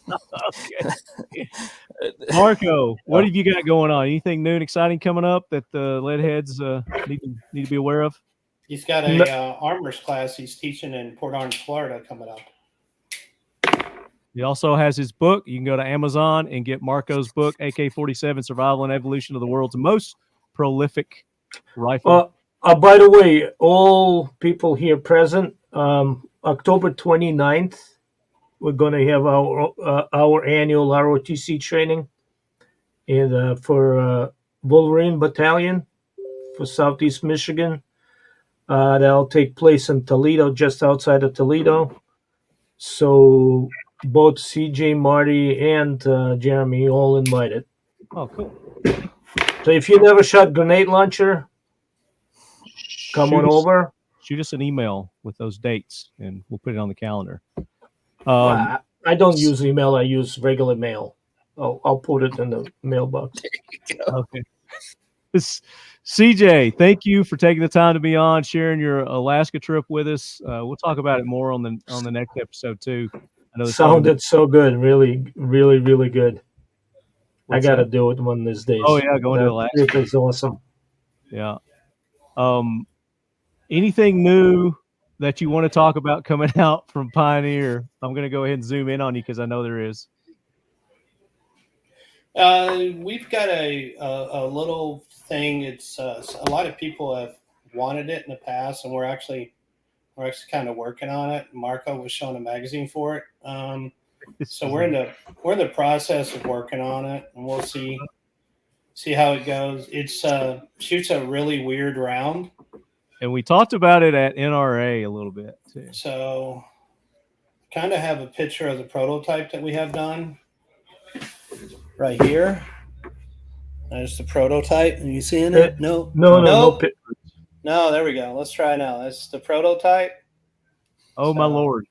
Okay. Marco, what have you got going on? Anything new and exciting coming up that the lead heads need to be aware of? He's got a armor's class he's teaching in Port Orange, Florida coming up. He also has his book. You can go to Amazon and get Marco's book, AK-47, Survival and Evolution of the World's Most Prolific Rifle. By the way, all people here present, October 29th, we're going to have our annual ROTC training for Wolverine Battalion for Southeast Michigan. That'll take place in Toledo, just outside of Toledo. So both CJ, Marty, and Jeremy all invited. Oh, cool. So if you never shot grenade launcher, come on over. Shoot us an email with those dates, and we'll put it on the calendar. I don't use email. I use regular mail. I'll put it in the mailbox. Okay. CJ, thank you for taking the time to be on, sharing your Alaska trip with us. We'll talk about it more on the next episode too. I know sounded so good, really, really, really good. I got to do it one of these days. Oh yeah, going to Alaska. It was awesome. Yeah. Anything new that you want to talk about coming out from Pioneer? I'm going to go ahead and zoom in on you because I know there is. We've got a little thing. It's a lot of people have wanted it in the past, and we're actually kind of working on it. Marco was showing a magazine for it. So we're in the process of working on it, and we'll see how it goes. It's shoots a really weird round. And we talked about it at NRA a little bit too. So kind of have a picture of the prototype that we have done right here. There's the prototype. Are you seeing it? No. No, there we go. Let's try now. That's the prototype. Oh, my Lord.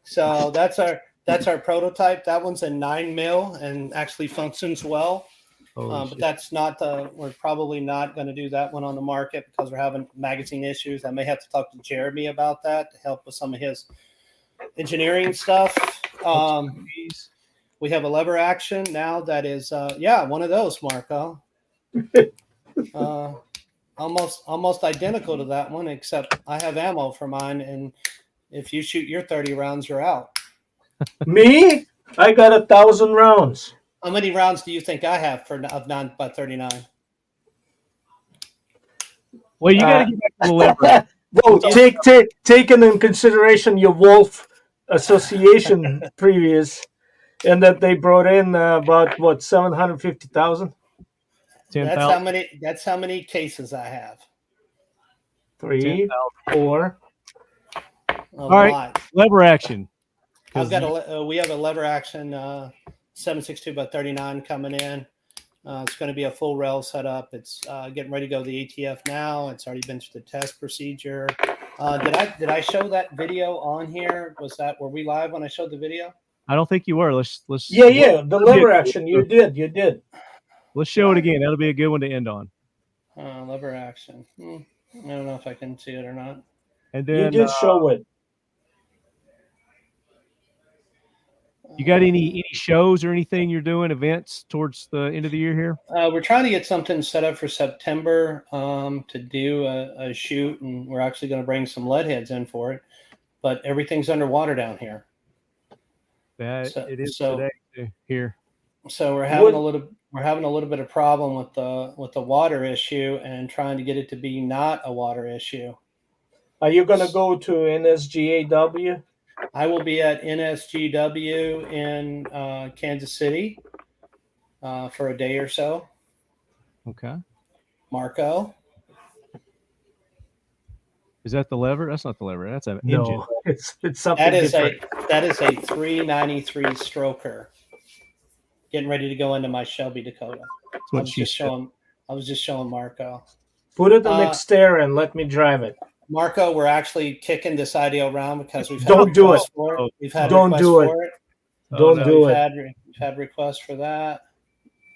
So that's our prototype. That one's a 9mm and actually functions well. But that's not we're probably not going to do that one on the market because we're having magazine issues. I may have to talk to Jeremy about that to help with some of his engineering stuff. We have a lever action now that is one of those, Marco. Almost identical to that one, except I have ammo for mine, and if you shoot your 30 rounds, you're out. Me? I got 1,000 rounds. How many rounds do you think I have of 9x39? Well, you got to get back to the lever. Well, taking in consideration your Wolf Association previous, and that they brought in about 750,000. That's how many cases I have. 3, 4. All right, lever action. I've got we have a lever action 7.62x39 coming in. It's going to be a full rail setup. It's getting ready to go to the ATF now. It's already been through the test procedure. Did I show that video on here? Were we live when I showed the video? I don't think you were. Let's Yeah, the lever action. You did. Let's show it again. That'll be a good one to end on. Lever action. I don't know if I can see it or not. And then you did show it. You got any shows or anything you're doing, events towards the end of the year here? We're trying to get something set up for September to do a shoot, and we're actually going to bring some lead heads in for it. But everything's underwater down here. It is today here. So we're having a little bit of problem with the water issue and trying to get it to be not a water issue. Are you going to go to NSGAW? I will be at NSGW in Kansas City for a day or so. Okay. Marco. Is that the lever? That's not the lever. That's an engine. It's something different. That is a 393 stroker. Getting ready to go into my Shelby, Dakota. I was just showing Marco. Put it on Xterra and let me drive it. Marco, we're actually kicking this idea around because we've had Don't do requests it. for it. We've had Don't requests do it. for it. Don't do We've it. had requests for that.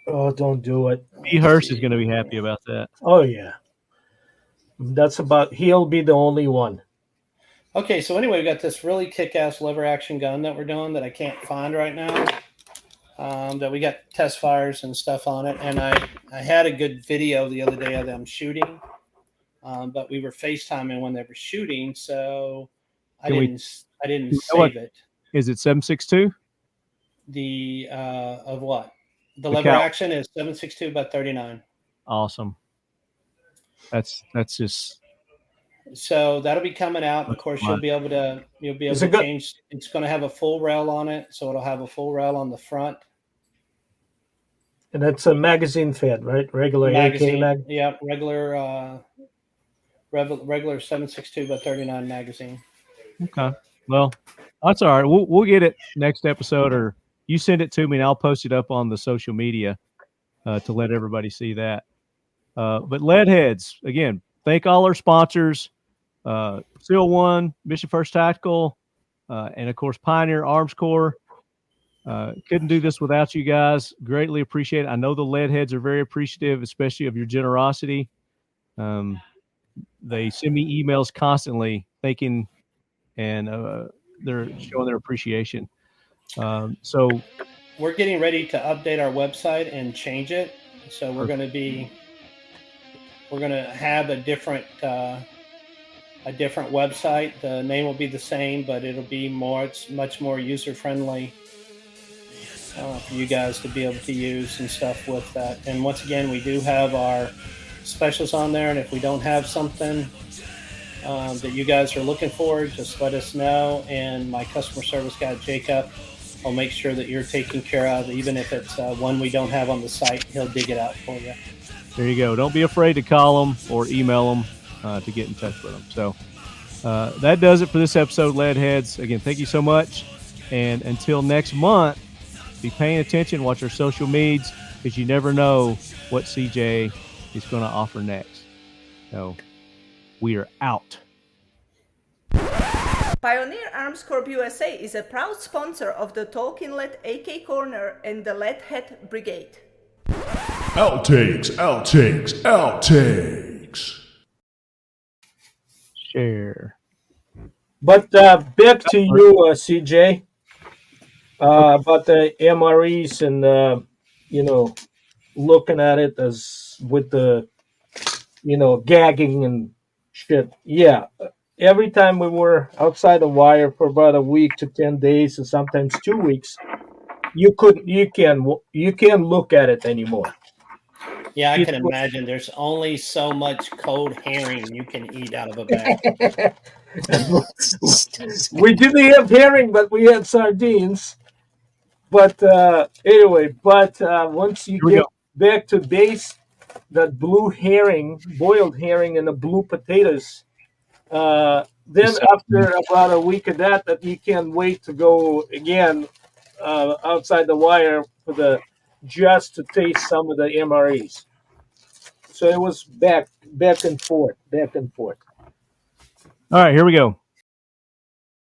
Oh, don't do it. E. Hurst is going to be happy about that. Oh yeah. He'll be the only one. Okay, so anyway, we got this really kick-ass lever action gun that we're doing that I can't find right now. That we got test fires and stuff on it, and I had a good video the other day of them shooting, but we were FaceTiming when they were shooting, so I didn't save it. Is it 7.62? The of what? The lever action is 7.62 by 39. Awesome. That's just. So that'll be coming out. Of course, you'll be able to change. It's going to have a full rail on it, so it'll have a full rail on the front. And that's a magazine fed, right? Regular magazine. AK mag. Yeah, regular 7.62 by 39 magazine. Okay. Well, that's all right. We'll get it next episode, or you send it to me, and I'll post it up on the social media to let everybody see that. But Leadheads, again, thank all our sponsors. Seal One, Mission First Tactical, and of course Pioneer Arms Corp. Couldn't do this without you guys. Greatly appreciate it. I know the Leadheads are very appreciative, especially of your generosity. They send me emails constantly, thanking, and they're showing their appreciation. So we're getting ready to update our website and change it. So we're going to have a different website. The name will be the same, but it'll be it's much more user friendly for you guys to be able to use and stuff with that. And once again, we do have our specials on there, and if we don't have something that you guys are looking for, just let us know, and my customer service guy Jacob will make sure that you're taken care of. Even if it's one we don't have on the site, he'll dig it out for you. There you go. Don't be afraid to call them or email them to get in touch with them. So that does it for this episode, Leadheads. Again, thank you so much. And until next month, be paying attention, watch our social medias, because you never know what CJ is going to offer next. So we are out. Pioneer Arms Corp USA is a proud sponsor of the Talking Lead AK KONRER and the Leadhead Brigade. Outtakes, outtakes, outtakes. Share. But back to you, CJ, about the MREs and looking at it as with the gagging and shit. Yeah, every time we were outside the wire for about a week to 10 days, and sometimes 2 weeks, you can't look at it anymore. Yeah, I can imagine. There's only so much cold herring you can eat out of a bag. We didn't have herring, but we had sardines. But anyway, once you get back to base, that blue herring, boiled herring, and the blue potatoes, then after about a week of that you can't wait to go again outside the wire just to taste some of the MREs. So it was back and forth. All right, here we go.